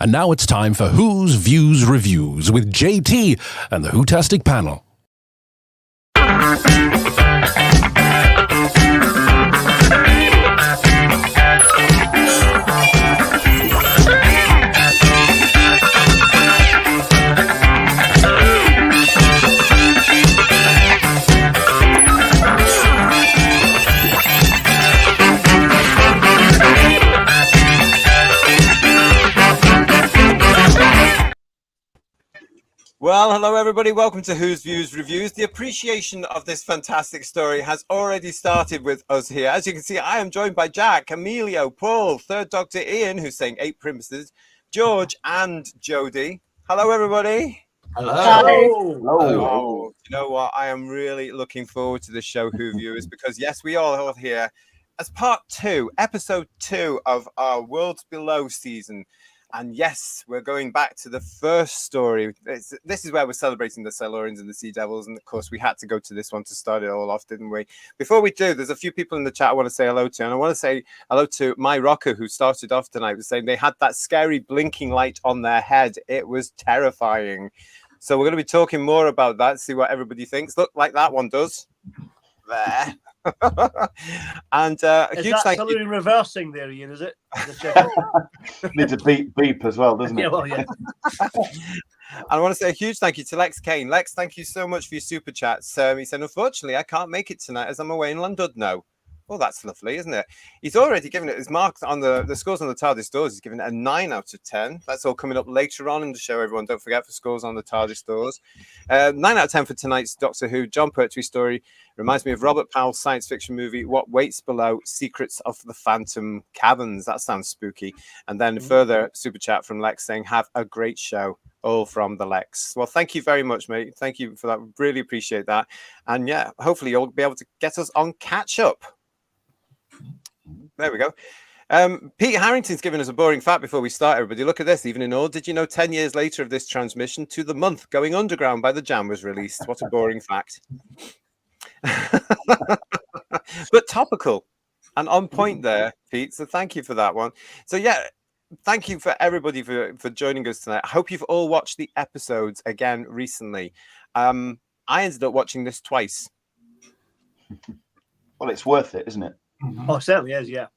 And now it's time for Who's Views Reviews with JT and the Whotastic panel. Well, hello everybody, welcome to Who's Views Reviews. The appreciation of this fantastic story has already started with us here. As you can see, I am joined by Jack, Emilio, Paul, Third Doctor Ian, who's saying 8 premises, George and Jodie. Hello everybody. Hello. Hello. Oh, you know what? I am really looking forward to this show, Who Viewers, because yes, we all are here as part 2, episode 2 of our Worlds Below season. And yes, we're going back to the first story. This is where we're celebrating the Silurians and the Sea Devils. And of course, we had to go to this one to start it all off, didn't we? Before we do, there's a few people in the chat I want to say hello to. And I want to say hello to My Rocker, who started off tonight with saying they had that scary blinking light on their head. It was terrifying. So we're going to be talking more about that, see what everybody thinks. Look, like that one does. There. And a is huge that thank Silurian you. reversing there, Ian, is it? Needs a beep as well, doesn't it? Yeah, well, yeah. I want to say a huge thank you to Lex Kane. Lex, thank you so much for your super chats. He said, unfortunately, I can't make it tonight as I'm away in London now. Well, that's lovely, isn't it? He's already given it his marks on the scores on the TARDIS doors. He's given it a 9 out of 10. That's all coming up later on in the show, everyone. Don't forget for scores on the TARDIS doors. 9 out of 10 for tonight's Doctor Who Jon Pertwee story. Reminds me of Robert Powell's science fiction movie, What Waits Below, Secrets of the Phantom Caverns. That sounds spooky. And then further super chat from Lex saying, have a great show. All from the Lex. Well, thank you very much, mate. Thank you for that. Really appreciate that. And yeah, hopefully you'll be able to get us on catch up. There we go. Pete Harrington's given us a boring fact before we start, everybody. Look at this. Even in all, did you know 10 years later of this transmission, To the Month Going Underground by the Jam was released? What a boring fact. But topical and on point there, Pete. So thank you for that one. So yeah, thank you for everybody for joining us tonight. I hope you've all watched the episodes again recently. I ended up watching this twice. Well, it's worth it, isn't it? Oh, it certainly is, yeah.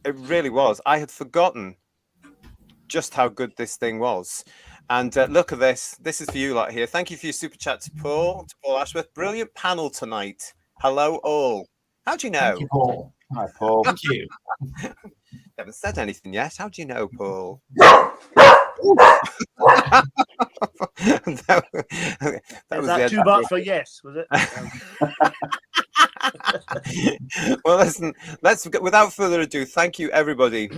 It really was. I had forgotten just how good this thing was. And look at this. This is for you lot here. Thank you for your super chat to Paul Ashworth. Brilliant panel tonight. Hello, all. How do you know? Thank you, Paul. Hi, Paul. Thank you. Haven't said anything yet. How do you know, Paul? that Was that 2 bucks for yes, was it? Well, listen, let's without further ado, thank you everybody.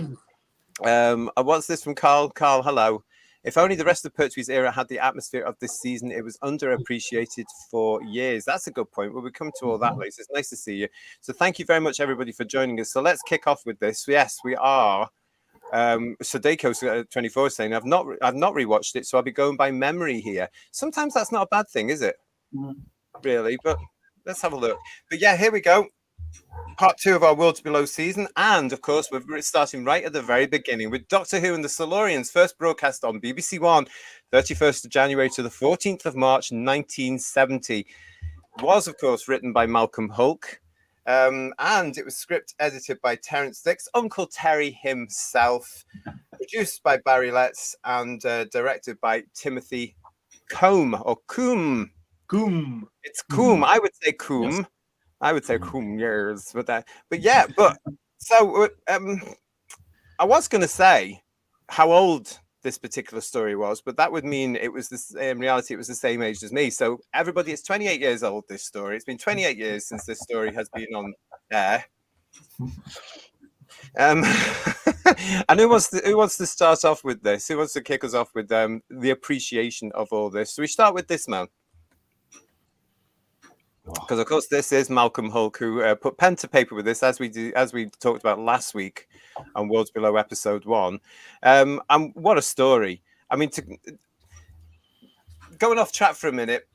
What's this from Carl? Carl, hello. If only the rest of Pertwee's era had the atmosphere of this season, it was underappreciated for years. That's a good point. We'll come to all that later. It's nice to see you. So thank you very much, everybody, for joining us. So let's kick off with this. Yes, we are. Sadeko 24 is saying I've not rewatched it, so I'll be going by memory here. Sometimes that's not a bad thing, is it? Really, but let's have a look. But yeah, here we go. Part 2 of our Worlds Below season. And of course, we're starting right at the very beginning with Doctor Who and the Silurians, first broadcast on BBC One, 31st of January to the 14th of March, 1970. Was, of course, written by Malcolm Hulke. And it was script edited by Terence Dix, Uncle Terry himself, produced by Barry Letts, and directed by Timothy Combe, or Coombe. Coombe. It's Coombe. I would say Coombe. Yes. I would say Coombe, yes. But yeah, so I was going to say how old this particular story was, but that would mean it was this. In reality, it was the same age as me. So everybody, it's 28 years old. This story. It's been 28 years since this story has been on air. And who wants to start off with this? Who wants to kick us off with the appreciation of all this? So we start with this man. Because of course this is Malcolm Hulke who put pen to paper with this, as we talked about last week on Worlds Below episode 1. And what a story! I mean, going off track for a minute,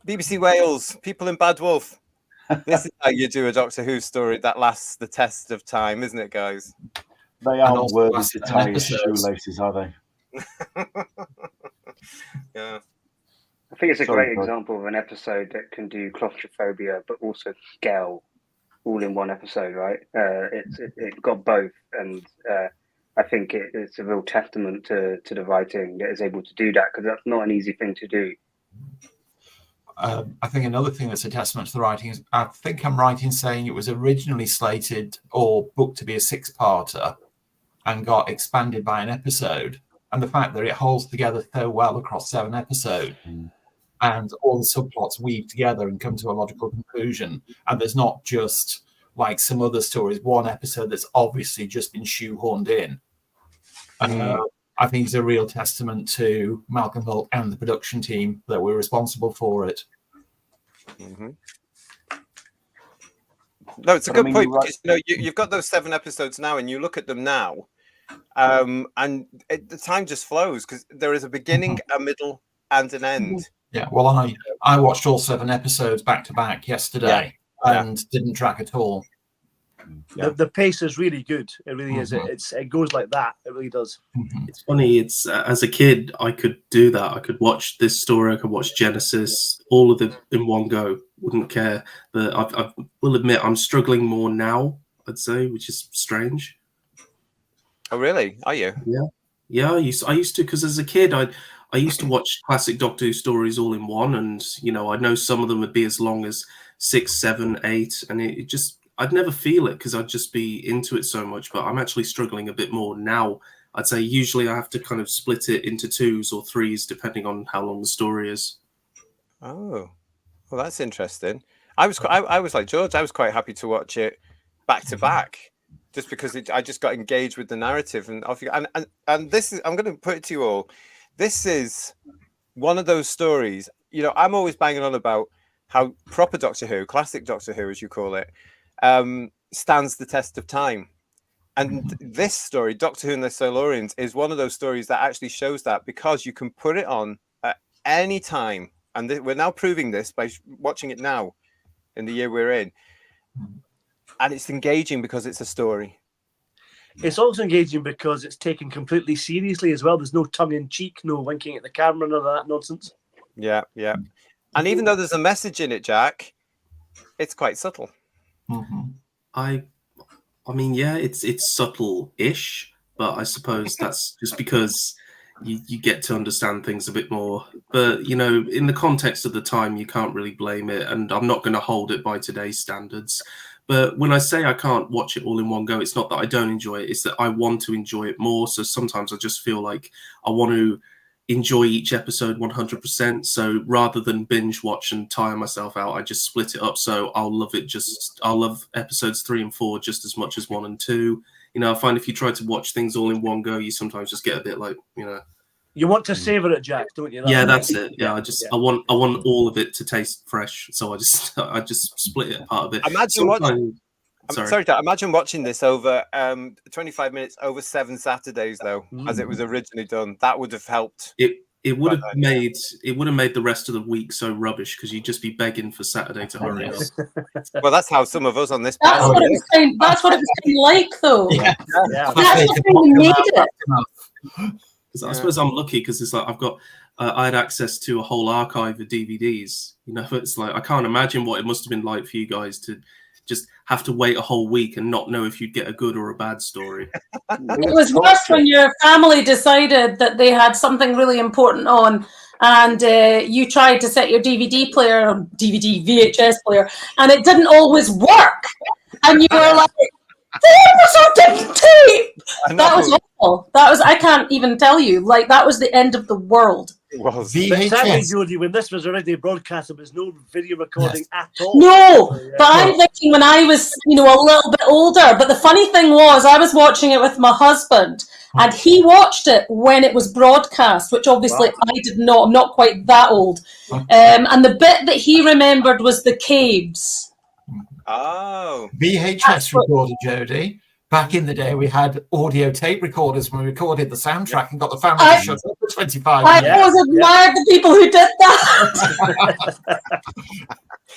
BBC Wales, people in Bad Wolf. This is how you do a Doctor Who story that lasts the test of time, isn't it, guys? They aren't worthy to tie his shoelaces, are they? Yeah. I think it's a Sorry, great bud. example of an episode that can do claustrophobia, but also scale all in one episode, right? It got both, and I think it's a real testament to the writing that is able to do that, because that's not an easy thing to do. I think another thing that's a testament to the writing is, I think I'm right in saying it was originally slated or booked to be a 6-parter and got expanded by an episode. And the fact that it holds together so well across 7 episodes and all the subplots weave together and come to a logical conclusion. And there's not just like some other stories, one episode that's obviously just been shoehorned in. I think it's a real testament to Malcolm Hulk and the production team that were responsible for it. Mm-hmm. No, it's a good point, because you've got those 7 episodes now, and you look at them now, and the time just flows, because there is a beginning, a middle, and an end. Yeah, well, I watched all 7 episodes back to back yesterday and didn't track at all. The pace is really good. It really is. It goes like that. It really does. It's funny. It's as a kid, I could do that. I could watch this story. I could watch Genesis, all of them in one go. Wouldn't care. But I will admit, I'm struggling more now, I'd say, which is strange. Oh, really? Are you? Yeah. I used to, because as a kid, I used to watch classic Doctor Who stories all in one, and I know some of them would be as long as 6, 7, 8, and it just. I'd never feel it because I'd just be into it so much, but I'm actually struggling a bit more now. I'd say usually I have to kind of split it into 2s or 3s depending on how long the story is. Oh, well, that's interesting. I was like George. I was quite happy to watch it back to back, just because I just got engaged with the narrative. And this is, I'm going to put it to you all. This is one of those stories. I'm always banging on about how proper Doctor Who, classic Doctor Who, as you call it, stands the test of time. And this story, Doctor Who and the Silurians, is one of those stories that actually shows that, because you can put it on at any time. And we're now proving this by watching it now in the year we're in. And it's engaging because it's a story. It's also engaging because it's taken completely seriously as well. There's no tongue-in-cheek, no winking at the camera, none of that nonsense. Yeah. And even though there's a message in it, Jack, it's quite subtle. I mean, yeah, it's subtle-ish, but I suppose that's just because you get to understand things a bit more. But in the context of the time, you can't really blame it, and I'm not going to hold it by today's standards. But when I say I can't watch it all in one go, it's not that I don't enjoy it; it's that I want to enjoy it more. So sometimes I just feel like I want to enjoy each episode 100%. So rather than binge watch and tire myself out, I just split it up. So I'll love episodes 3 and 4 just as much as 1 and 2. I find if you try to watch things all in one go, you sometimes just get a bit like, You want to savor it, Jack, don't you? That's it. Yeah, I want all of it to taste fresh. So I just split it apart a bit. Imagine watching this over 25 minutes over 7 Saturdays, though, as it was originally done. That would have helped. It would have made the rest of the week so rubbish, because you'd just be begging for Saturday to hurry up. Well, that's how some of us on this. That's what it was like, though. Yeah. That's what really made it. I suppose I'm lucky because it's like I've got. I had access to a whole archive of DVDs. It's like I can't imagine what it must have been like for you guys to just have to wait a whole week and not know if you'd get a good or a bad story. It was worse when your family decided that they had something really important on, and you tried to set your DVD player on VHS player, and it didn't always work. And you were like, the episode didn't tape. That was awful. I can't even tell you. Like, that was the end of the world. It was. Sadly, Jodie, when this was already broadcast, there was no video recording at all. No, but I'm thinking when I was, a little bit older. But the funny thing was, I was watching it with my husband, and he watched it when it was broadcast, which obviously I did not. I'm not quite that old. And the bit that he remembered was the caves. Oh. VHS recorder, Jodie. Back in the day, we had audio tape recorders when we recorded the soundtrack and got the family to shut up for 25 I minutes. always admired the people who did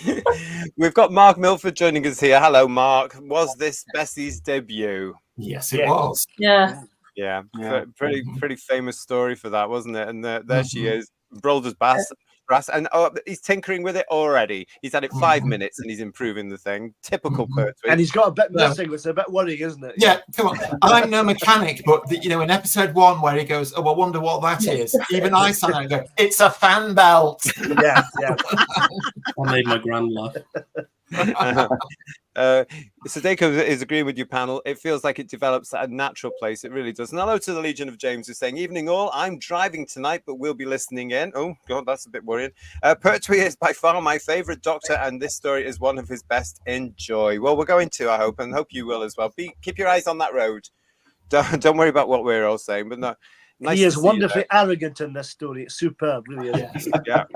that. We've got Mark Milford joining us here. Hello, Mark. Was this Bessie's debut? Yes, it was. Yeah. Yeah, Yeah. pretty famous story for that, wasn't it? And there she is, Brolder's brass, and he's tinkering with it already. He's had it 5 minutes and he's improving the thing. Typical Pertwee. And he's got a bit missing, which is a bit worrying, isn't it? Yeah, come on. I'm no mechanic, but in episode 1 where he goes, "Oh, I wonder what that is." Even I sat there and go, "It's a fan belt." Yeah. I made my grand laugh. Sadeko is agreeing with your panel. It feels like it develops at a natural place. It really does. And hello to the Legion of James, who's saying, "Evening all. I'm driving tonight, but we'll be listening in." Oh God, that's a bit worrying. Pertwee is by far my favorite Doctor, and this story is one of his best. Enjoy. Well, we're going to, I hope, and hope you will as well. Keep your eyes on that road. Don't worry about what we're all saying, but no. Nice he is wonderfully arrogant in this story. It's superb, really. Is. Yeah.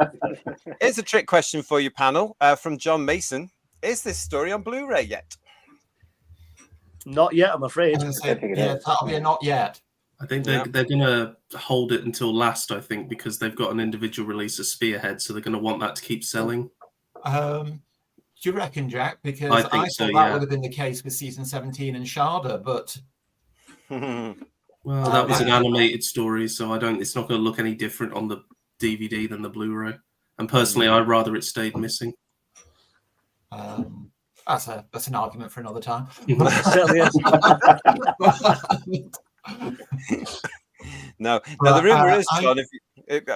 Here's a trick question for you, panel, from John Mason. Is this story on Blu-ray yet? Not yet, I'm afraid. That'll be a not yet. I think they're going to hold it until last, I think, because they've got an individual release of Spearhead, so they're going to want that to keep selling. Do you reckon, Jack? Because I thought that would have been the case with season 17 and Sharda, but... Well, that was an animated story, so it's not going to look any different on the DVD than the Blu-ray. And personally, I'd rather it stayed missing. That's an argument for another time. It certainly is. No, the rumor is, John.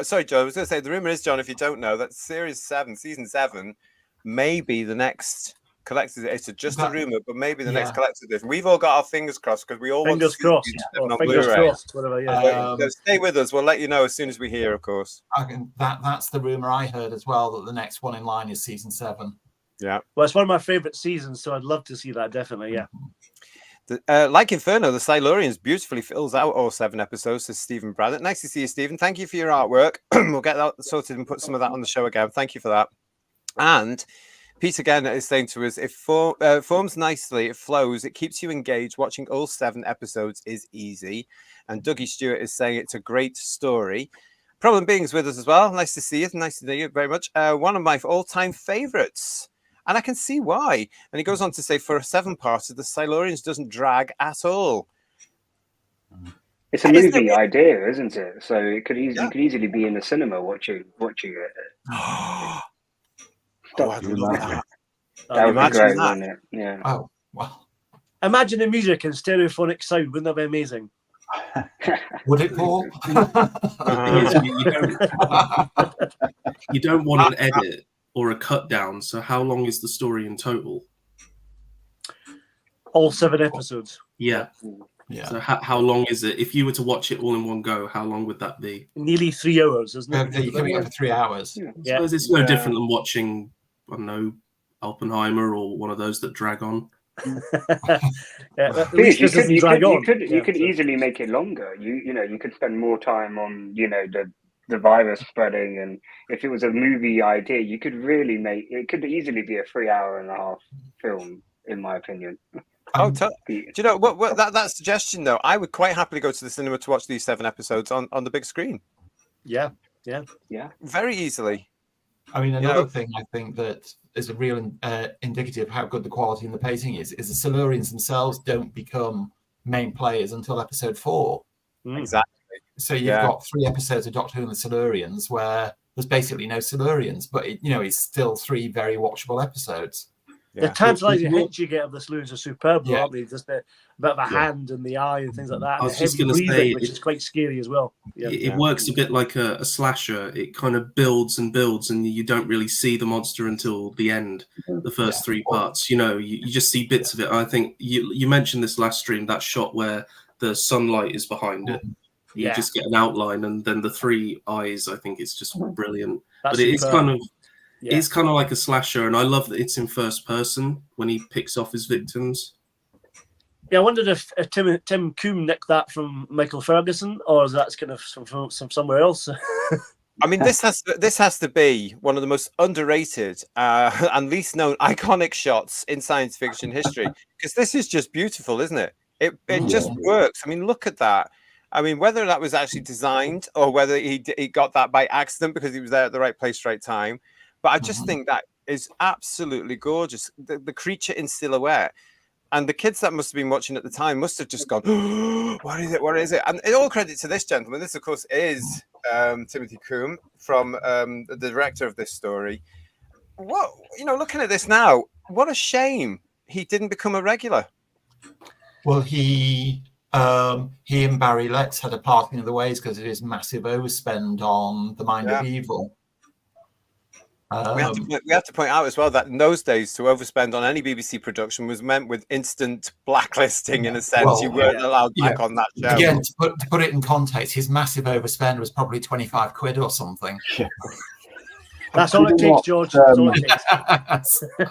Sorry, John. I was going to say the rumor is, John. If you don't know, that season 7, may be the next collector's. It's just a rumor, but maybe the next collector's edition. We've all got our fingers crossed because we all want to see fingers crossed, whatever. Yeah. So stay with us. We'll let you know as soon as we hear, of course. That's the rumor I heard as well. That the next one in line is season 7. Yeah. Well, it's one of my favorite seasons, so I'd love to see that. Definitely, yeah. Like Inferno, the Silurians beautifully fills out all 7 episodes, says Stephen Braddock. Nice to see you, Stephen. Thank you for your artwork. We'll get that sorted and put some of that on the show again. Thank you for that. And Pete again is saying to us, if forms nicely, it flows, it keeps you engaged. Watching all 7 episodes is easy. And Dougie Stewart is saying it's a great story. Problem Being's with us as well. Nice to see you. Nice to see you very much. One of my all-time favorites. And I can see why. And he goes on to say, for a 7-parter, the Silurians doesn't drag at all. It's a movie idea, isn't it? So it could you could easily be in the cinema watching it. I'd love that. That would be great, wouldn't it? Yeah. Oh, well. Imagine the music and stereophonic sound. Wouldn't that be amazing? Would it, Paul? You don't want an edit or a cut down. So how long is the story in total? All 7 episodes. Yeah. So how long is it? If you were to watch it all in one go, how long would that be? Nearly 3 hours, isn't it? You can be over 3 hours. I suppose it's no different than watching, I don't know, Oppenheimer or one of those that drag on. You could easily make it longer. You could spend more time on the virus spreading, and if it was a movie idea, you could really it could easily be a 3.5-hour film, in my opinion. Do you know what that suggestion though? I would quite happily go to the cinema to watch these 7 episodes on the big screen. Yeah, very easily. I mean, another thing I think that is a real indicative of how good the quality and the pacing is the Silurians themselves don't become main players until episode 4. Exactly. So you've got 3 episodes of Doctor Who and the Silurians where there's basically no Silurians, but it's still 3 very watchable episodes. The tantalising hints you get of the Silurians are superb, aren't they? Just a bit of a hand in the eye and things like that. I was just going to say, which is quite scary as well. It works a bit like a slasher. It kind of builds and builds, and you don't really see the monster until the end, the first 3 parts. You just see bits of it. I think you mentioned this last stream, that shot where the sunlight is behind it. You just get an outline, and then the 3 eyes. I think it's just brilliant. But it is kind of. Yeah. It's kind of like a slasher, and I love that it's in first person when he picks off his victims. Yeah, I wondered if Tim Coombe nicked that from Michael Ferguson, or is that kind of from somewhere else? I mean, this has to be one of the most underrated and least known iconic shots in science fiction history, because this is just beautiful, isn't it? It just works. I mean, look at that. I mean, whether that was actually designed or whether he got that by accident because he was there at the right place, right time. But I just think that is absolutely gorgeous. The creature in silhouette. And the kids that must have been watching at the time must have just gone, oh, what is it? What is it? And all credit to this gentleman. This, of course, is Timothy Coombe, from the director of this story. What, looking at this now, what a shame he didn't become a regular. Well, he and Barry Letts had a parting of the ways because of his massive overspend on The Mind of Evil. We have to point out as well that in those days, to overspend on any BBC production was meant with instant blacklisting. In a sense, Well, you weren't allowed back on that show. Again, to put it in context, his massive overspend was probably 25 quid or something. Yeah. That's all it takes, George. That's all it takes.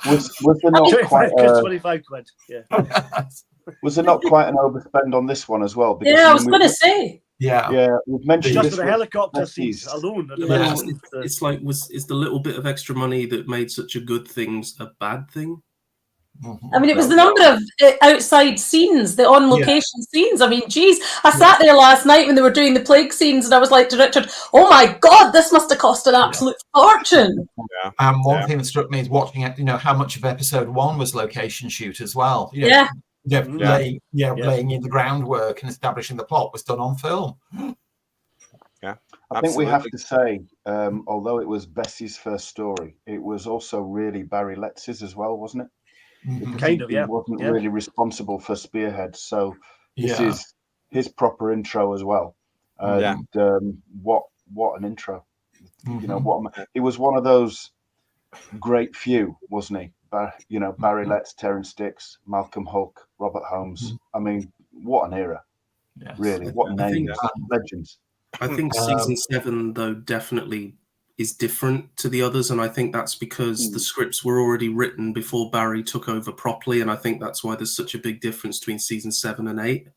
Was there not quite 25 quid? Yeah. Was there not quite an overspend on this one as well? Because, I was going to say. Yeah, we've mentioned just this for the helicopter scenes alone. It's like, is the little bit of extra money that made such a good thing a bad thing? I mean, it was the number of outside scenes, the on-location scenes. I mean, geez, I sat there last night when they were doing the plague scenes, and I was like to Richard, "Oh my God, this must have cost an absolute fortune." Yeah. And one thing that struck me is watching it. How much of episode 1 was location shoot as well. Laying in the groundwork and establishing the plot was done on film. Yeah, I think we have to say, although it was Bessie's first story, it was also really Barry Letts's as well, wasn't it? Kind of, yeah. He wasn't really responsible for Spearhead, so this is his proper intro as well. And what an intro! He was one of those great few, wasn't he? Barry Letts, Terrence Dicks, Malcolm Hulke, Robert Holmes. I mean, what an era! Yes. Really, what names, legends. I think season 7 though definitely is different to the others, and I think that's because the scripts were already written before Barry took over properly, and I think that's why there's such a big difference between season 7 and 8.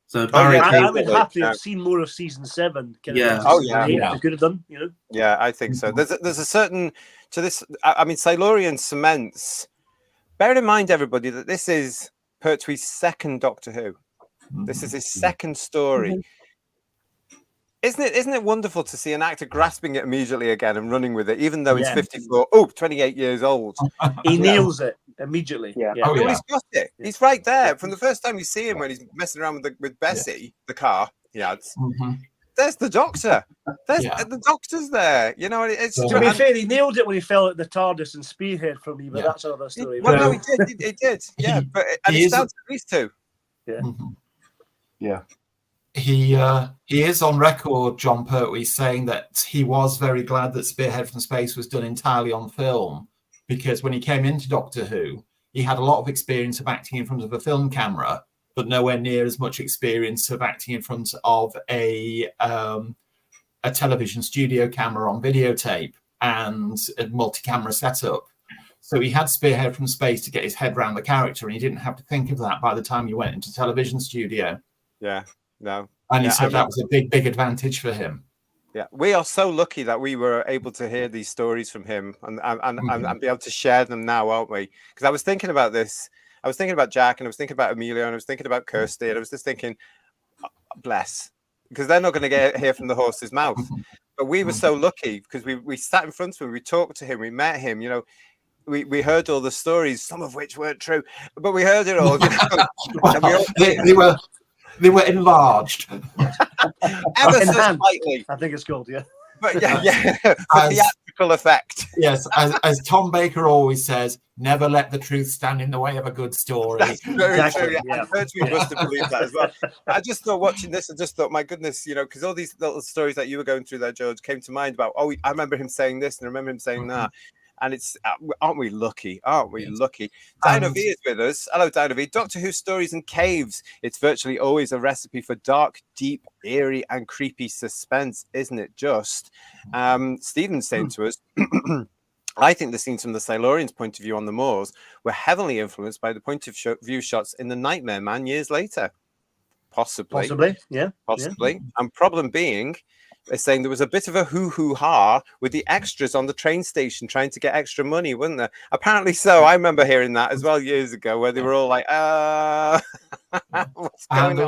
So Barry, I would happily have seen more of season 7. They could have done, Yeah, I think so. There's a certain to this. I mean, Silurian cements. Bear in mind, everybody, that this is Pertwee's second Doctor Who. This is his second story. Isn't it wonderful to see an actor grasping it immediately again and running with it, even though he's 28 years old? He nails it immediately. He's got it. He's right there. From the first time you see him when he's messing around with Bessie, the car he has. There's the Doctor. The Doctor's there. To be fair, he nailed it when he fell at the TARDIS and Spearhead for me, but that's another story. No, he did. Yeah, but it's down to these two. Yeah. He is on record, Jon Pertwee, saying that he was very glad that Spearhead from Space was done entirely on film, because when he came into Doctor Who, he had a lot of experience of acting in front of a film camera, but nowhere near as much experience of acting in front of a television studio camera on videotape and a multi-camera setup. So he had Spearhead from Space to get his head around the character, and he didn't have to think of that by the time he went into television studio. Yeah. No. And he said that was a big advantage for him. Yeah, we are so lucky that we were able to hear these stories from him and be able to share them now, aren't we? Because I was thinking about this. I was thinking about Jack, and I was thinking about Emilio, and I was thinking about Kirsty, and I was just thinking, bless, because they're not going to hear from the horse's mouth. But we were so lucky because we sat in front of him, we talked to him, we met him, we heard all the stories, some of which weren't true, but we heard it all. And they were enlarged. Ever so slightly. I think it's called, But for theatrical effect. Yes, as Tom Baker always says, never let the truth stand in the way of a good story. That's very true. Yeah. We must have believed that as well. I just thought, watching this, I just thought, my goodness, because all these little stories that you were going through there, George, came to mind about, I remember him saying this and I remember him saying that. And aren't we lucky? Aren't we lucky? Dino V is with us. Hello, Dino V. Doctor Who stories and caves. It's virtually always a recipe for dark, deep, eerie, and creepy suspense, isn't it? Just Stephen's saying to us, I think the scenes from the Silurians' point of view on the moors were heavily influenced by the point of view shots in The Nightmare Man years later. Possibly. Yeah. And problem being, they're saying there was a bit of a hoo-hoo-ha with the extras on the train station trying to get extra money, wasn't there? Apparently so. I remember hearing that as well years ago, where they were all like, what's going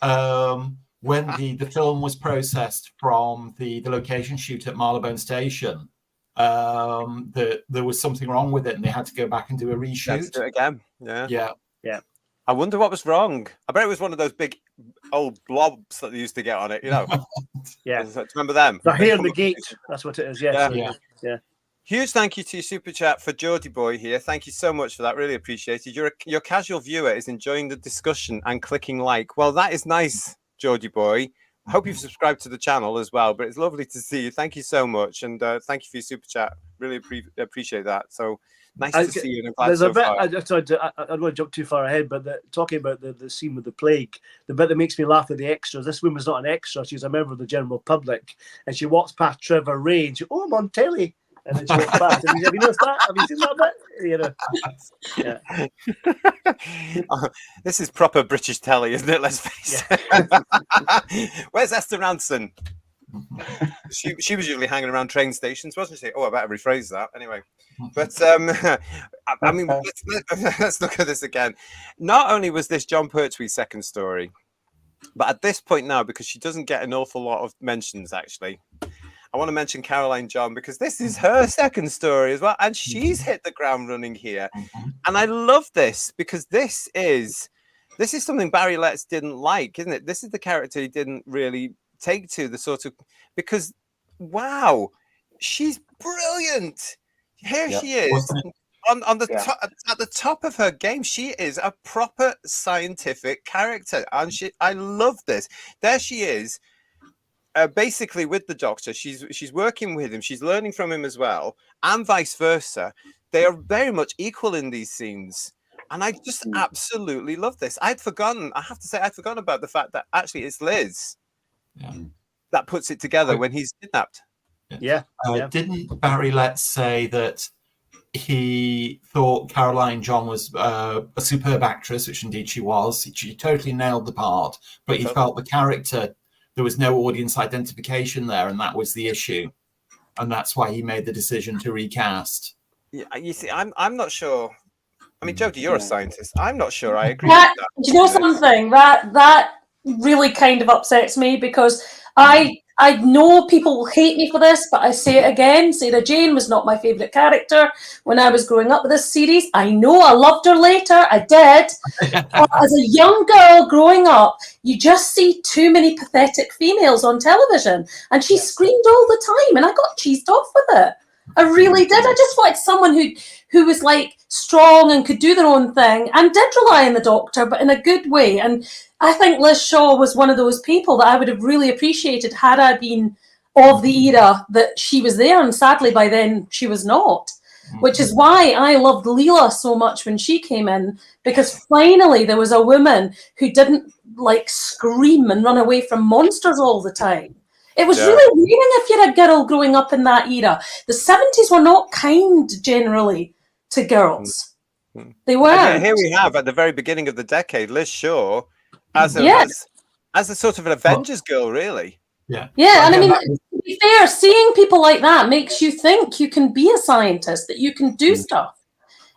on? When the film was processed from the location shoot at Marylebone Station, that there was something wrong with it and they had to go back and do a reshoot. Let's do it again. Yeah. I wonder what was wrong. I bet it was one of those big old blobs that they used to get on it, you know. Yeah. Do you remember them? The hair in the gate. That's what it is. Yes. Yeah. Huge thank you to your super chat for Geordie Boy here. Thank you so much for that. Really appreciated. Your casual viewer is enjoying the discussion and clicking like. Well, that is nice, Geordie Boy. I hope you've subscribed to the channel as well, but it's lovely to see you. Thank you so much. And thank you for your super chat. Really appreciate that. So nice to see you. And I'm glad there's so a bit, far. I don't want to jump too far ahead, but talking about the scene with the plague, the bit that makes me laugh at the extras, this woman's not an extra. She's a member of the general public. And she walks past Trevor Ray and she, oh, I'm on telly. And then she walks past. Have you noticed that? Have you seen that bit? You know. Oh, this is proper British telly, isn't it? Let's face it. Where's Esther Ranson? She was usually hanging around train stations, wasn't she? Oh, I better rephrase that. Anyway, but I mean, let's look at this again. Not only was this Jon Pertwee's second story, but at this point now, because she doesn't get an awful lot of mentions, actually, I want to mention Caroline John because this is her second story as well, and she's hit the ground running here. And I love this because this is something Barry Letts didn't like, isn't it? This is the character he didn't really take to, the sort of, because wow, she's brilliant. Here she is on the top, at the top of her game. She is a proper scientific character, and I love this. There she is. Basically with the Doctor, she's working with him, she's learning from him as well, and vice versa. They are very much equal in these scenes, and I just absolutely love this. I have to say I'd forgotten about the fact that actually it's Liz that puts it together when he's kidnapped. Didn't Barry Letts say that he thought Caroline John was a superb actress, which indeed she was. She totally nailed the part, but he felt the character, there was no audience identification there, and that was the issue, and that's why he made the decision to recast. Yeah, you see, I'm not sure. I mean, Jodie, you're a scientist. I'm not sure I agree with that. Do you know something? That really kind of upsets me because I know people will hate me for this, but I say it again. Sarah Jane was not my favourite character when I was growing up with this series. I know I loved her later. I did. But as a young girl growing up, you just see too many pathetic females on television. And she screamed all the time, and I got cheesed off with it. I really did. I just wanted someone who was like strong and could do their own thing and did rely on the Doctor, but in a good way. And I think Liz Shaw was one of those people that I would have really appreciated had I been of the era that she was there. And sadly, by then, she was not, which is why I loved Leela so much when she came in, because finally there was a woman who didn't like scream and run away from monsters all the time. It was really weird if you're a girl growing up in that era. The 70s were not kind generally to girls. They weren't. Here we have at the very beginning of the decade, Liz Shaw as a sort of an Avengers girl, really. Yeah, and I mean, to be fair, seeing people like that makes you think you can be a scientist, that you can do stuff.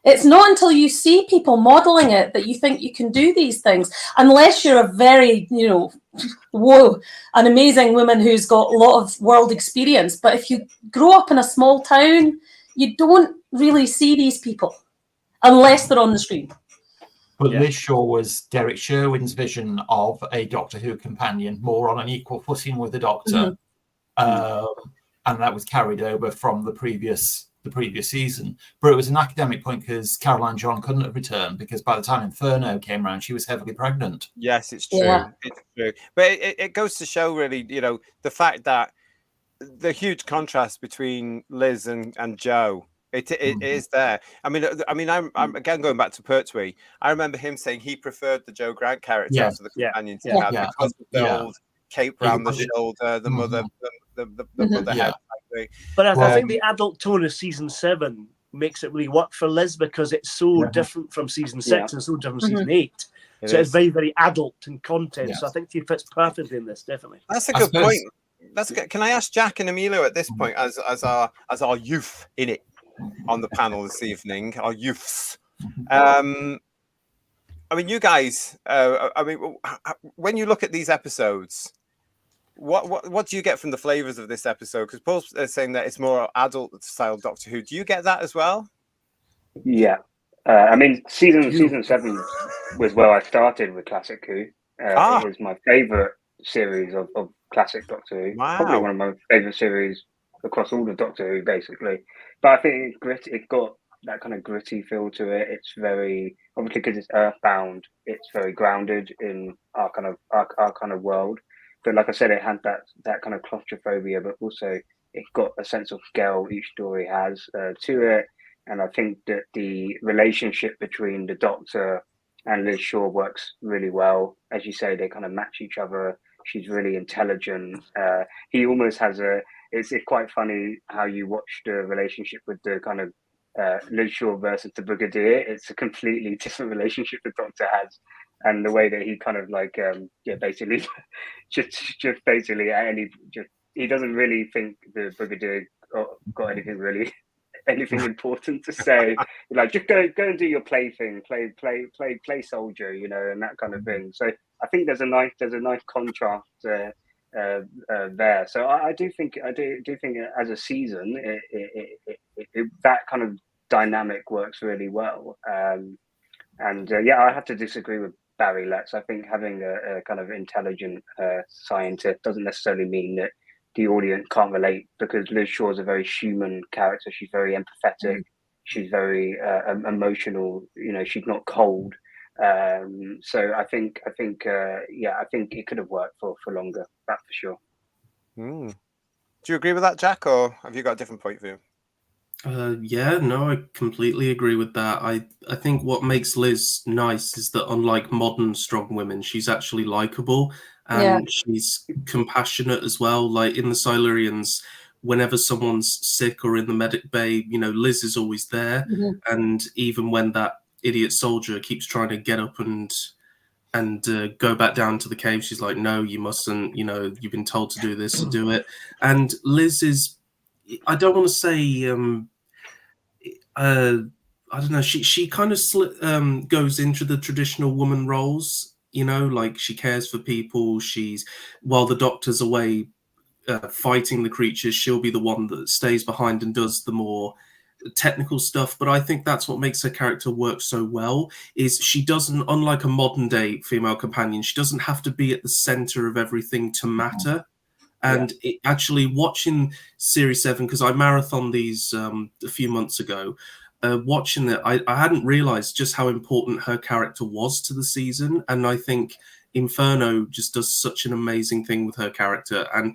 It's not until you see people modeling it that you think you can do these things, unless you're a very, an amazing woman who's got a lot of world experience. But if you grow up in a small town, you don't really see these people unless they're on the screen. But Liz Shaw was Derek Sherwin's vision of a Doctor Who companion, more on an equal footing with the Doctor, and that was carried over from the previous season. But it was an academic point because Caroline John couldn't have returned because by the time Inferno came around, she was heavily pregnant. Yes, it's true. Yeah. It's true. But it goes to show really, the fact that the huge contrast between Liz and Jo. It is there. I mean, I'm again going back to Pertwee. I remember him saying he preferred the Jo Grant character to the companion to have because of the old cape round the shoulder, the mother, the mother head. But I think the adult tone of season 7 makes it really work for Liz because it's so different from season 6 and so different from season 8. It's very, very adult in content. So I think she fits perfectly in this, definitely. That's a good point. That's good. Can I ask Jack and Emilio at this point, as our youth in it on the panel this evening, our youths? I mean, you guys. When you look at these episodes, what do you get from the flavors of this episode? Because Paul's saying that it's more adult style Doctor Who. Do you get that as well? Yeah, I mean, season 7 was where I started with Classic Who. It is my favorite series of classic Doctor Who. Wow. Probably one of my favorite series across all of Doctor Who, basically. But I think it's gritty. It got that kind of gritty feel to it. It's very, obviously because it's earthbound, it's very grounded in our kind of world. But like I said, it had that kind of claustrophobia, but also it got a sense of scale each story has to it. And I think that the relationship between the Doctor and Liz Shaw works really well. As you say, they kind of match each other. She's really intelligent. He almost has it's quite funny how you watch the relationship with the kind of Liz Shaw versus the Brigadier. It's a completely different relationship the Doctor has. And the way that he kind of like, basically, just basically, he doesn't really think the Brigadier got anything important to say. Like, just go and do your play thing, play soldier, and that kind of thing. So I think there's a nice contrast there. So I do think as a season, that kind of dynamic works really well. I have to disagree with Barry Letts. I think having a kind of intelligent scientist doesn't necessarily mean that the audience can't relate, because Liz Shaw is a very human character. She's very empathetic. She's very emotional. She's not cold. So I think it could have worked for longer. That's for sure. Do you agree with that, Jack, or have you got a different point of view? I completely agree with that. I think what makes Liz nice is that, unlike modern strong women, she's actually likable, and she's compassionate as well. Like in the Silurians, whenever someone's sick or in the medic bay, Liz is always there. And even when that idiot soldier keeps trying to get up and go back down to the cave, she's like, no, you mustn't, you've been told to do this, so do it. And Liz is, I don't want to say, I don't know, she kind of goes into the traditional woman roles, like she cares for people. While the Doctor's away fighting the creatures, she'll be the one that stays behind and does the more technical stuff. But I think that's what makes her character work so well, is she doesn't, unlike a modern day female companion, she doesn't have to be at the center of everything to matter. And actually watching Series 7, because I marathoned these a few months ago, watching it, I hadn't realized just how important her character was to the season. And I think Inferno just does such an amazing thing with her character. And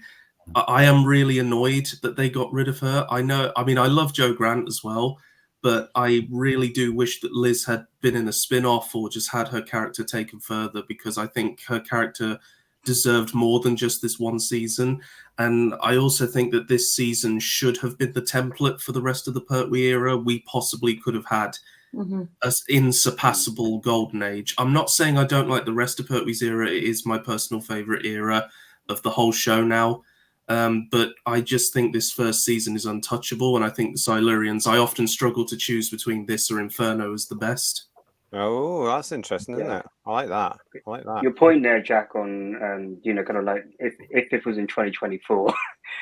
I am really annoyed that they got rid of her. I love Jo Grant as well, but I really do wish that Liz had been in a spin-off or just had her character taken further, because I think her character deserved more than just this one season. And I also think that this season should have been the template for the rest of the Pertwee era. We possibly could have had an unsurpassable golden age. I'm not saying I don't like the rest of Pertwee's era. It is my personal favorite era of the whole show now. But I just think this first season is untouchable. And I think the Silurians, I often struggle to choose between this or Inferno as the best. Oh, that's interesting, isn't it? I like that. Your point there, Jack, on kind of like if it was in 2024,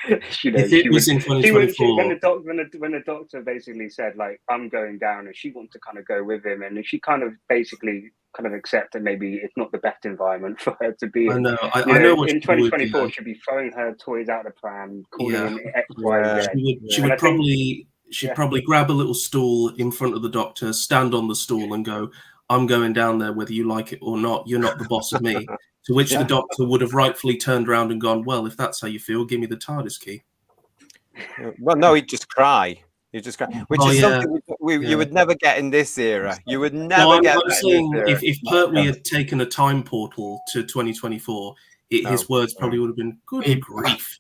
if it was in 2024, when the Doctor basically said like, I'm going down, and she wants to kind of go with him, and she kind of basically accept that maybe it's not the best environment for her to be in. I know what in 2024 she'd be throwing her toys out the pram, calling him X, Y, Z. She would probably. She'd probably grab a little stool in front of the Doctor, stand on the stool and go, I'm going down there whether you like it or not. You're not the boss of me. To which the Doctor would have rightfully turned around and gone, well, if that's how you feel, give me the TARDIS key. Well, no, he'd just cry. Which is something you would never get in this era. You would never get that in this era. If Pertwee had taken a time portal to 2024, his words probably would have been, good grief.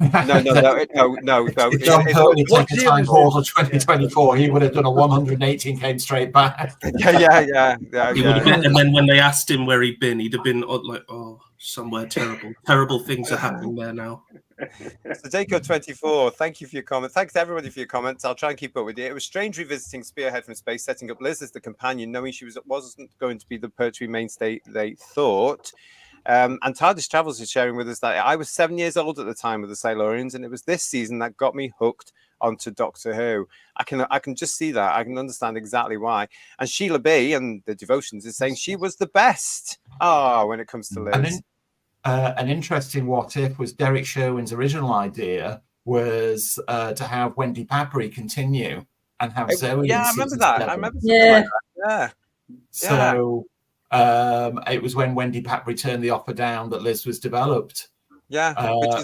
No. If Jon Pertwee took a time portal 2024, he would have done a 118 came straight back. Yeah. He would have been, and then when they asked him where he'd been like, oh, somewhere terrible. Terrible things are happening there now. So Deco24, thank you for your comment. Thanks to everybody for your comments. I'll try and keep up with you. It was strange revisiting Spearhead from space, setting up Liz as the companion, knowing she wasn't going to be the Pertwee mainstay they thought. And TARDIS Travels is sharing with us that I was 7 years old at the time of the Silurians, and it was this season that got me hooked onto Doctor Who. I can just see that. I can understand exactly why. And Sheila B. and the Devotions is saying she was the best. When it comes to Liz. An interesting what if was Derek Sherwin's original idea was to have Wendy Papri continue and have Zoe. Yeah, I remember that. 7. I remember like that. So it was when Wendy Papri turned the offer down that Liz was developed. Yeah,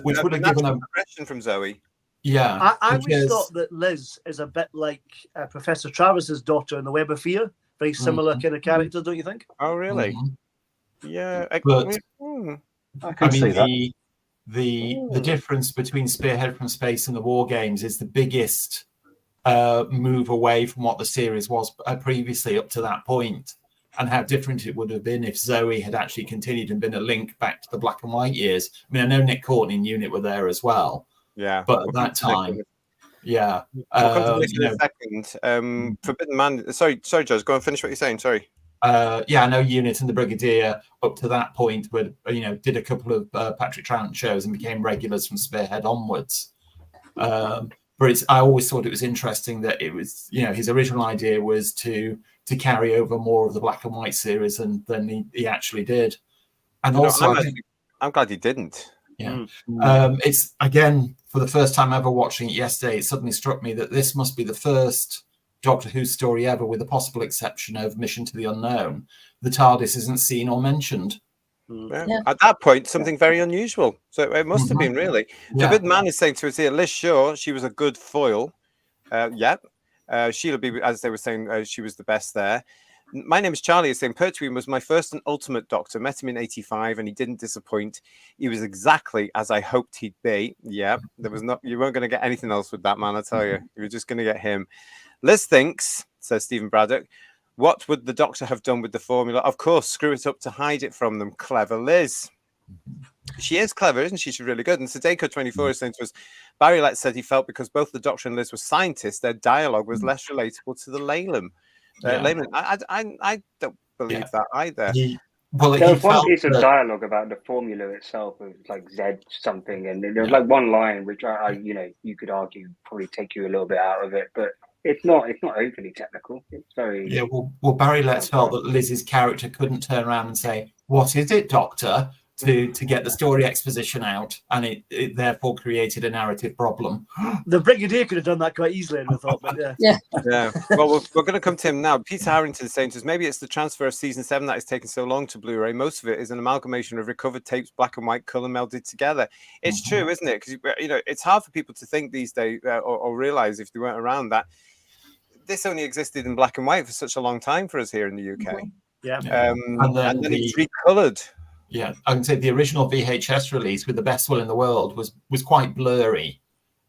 which would have given a progression from Zoe. Yeah, I always thought that Liz is a bit like Professor Travis's daughter in The Web of Fear. Very similar kind of character, don't you think? Oh, really? Yeah. I can see that. The difference between Spearhead from Space and the War Games is the biggest move away from what the series was previously up to that point, and how different it would have been if Zoe had actually continued and been a link back to the black and white years. I mean, I know Nick Courtney and Unit were there as well. Yeah. But at that time, yeah. We'll come to this in a second. Forbidden Man. Sorry, George. Go and finish what you're saying. Sorry. I know Unit and the Brigadier up to that point were, did a couple of Patrick Troughton shows and became regulars from Spearhead onwards. But I always thought it was interesting that it was, his original idea was to carry over more of the black and white series than he actually did. And also, I'm glad he didn't. Yeah. It's, again, for the first time ever watching it yesterday, it suddenly struck me that this must be the first Doctor Who story ever, with the possible exception of Mission to the Unknown, the TARDIS isn't seen or mentioned. Yeah. At that point, something very unusual. So it must have been, really. Forbidden Man is saying to us here, Liz Shaw, she was a good foil. Sheila B, as they were saying, she was the best there. My name is Charlie is saying Pertwee was my first and ultimate Doctor. Met him in 85 and he didn't disappoint. He was exactly as I hoped he'd be. Yeah, you weren't going to get anything else with that man, I tell you. You were just going to get him. Liz thinks, says Stephen Braddock, what would the Doctor have done with the formula? Of course, screw it up to hide it from them. Clever Liz. She is clever, isn't she? She's really good. And Sadeko24 is saying to us, Barry Letts said he felt because both the Doctor and Liz were scientists, their dialogue was less relatable to the layman. I don't believe that either. There was one piece of dialogue about the formula itself. It was like Z something, and there was like one line which you could argue probably take you a little bit out of it, but it's not overly technical. It's very Well, Barry Letts felt that Liz's character couldn't turn around and say, "What is it, Doctor?" to get the story exposition out, and it therefore created a narrative problem. The Brigadier could have done that quite easily, I thought. But yeah. Well, we're going to come to him now. Peter Harrington saying to us, maybe it's the transfer of season 7 that has taken so long to Blu-ray. Most of it is an amalgamation of recovered tapes, black and white, color melded together. It's true, isn't it? Because it's hard for people to think these days or realize if they weren't around that this only existed in black and white for such a long time for us here in the UK. And then it's recolored. Yeah, I can say the original VHS release with the best will in the world was quite blurry,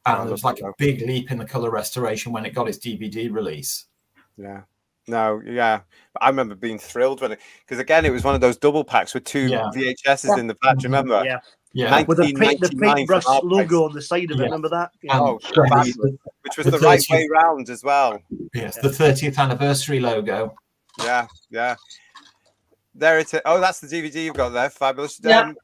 and there was like a big leap in the color restoration when it got its DVD release. I remember being thrilled when because again it was one of those double packs with two VHSs in the pack. Remember? Yeah. With the paintbrush logo on the side of it. Remember that? Which was the right way round as well. Yes, the 30th anniversary logo. Yeah. There it is. Oh, that's the DVD you've got there. Fabulous. Jon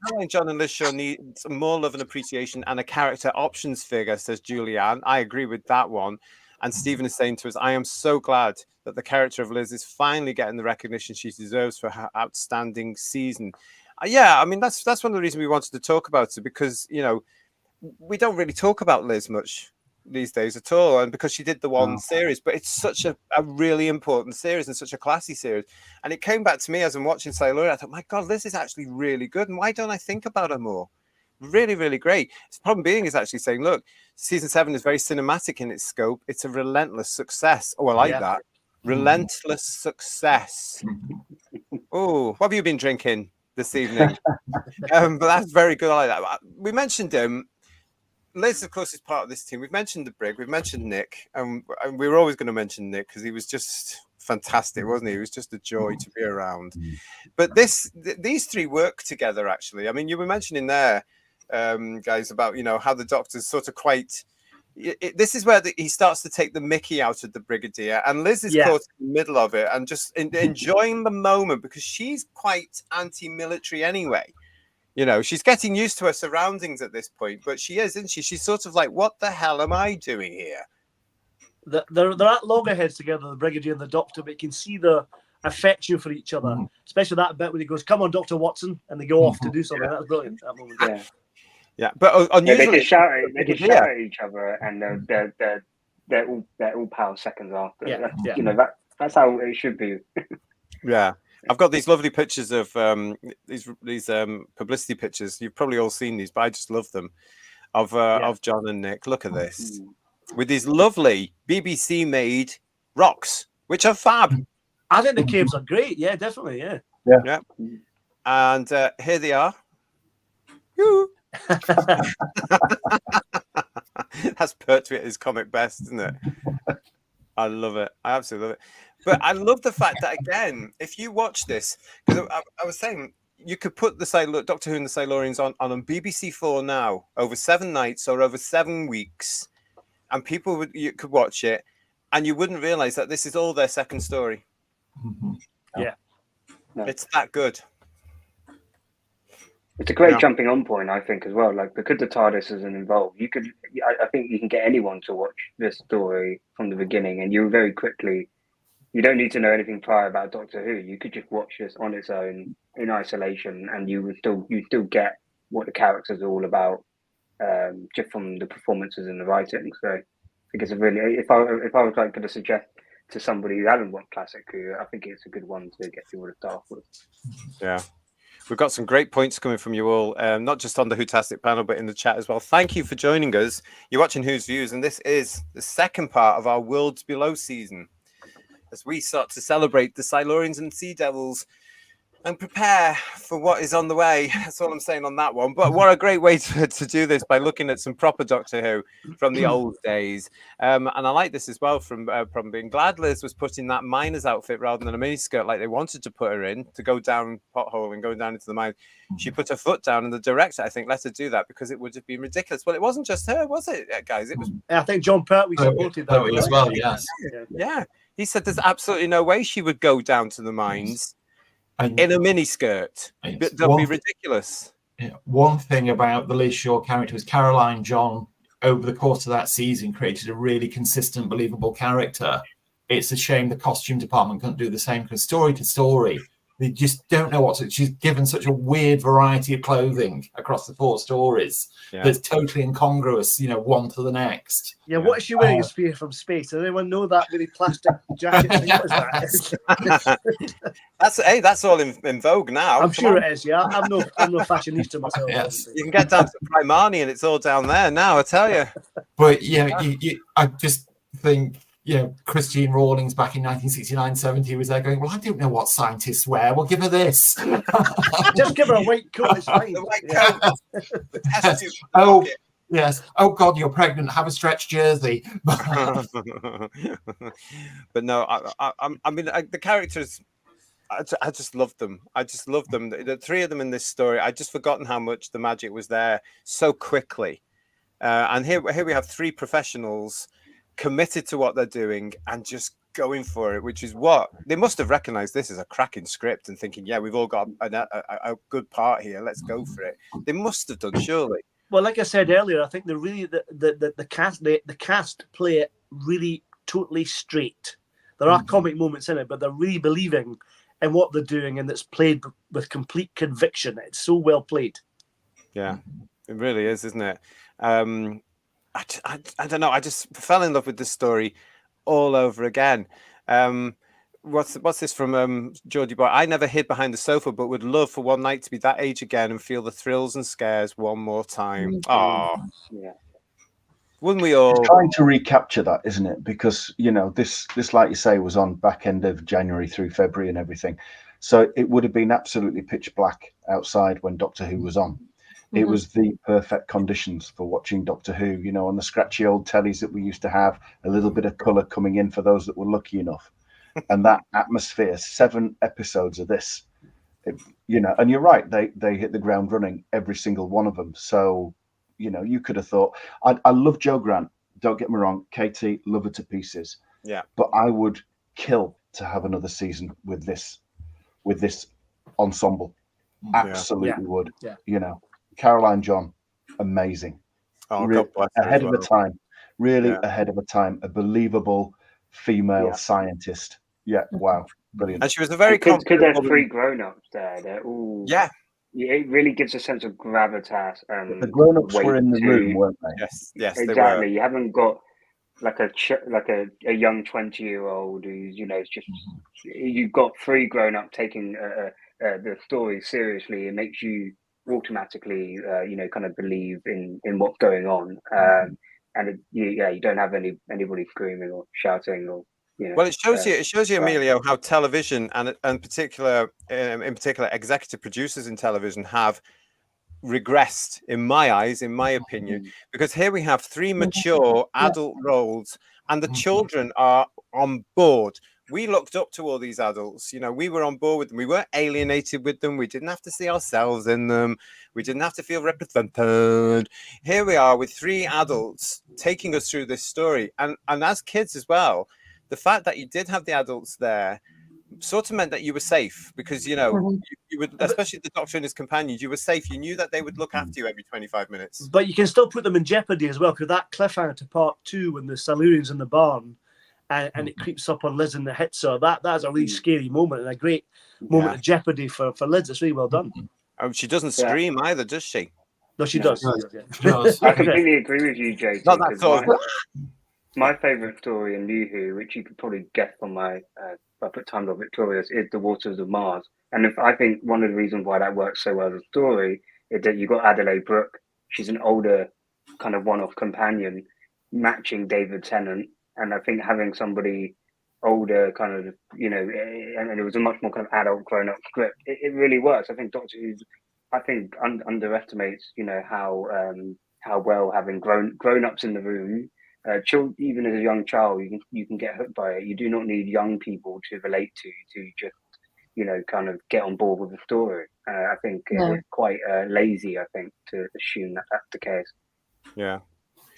and Liz Shaw need some more love and appreciation and a character options figure, says Julianne. I agree with that one. And Stephen is saying to us, I am so glad that the character of Liz is finally getting the recognition she deserves for her outstanding season. I mean, that's one of the reasons we wanted to talk about it, because, we don't really talk about Liz much these days at all, and because she did the one series, but it's such a really important series and such a classy series. And it came back to me as I'm watching Silurian. I thought, my God, Liz is actually really good, and why don't I think about her more? Really, really great. The problem being is actually saying, look, season 7 is very cinematic in its scope. It's a relentless success. Oh, I like that. Relentless success. Oh, what have you been drinking this evening? But that's very good. I like that. We mentioned Liz, of course, is part of this team. We've mentioned the Brig, we've mentioned Nick, and we were always going to mention Nick because he was just fantastic, wasn't he? He was just a joy to be around. But these three work together, actually. I mean, you were mentioning there, guys, about how the Doctor's sort of quite. This is where he starts to take the mickey out of the Brigadier, and Liz is caught in the middle of it and just enjoying the moment because she's quite anti-military anyway. You know, she's getting used to her surroundings at this point, but she is, isn't she? She's sort of like, what the hell am I doing here? They're at loggerheads together, the Brigadier and the Doctor, but you can see the affection for each other, especially that bit when he goes, "Come on, Dr. Watson," and they go off to do something. That's brilliant. That moment. Yeah, but unusually, they just shout at each other, and they're all power seconds after. You know, that's how it should be. Yeah, I've got these lovely pictures of these publicity pictures. You've probably all seen these, but I just love them. Of John and Nick. Look at this, with these lovely BBC-made rocks, which are fab. I think the caves are great. Yeah, definitely. Yeah. And here they are. That's Pertwee at his comic best, isn't it? I love it. I absolutely love it. But I love the fact that, again, if you watch this, because I was saying you could put the Doctor Who and the Silurians on BBC 4 now over 7 nights or over 7 weeks, and you could watch it, and you wouldn't realize that this is all their second story. Yeah, it's that good. It's a great jumping on point, I think, as well. Like, because the TARDIS isn't involved, I think you can get anyone to watch this story from the beginning, and you very quickly, you don't need to know anything prior about Doctor Who. You could just watch this on its own in isolation, and you still get what the characters are all about, just from the performances and the writing. So I think it's a really, if I was like going to suggest to somebody who hasn't watched classic Who, I think it's a good one to get people to start with. Yeah. We've got some great points coming from you all, not just on the Whotastic panel, but in the chat as well. Thank you for joining us. You're watching Who's Views, and this is the second part of our Worlds Below season, as we start to celebrate the Silurians and Sea Devils and prepare for what is on the way. That's all I'm saying on that one. But what a great way to do this, by looking at some proper Doctor Who from the old days. And I like this as well from being glad Liz was put in that miner's outfit rather than a miniskirt like they wanted to put her in, to go down pothole and go down into the mine. She put her foot down, and the director, I think, let her do that because it would have been ridiculous. Well, it wasn't just her, was it, guys? It was. I think Jon Pertwee supported that as well. Yes. Yeah. He said there's absolutely no way she would go down to the mines in a miniskirt. That'd be ridiculous. One thing about the Liz Shaw character was Caroline John, over the course of that season, created a really consistent, believable character. It's a shame the costume department couldn't do the same, because story to story, they just don't know what to. She's given such a weird variety of clothing across the 4 stories that's totally incongruous, one to the next. Yeah, what is she wearing? A spear from space? Does anyone know that really plastic jacket? What is that? That's all in vogue now. I'm sure it is. Yeah, I'm no fashionista myself. Yes, you can get down to Primani, and it's all down there now. I tell you. But I just think. Christine Rawlings back in 1969-70 was there going, well, I don't know what scientists wear. Well, give her this. Just give her a white coat. It's fine. The white coat. Oh, yes. Oh, God, you're pregnant. Have a stretch jersey. But no, I mean, the characters, I just loved them. I just loved them. The 3 of them in this story, I'd just forgotten how much the magic was there so quickly. And here we have 3 professionals committed to what they're doing and just going for it, which is what they must have recognized. This is a cracking script and thinking, we've all got a good part here, let's go for it. They must have done, surely. Well, like I said earlier, I think the cast play it really totally straight. There are comic moments in it, but they're really believing in what they're doing, and it's played with complete conviction. It's so well played. Yeah, it really is, isn't it? I don't know. I just fell in love with this story all over again. What's this from Geordie Boy? I never hid behind the sofa, but would love for one night to be that age again and feel the thrills and scares one more time. Oh, yeah. Wouldn't we all? It's trying to recapture that, isn't it? Because this, like you say, was on back end of January through February and everything, so it would have been absolutely pitch black outside when Doctor Who was on. It was the perfect conditions for watching Doctor Who, on the scratchy old tellies that we used to have, a little bit of colour coming in for those that were lucky enough. And that atmosphere, 7 episodes of this, and you're right, they hit the ground running, every single one of them. So, you could have thought, I love Jo Grant, don't get me wrong, Katie, love her to pieces. Yeah. But I would kill to have another season with this ensemble. absolutely would. Yeah. You know, Caroline John, amazing. Oh, Really God bless her ahead as of well. the time. Really Yeah. ahead of the time. A believable female scientist. Yeah, wow, brilliant. And she was a very because confident there's woman. 3 grown-ups there. They're all it really gives a sense of gravitas and The grown-ups weight were in the to, room, weren't they? Yes, they exactly. were. You haven't got like a young 20-year-old who's it's just you've got 3 grown-up taking the story seriously. It makes you automatically kind of believe in what's going on, and you don't have anybody screaming or shouting or Well, it shows you, Emilio, how television and in particular executive producers in television have regressed, in my eyes, in my opinion, because here we have 3 mature adult roles, and the children are on board. We looked up to all these adults. We were on board with them. We weren't alienated with them. We didn't have to see ourselves in them. We didn't have to feel represented. Here we are with 3 adults taking us through this story, and as kids as well. The fact that you did have the adults there sort of meant that you were safe, because you would, especially the Doctor and his companions, you were safe. You knew that they would look after you every 25 minutes. But you can still put them in jeopardy as well, because that cliffhanger to part 2 when the Silurians in the barn and it creeps up on Liz and it hits her, that's a really scary moment and a great moment of jeopardy for Liz. It's really well done. She doesn't scream either, does she? No, she does. I completely agree with you, JT. Not that sort of... My favourite story in New Who, which you could probably guess from my I put Time Lord Victorious, is The Waters of Mars. And I think one of the reasons why that works so well as a story is that you've got Adelaide Brooke. She's an older kind of one-off companion matching David Tennant. And I think having somebody older kind of, and it was a much more kind of adult grown-up script, it really works. I think Doctor Who, underestimates, how well having grown-ups in the room, even as a young child, you can get hooked by it. You do not need young people to relate to just kind of get on board with the story. I think it's quite lazy, I think, to assume that that's the case. Yeah,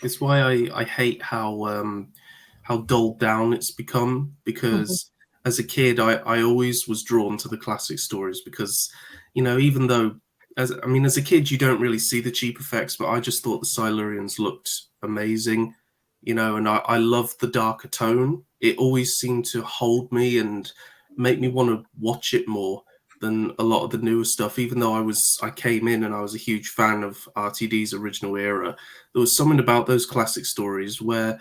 it's why I hate how dulled down it's become, because as a kid I always was drawn to the classic stories, because even though as a kid you don't really see the cheap effects, but I just thought the Silurians looked amazing. And I loved the darker tone. It always seemed to hold me and make me want to watch it more than a lot of the newer stuff. Even though I came in and I was a huge fan of RTD's original era, there was something about those classic stories where,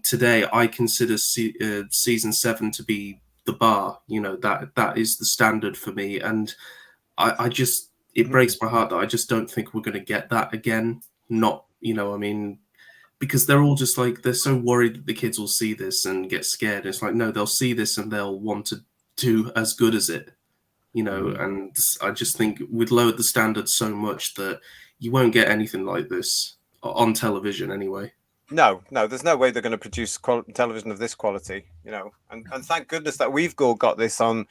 today I consider season 7 to be the bar. That is the standard for me, and I just, it breaks my heart that I just don't think we're going to get that again. Not, because they're all just like, they're so worried that the kids will see this and get scared. It's like, no, they'll see this and they'll want to do as good as it, and I just think we'd lowered the standard so much that you won't get anything like this on television anyway. No, there's no way they're going to produce television of this quality, and thank goodness that we've all got this on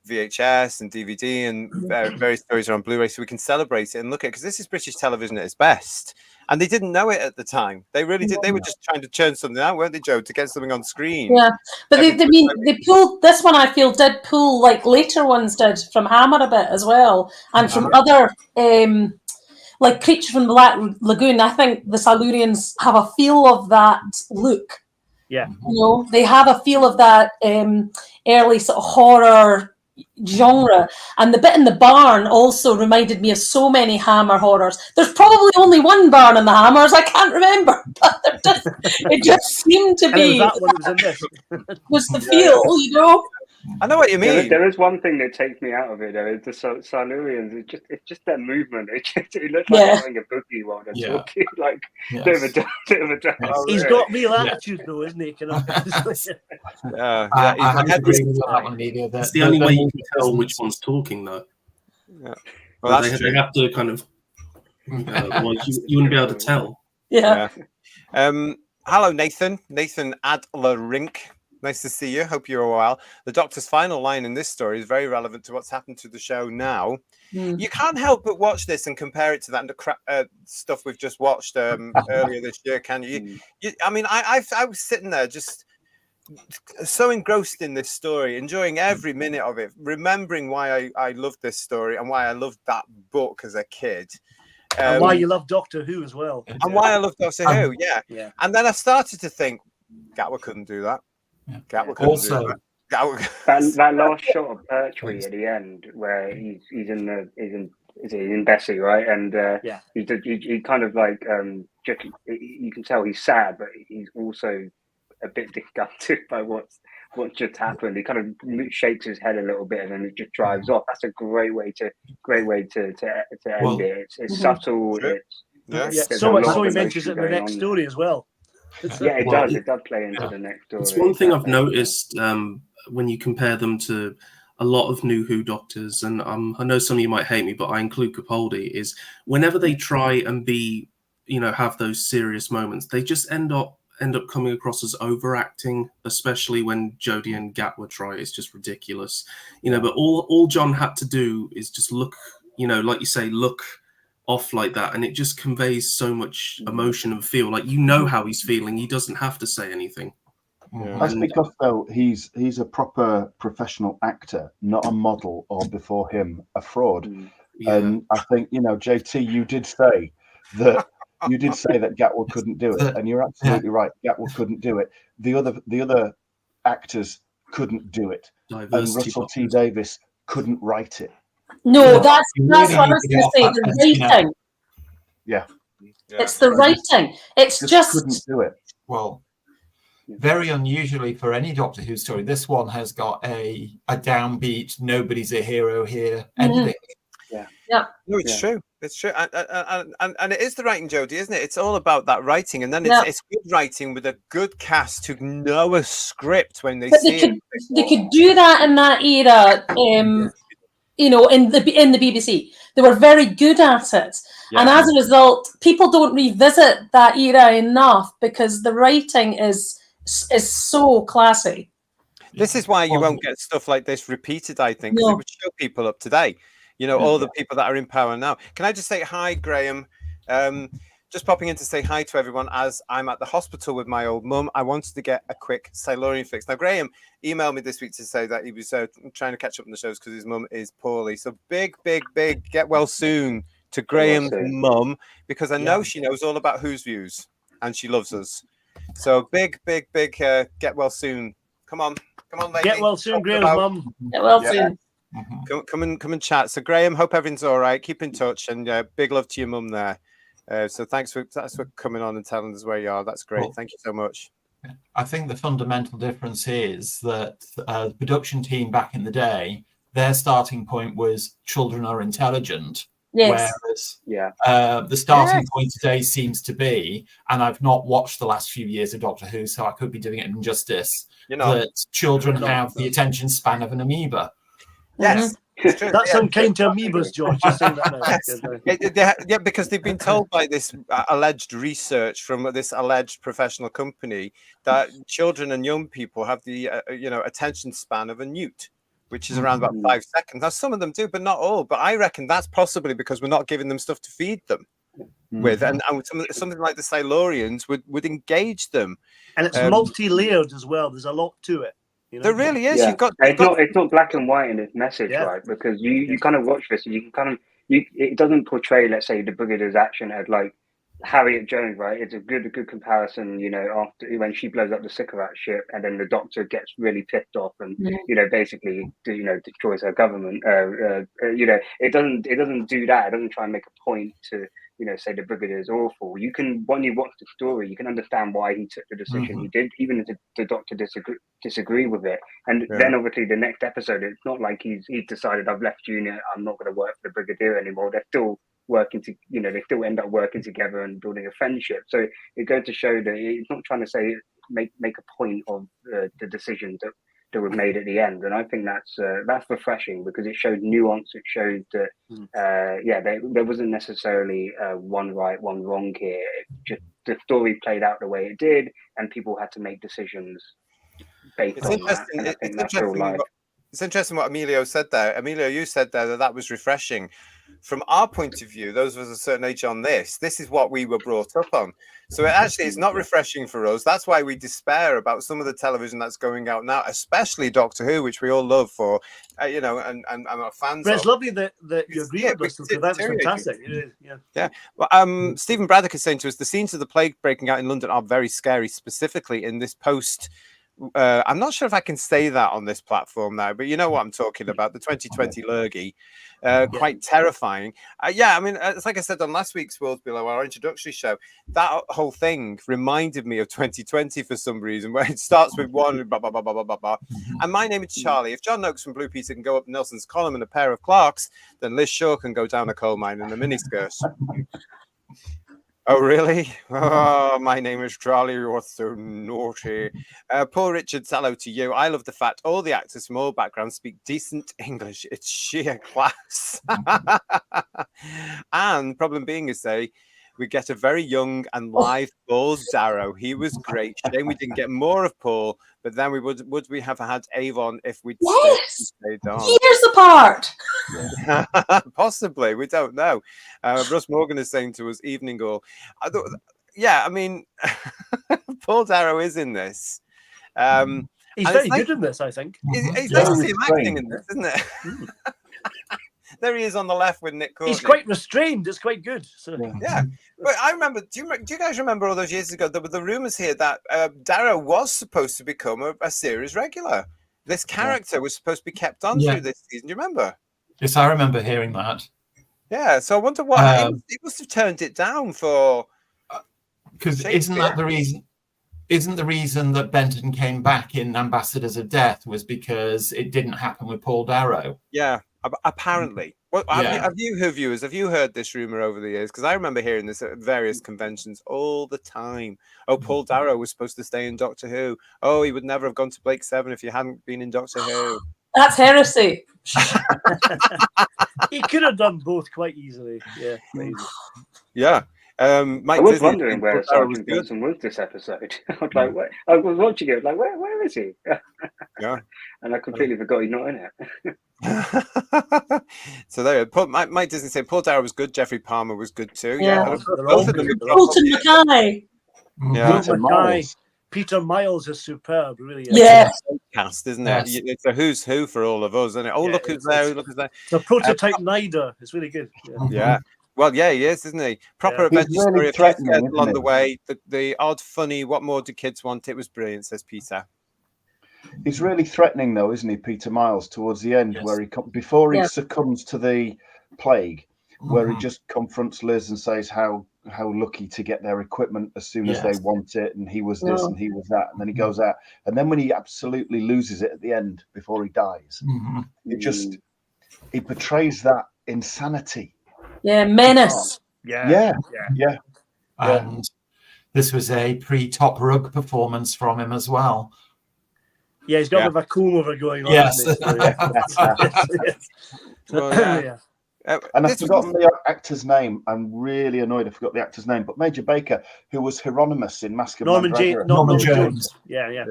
VHS and DVD, and various stories are on Blu-ray, so we can celebrate it and look at it, because this is British television at its best. And they didn't know it at the time. They really did. They were just trying to churn something out, weren't they, Joe, to get something on screen? Yeah, but they pulled, this one I feel did pull, like later ones did, from Hammer a bit as well, and from other, like Creature from the Black Lagoon. I think the Silurians have a feel of that look. Yeah. They have a feel of that early sort of horror genre, and the bit in the barn also reminded me of so many Hammer horrors. There's probably only one barn in the Hammers, I can't remember, but it just seemed to be that one was in this. was the feel, I know what you mean. There is one thing that takes me out of it, though. It's the Silurians. It's just their movement. It looks like they're having a boogie while they're talking, like bit of a dance. He's got real attitude, though, isn't he? I have to agree with that one, Emilio. It's the only way you can tell which one's talking, though. Yeah. Well, that's they have to kind of. You wouldn't be able to tell. Yeah. Hello, Nathan Adlerink. Nice to see you. Hope you're well. The Doctor's final line in this story is very relevant to what's happened to the show now. You can't help but watch this and compare it to that stuff we've just watched earlier this year, can you? I was sitting there just so engrossed in this story, enjoying every minute of it, remembering why I loved this story and why I loved that book as a kid. And why you love Doctor Who as well. And why I love Doctor Who, yeah. And then I started to think, Gatwa couldn't do that. Gatwa couldn't do that. That last shot of Pertwee at the end, where he's in Bessie, right? And he kind of like you can tell he's sad, but he's also a bit disgusted by what's just happened. He kind of shakes his head a little bit and then it just drives off. That's a great way to end it. It's subtle. It's so much so he mentions it in the next story as well. It does. It does play into the next story. It's one thing I've noticed when you compare them to a lot of New Who Doctors, and I know some of you might hate me, but I include Capaldi, is whenever they try and be, have those serious moments, they just end up coming across as overacting, especially when Jodie and Gatwa try. It's just ridiculous, but all John had to do is just look, like you say, look off like that, and it just conveys so much emotion and feel. Like how he's feeling. He doesn't have to say anything. That's because though he's a proper professional actor, not a model or before him a fraud. And I think JT, you did say that Gatwa couldn't do it, and you're absolutely right. Gatwa couldn't do it. The other actors couldn't do it, and Russell T Davies couldn't write it. No, that's what I was going to say. The writing. Yeah. It's the writing. It's just couldn't do it. Well, very unusually for any Doctor Who story, this one has got a downbeat, nobody's a hero here ending. Yeah. No, it's true. It's true, and it is the writing, Jodie, isn't it? It's all about that writing, and then it's good writing with a good cast who know a script when they see it. They could do that in that era. In the BBC, they were very good at it, and as a result, people don't revisit that era enough because the writing is so classy. This is why you won't get stuff like this repeated, I think, because it would show people up today. All the people that are in power now. Can I just say hi, Graham? Just popping in to say hi to everyone as I'm at the hospital with my old mum. I wanted to get a quick Silurian fix. Now, Graham emailed me this week to say that he was trying to catch up on the shows because his mum is poorly. So big get well soon to Graham's mum, because I know she knows all about Who's Views and she loves us. So big get well soon. Come on, lady. Get well soon, Graham's mum. Get well soon. Come and chat. So Graham, hope everything's all right. Keep in touch, and big love to your mum there. So thanks for coming on and telling us where you are. That's great. Thank you so much. I think the fundamental difference is that the production team back in the day, their starting point was children are intelligent. Yes. Whereas the starting point today seems to be, and I've not watched the last few years of Doctor Who, so I could be doing it injustice, that children have the attention span of an amoeba. Yes. That's unkind to amoebas, George. Just saying that now. Because they've been told by this alleged research from this alleged professional company that children and young people have the attention span of a newt, which is around about 5 seconds. Now, some of them do, but not all. But I reckon that's possibly because we're not giving them stuff to feed them with, and something like the Silurians would engage them. And it's multi-layered as well. There's a lot to it. There really is. Yeah. It's not black and white in its message, right? Because you kind of watch this and you can kind of it doesn't portray, let's say, the Brigadier's action as like Harriet Jones, right? It's a good comparison, after when she blows up the Sycorax ship and then the Doctor gets really pissed off and basically destroys her government. It doesn't do that. It doesn't try and make a point to say the Brigadier is awful. When you watch the story, you can understand why he took the decision he did, even if the Doctor disagree with it. And then obviously the next episode, it's not like he's decided I've left unit, I'm not going to work for the Brigadier anymore. They're still working they still end up working together and building a friendship. So it goes to show that it's not trying to say make a point of the decisions that were made at the end, and I think that's refreshing because it showed nuance. It showed that there wasn't necessarily one right, one wrong here. Just the story played out the way it did, and people had to make decisions based on that. And I think that's real life. It's interesting what Emilio said there. Emilio, you said there that was refreshing. From our point of view, those of us a certain age on this is what we were brought up on. So it actually is not refreshing for us. That's why we despair about some of the television that's going out now, especially Doctor Who, which we all love for, and are fans But it's of. lovely that you agree with us, because that's fantastic. Yeah. Well, Stephen Braddock is saying to us, the scenes of the plague breaking out in London are very scary, specifically in this post. I'm not sure if I can say that on this platform now, but you know what I'm talking about, the 2020 Lurgy. Quite terrifying. I mean, it's like I said on last week's Worlds Below, our introductory show, that whole thing reminded me of 2020 for some reason, where it starts with one, blah, blah, blah, blah, blah, blah. And my name is Charlie. If John Noakes from Blue Peter can go up Nelson's column in a pair of Clarks, then Liz Shaw can go down a coal mine in a miniskirt. Oh, really? Oh, my name is Charlie. You're so naughty. Paul Richards, hello to you. I love the fact all the actors from all backgrounds speak decent English. It's sheer class. And problem being is, we get a very young and live Paul Darrow. He was great. Shame we didn't get more of Paul, but then would we have had Avon if we'd stayed on? Years apart. Yeah. Possibly, we don't know. Russ Morgan is saying to us, evening all. I mean, Paul Darrow is in this. He's very good in this, I think. He's nice to see him acting in this, isn't it? There he is on the left with Nick Courtney. He's quite restrained. It's quite good. So. Yeah. But I remember, do you guys remember all those years ago, there were the rumours here that Darrow was supposed to become a series regular. This character was supposed to be kept on through this season. Do you remember? Yes, I remember hearing that. Yeah, so I wonder what he must have turned it down for. Because isn't the reason that Benton came back in Ambassadors of Death was because it didn't happen with Paul Darrow? Yeah, apparently. Well, have you viewers, have you heard this rumor over the years? Because I remember hearing this at various conventions all the time. Oh, Paul Darrow was supposed to stay in Doctor Who. Oh, he would never have gone to Blake 7 if he hadn't been in Doctor Who. That's heresy. He could have done both quite easily. Yeah. Yeah. Mike, I was wondering where Sergeant Benson was this episode. I was like, where? I was watching it, like, where is he? Yeah. And I completely forgot he's not in it. So there, Mike Disney said Paul Darrow was good. Jeffrey Palmer was good too. Yeah. Both of them. Fulton Mackay. Yeah. Peter Miles is superb, really. Yeah. Cast, isn't it? Yes. It's a who's who for all of us, isn't it? Oh, look who's there! Look who's there! The prototype Nider is really good. Yeah. Well, yeah, he is, isn't he? Proper adventure story along the way. The odd, funny. What more do kids want? It was brilliant, says Peter. He's really threatening, though, isn't he, Peter Miles, towards the end, where before he succumbs to the plague, where he just confronts Liz and says how lucky to get their equipment as soon as they want it, and he was this and he was that, and then he goes out, and then when he absolutely loses it at the end before he dies, he portrays that insanity. Yeah, menace. Yeah. And this was a pre-top rug performance from him as well. Yeah, he's got a bit of a comb over going on. Yes. And I've forgotten the actor's name. I'm really annoyed I forgot the actor's name. But Major Baker, who was Hieronymus in Mask of Norman Jones. Norman Jones. Yeah.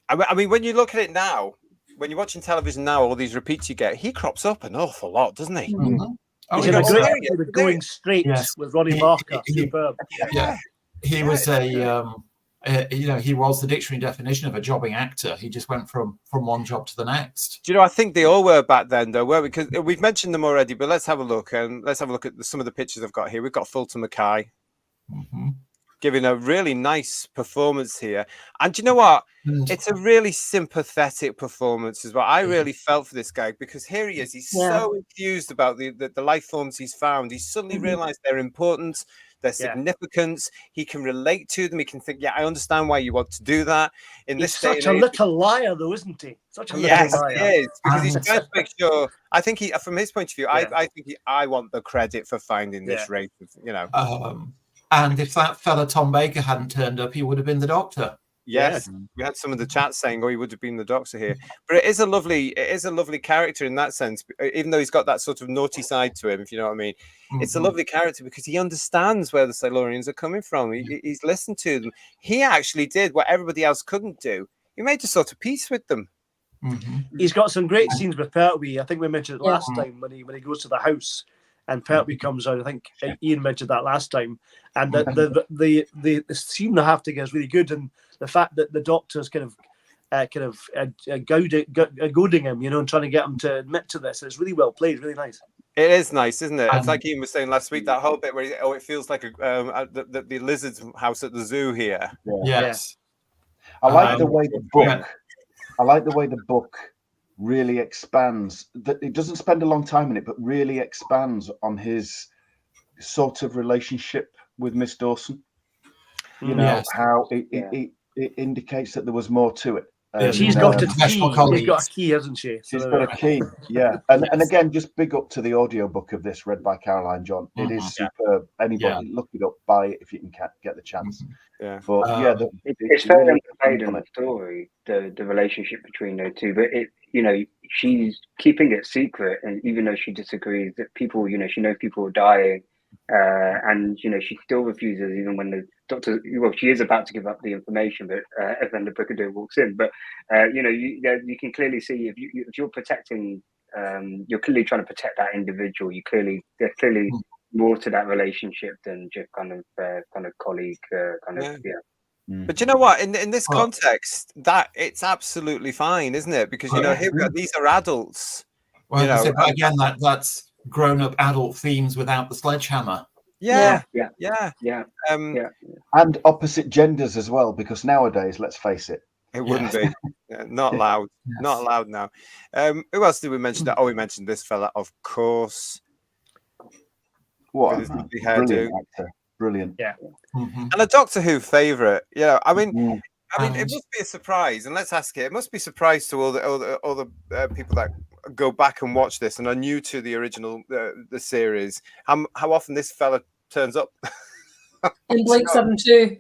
I mean, when you look at it now, when you're watching television now, all these repeats you get, he crops up an awful lot, doesn't he? He's going straight with Ronnie Barker. Superb. Yeah. He was he was the dictionary definition of a jobbing actor. He just went from one job to the next. Do you know, I think they all were back then, though, weren't we? Because we've mentioned them already, but let's have a look. And let's have a look at some of the pictures I've got here. We've got Fulton Mackay giving a really nice performance here. And do you know what? It's a really sympathetic performance as well. I really felt for this guy because here he is. He's so enthused about the life forms he's found. He's suddenly realized their importance, their significance. He can relate to them. He can think, I understand why you want to do that. He's such a little liar, though, isn't he? Such a little liar. He is. Because he's trying to make sure. I think from his point of view, I think I want the credit for finding this race. And if that fella Tom Baker hadn't turned up, he would have been the Doctor. Yes, we had some of the chat saying, he would have been the Doctor here. But it is a lovely character in that sense, even though he's got that sort of naughty side to him, if you know what I mean. It's a lovely character because he understands where the Silurians are coming from. He's listened to them. He actually did what everybody else couldn't do. He made a sort of peace with them. He's got some great scenes with Pertwee. I think we mentioned it last time when he goes to the house and Pertwee comes out. I think Ian mentioned that last time, and the scene they have together is really good, and the fact that the Doctor's kind of goading him, and trying to get him to admit to this is really well played, really nice. It is nice, isn't it? It's like Ian was saying last week, that whole bit where it feels like the lizard's house at the zoo here. Yes. I like the way the book. I like the way the book really expands. That it doesn't spend a long time in it, but really expands on his sort of relationship with Miss Dawson. How it indicates that there was more to it. She's got a key. She's got a key, hasn't she? She's got a key, yeah. And again, just big up to the audiobook of this, read by Caroline John. It is superb. Anybody, look it up, buy it if you can get the chance. Yeah, but it's very underplayed in the story, the relationship between those two. But she's keeping it secret, and even though she disagrees that people, she knows people are dying. And she still refuses, even when the Doctor. Well, she is about to give up the information, but then the Brigadier walks in. But you can clearly see if you're protecting, you're clearly trying to protect that individual. There's clearly more to that relationship than just kind of colleague, But you know what? In this context, that it's absolutely fine, isn't it? Because here we these are adults. Well, but again, that's grown-up adult themes without the sledgehammer. And opposite genders as well, because nowadays, let's face it, it wouldn't be not allowed. Not allowed now. Who else did we mention? We mentioned this fella, of course. What brilliant actor, brilliant. And a Doctor Who favorite. I mean, it must be a surprise, and let's ask it. It must be a surprise to all the people that go back and watch this and are new to the original the series. How often this fella turns up in Blake 7-2.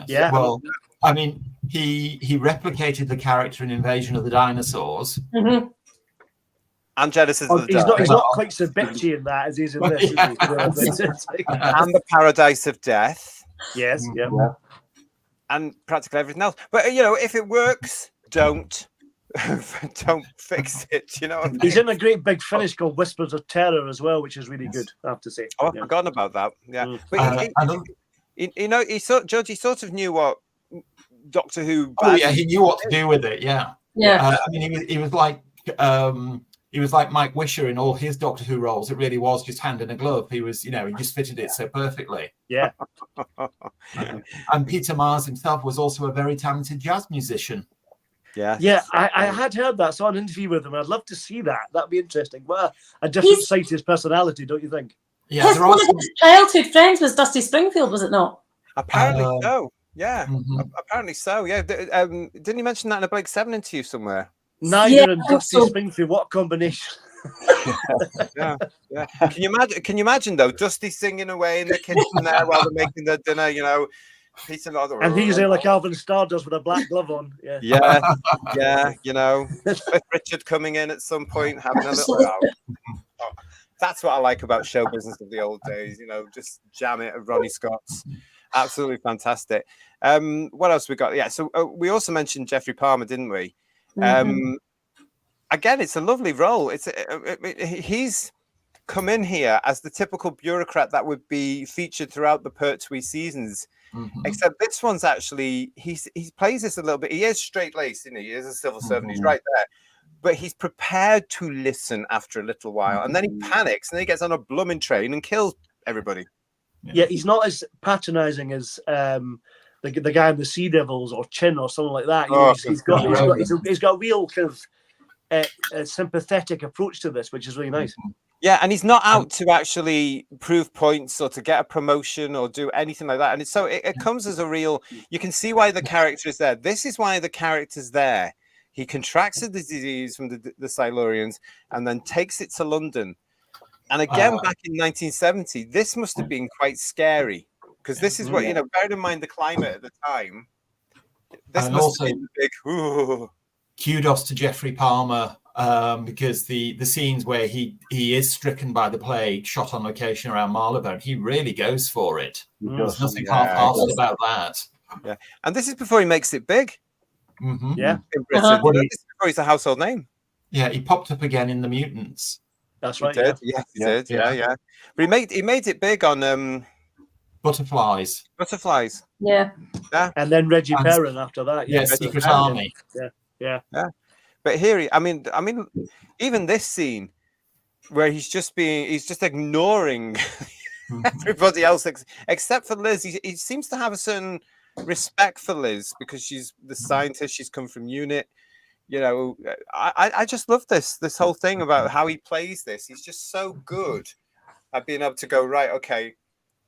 Yeah. Well, I mean, he replicated the character in Invasion of the Dinosaurs. Mm-hmm. And Genesis of the Dark. He's not quite so bitchy in that as he is in this. And the Paradise of Death. Yes. Yeah. And practically everything else. But if it works, don't fix it. What I mean? He's in a great big finish called Whispers of Terror as well, which is really good, I have to say. I've forgotten about that. Yeah. But Judge, he sort of knew what Doctor Who. He knew what to do with it. Yeah. I mean, he was like Mike Wisher in all his Doctor Who roles. It really was just hand in a glove. He was, he just fitted it so perfectly. Yeah. And Peter Mars himself was also a very talented jazz musician. Yeah, I had heard that. Saw an interview with him. I'd love to see that. That'd be interesting. Well, a different side to his personality, don't you think? Yeah, one of his childhood friends was Dusty Springfield, was it not? Apparently so. Yeah, apparently so. Yeah, didn't you mention that in a Blake 7 interview somewhere? Nigel and Dusty Springfield, what a combination! yeah. Can you imagine though, Dusty singing away in the kitchen there while they're making their dinner? Peter and he's there like Alvin Stardust with a black glove on. With Richard coming in at some point having a little row. That's what I like about show business of the old days. Just jam it at Ronnie Scott's. Absolutely fantastic. What else we got? Yeah, so we also mentioned Geoffrey Palmer, didn't we? Again, it's a lovely role. He's come in here as the typical bureaucrat that would be featured throughout the Pertwee seasons. Except this one's actually he plays this a little bit. He is straight-laced, isn't he? He is a civil servant. He's right there, but he's prepared to listen after a little while, and then he panics and then he gets on a blooming train and kills everybody. Yeah, he's not as patronising as the guy in the Sea Devils or Chin or something like that. He's got a real kind of a sympathetic approach to this, which is really nice. Yeah, and he's not out to actually prove points or to get a promotion or do anything like that. And it comes as a real. You can see why the character is there. This is why the character's there. He contracts the disease from the Silurians and then takes it to London. And again, back in 1970, this must have been quite scary because this is what bearing in mind the climate at the time. This must have been the big. Ooh. Kudos to Geoffrey Palmer. Because the scenes where he is stricken by the plague, shot on location around Marylebone, he really goes for it. There's nothing half-hearted about that. Yeah, and this is before he makes it big. Yeah, in Britain. This is before he's a household name. Yeah, he popped up again in The Mutants. That's right. He did. Yes, he did. Yeah. But he made it big on Butterflies. Yeah. And then Reggie Perrin after that. Yeah, Secret Army. Yeah. But here, I mean, even this scene where he's just ignoring everybody else except for Liz. He seems to have a certain respect for Liz because she's the scientist. She's come from UNIT. You know, I just love this whole thing about how he plays this. He's just so good at being able to go, right, okay,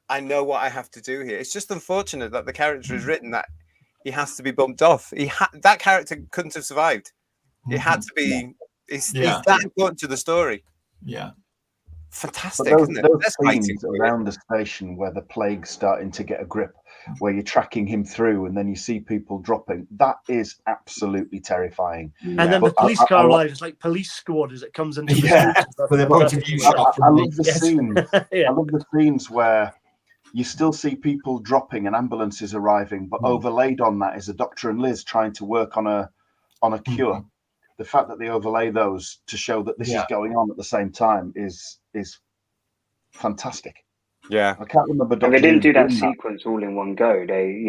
I know what I have to do here. It's just unfortunate that the character is written that he has to be bumped off. That character couldn't have survived. It had to be. It's that important to the story. Yeah. Fantastic, those, isn't it? those scenes around the station where the plague's starting to get a grip, where you're tracking him through and then you see people dropping, that is absolutely terrifying. And then the police car arrives, it's like police squad as it comes into the I love the scenes. I love the scenes where you still see people dropping and ambulances arriving, but overlaid on that is a Doctor and Liz trying to work on a cure. The fact that they overlay those to show that this is going on at the same time is fantastic. Yeah, I can't remember. And they didn't do that sequence all in one go. They,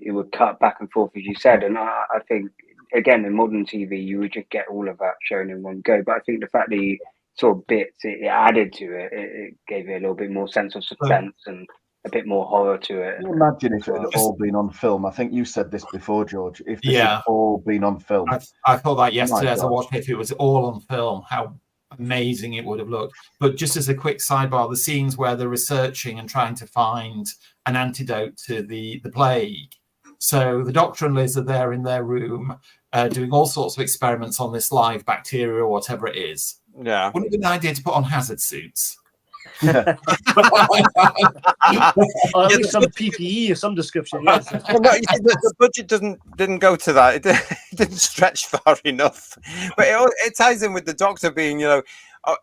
it would cut back and forth, as you said. And I think, again, in modern TV, you would just get all of that shown in one go. But I think the fact that you sort of bits it added to it, it gave it a little bit more sense of suspense and a bit more horror to it. Can you imagine if it had all been on film? I think you said this before, George. If this had all been on film, I thought that yesterday as I watched it. If it was all on film, how amazing it would have looked. But just as a quick sidebar, the scenes where they're researching and trying to find an antidote to the plague. So the Doctor and Liz are there in their room doing all sorts of experiments on this live bacteria or whatever it is. Yeah, wouldn't it be an idea to put on hazard suits? Or at least some PPE or some description. Yes. The budget didn't go to that. It didn't stretch far enough. But it ties in with the Doctor being,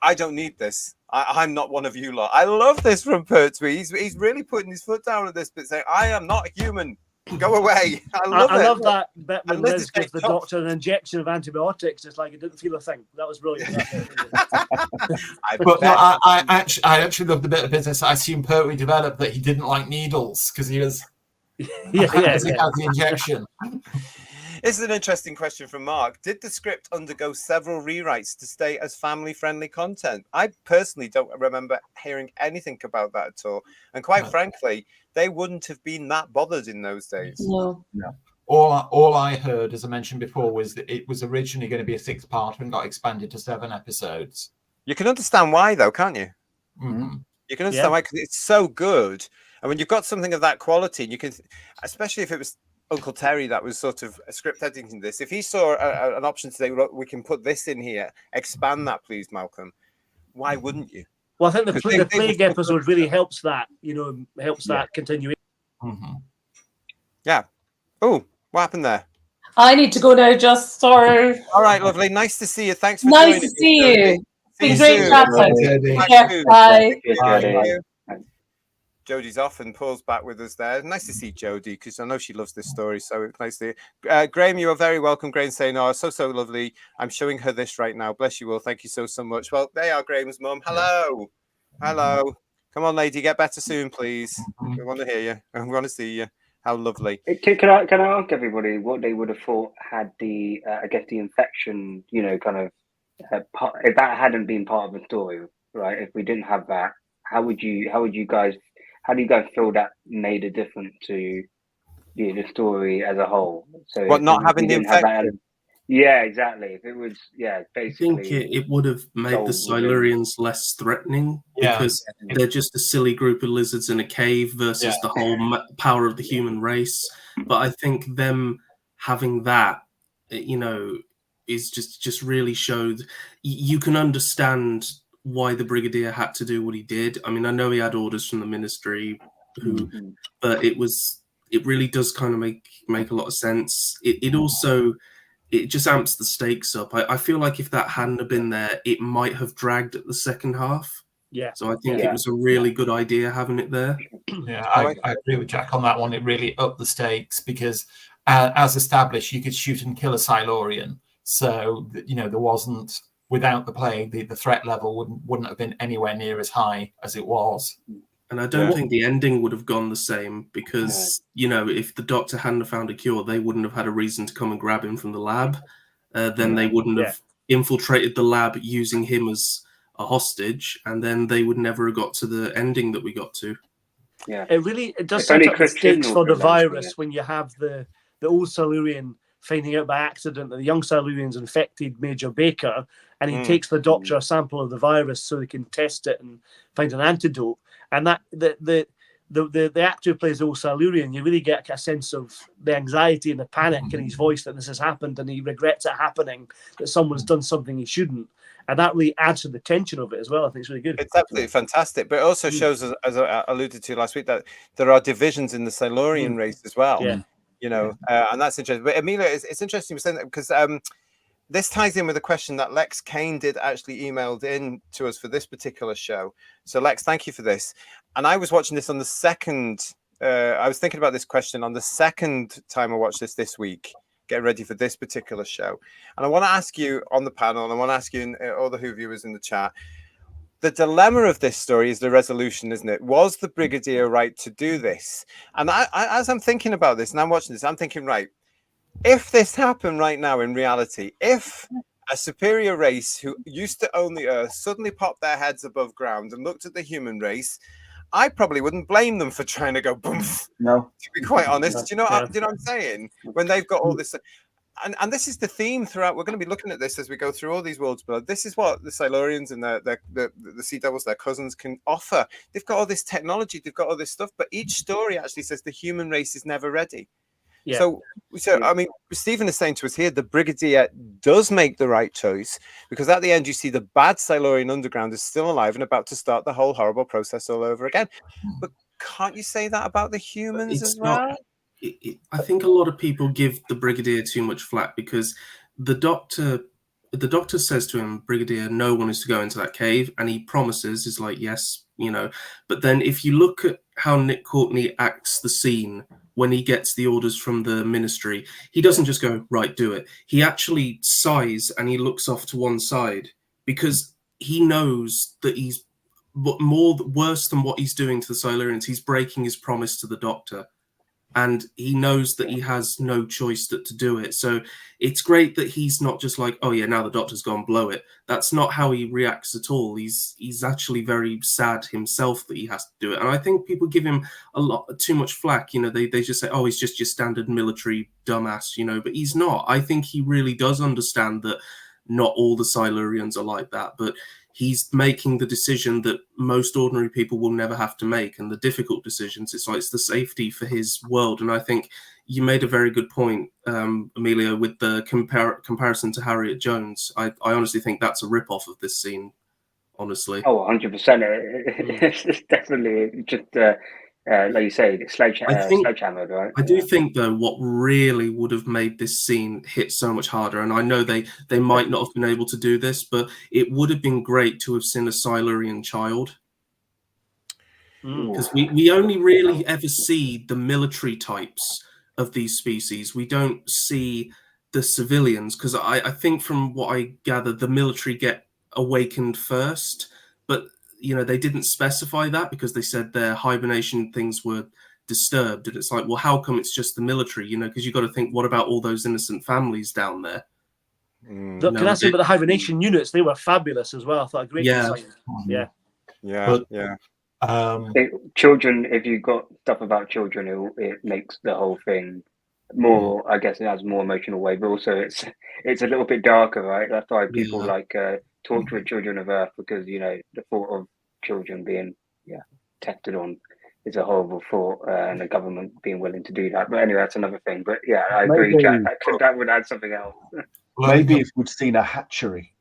I don't need this. I'm not one of you lot. I love this from Pertwee. He's really putting his foot down at this bit, saying, I am not human. Go away. I love that bit when Liz gives the Doctor an injection of antibiotics. It's like it didn't feel a thing. That was brilliant. I actually love the bit of business I assume Pertwee developed that he didn't like needles because he was he had the injection. This is an interesting question from Mark. Did the script undergo several rewrites to stay as family-friendly content? I personally don't remember hearing anything about that at all. And quite frankly, they wouldn't have been that bothered in those days. No. All I heard, as I mentioned before, was that it was originally going to be a 6-parter and got expanded to 7 episodes. You can understand why, though, can't you? Mm-hmm. You can understand why, because it's so good. And when you've got something of that quality, you can, especially if it was Uncle Terry that was sort of script editing this, if he saw an option to say, look, we can put this in here, expand that, please, Malcolm, why wouldn't you? Well, I think the plague episode really helps that, that continuation. Mm-hmm. Yeah. Oh, what happened there? I need to go now, just sorry. All right, lovely. Nice to see you. Thanks for nice joining to see you. See It's been great chatting. Bye. Jodie's off and Paul's back with us there. Nice to see Jodie because I know she loves this story. So it's nice to Graham, you are very welcome. Graham saying, oh, so lovely. I'm showing her this right now. Bless you all. Thank you so much. Well, they are Graham's mum. Hello. Hello. Come on, lady. Get better soon, please. We want to hear you. I want to see you. How lovely. Can I ask everybody what they would have thought had the, the infection, if that hadn't been part of the story, right? If we didn't have that, how do you guys feel that made a difference to the story as a whole? So not having the infection? Yeah, exactly. If it was, basically. I think it would have made the Silurians less threatening because they're just a silly group of lizards in a cave versus the whole power of the human race. But I think them having that, is just really showed you can understand why the Brigadier had to do what he did. I mean, I know he had orders from the Ministry, but it really does kind of make a lot of sense. It just amps the stakes up. I feel like if that hadn't have been there, it might have dragged at the second half. Yeah. So I think it was a really good idea having it there. Yeah, I agree with Jack on that one. It really upped the stakes because, as established, you could shoot and kill a Silurian. So, there wasn't without the plague, the threat level wouldn't have been anywhere near as high as it was. And I don't think the ending would have gone the same because, you know, if the Doctor hadn't found a cure, they wouldn't have had a reason to come and grab him from the lab. Then they wouldn't have infiltrated the lab using him as a hostage, and then they would never have got to the ending that we got to. Yeah, it does set up the stakes for the virus when you have the old Silurian finding out by accident that the young Silurians infected Major Baker, and he takes the Doctor a sample of the virus so they can test it and find an antidote. And that the actor who plays the old Silurian, you really get a sense of the anxiety and the panic in his voice that this has happened, and he regrets it happening, that someone's done something he shouldn't. And that really adds to the tension of it as well. I think it's really good. It's absolutely fantastic. But it also shows, as I alluded to last week, that there are divisions in the Silurian race as well. Yeah. You know, and that's interesting. But Amelia, it's interesting saying that because this ties in with a question that Lex Kane did actually emailed in to us for this particular show. So Lex, thank you for this. And I was watching this on the second, I was thinking about this question on the second time I watched this week, getting ready for this particular show. And I want to ask you on the panel, and I want to ask you, all the Who viewers in the chat, the dilemma of this story is the resolution, isn't it? Was the Brigadier right to do this? And I, as I'm thinking about this and I'm watching this, I'm thinking, right, if this happened right now in reality, if a superior race who used to own the Earth suddenly popped their heads above ground and looked at the human race, I probably wouldn't blame them for trying to go boom. No, to be quite honest, do you know what I'm saying? When they've got all this, and this is the theme throughout. We're going to be looking at this as we go through all these worlds. But this is what the Silurians and the Sea Devils, their cousins, can offer. They've got all this technology, they've got all this stuff, but each story actually says the human race is never ready. Yeah. So I mean, Stephen is saying to us here, the Brigadier does make the right choice, because at the end you see the bad Silurian underground is still alive and about to start the whole horrible process all over again. But can't you say that about the humans as well? I think a lot of people give the Brigadier too much flack, because the Doctor says to him, Brigadier, no one is to go into that cave, and he promises, is like, yes, you know. But then if you look at how Nick Courtney acts the scene when he gets the orders from the Ministry, he doesn't just go, right, do it. He actually sighs and he looks off to one side, because he knows that he's worse than what he's doing to the Silurians. He's breaking his promise to the Doctor, and he knows that he has no choice to do it. So it's great that he's not just like, oh yeah, now the Doctor's gone, blow it. That's not how he reacts at all. He's actually very sad himself that he has to do it. And I think people give him a lot too much flack. You know, they just say, oh, he's just your standard military dumbass, you know, but he's not. I think he really does understand that not all the Silurians are like that, but he's making the decision that most ordinary people will never have to make, and the difficult decisions. It's like, it's the safety for his world. And I think you made a very good point, Amelia, with the comparison to Harriet Jones. I honestly think that's a rip-off of this scene, honestly. Oh, 100%. It's definitely just, like you say, sledgehammered, right? I do think, though, what really would have made this scene hit so much harder, and I know they might not have been able to do this, but it would have been great to have seen a Silurian child. Because we only really ever see the military types of these species. We don't see the civilians, because I think from what I gather, the military get awakened first, but you know, they didn't specify that because they said their hibernation things were disturbed. And it's like, well, how come it's just the military? You know, because you've got to think, what about all those innocent families down there? Can I say about the hibernation units? They were fabulous as well. I thought a great design. Children, if you've got stuff about children, it makes the whole thing more, I guess it has more emotional weight, but also it's a little bit darker, right? That's why people like torturing children of Earth, because, you know, the thought of children being tested on is a horrible thought, and the government being willing to do that. But anyway, that's another thing. But yeah, I agree, Jack. That would add something else. Maybe if we'd seen a hatchery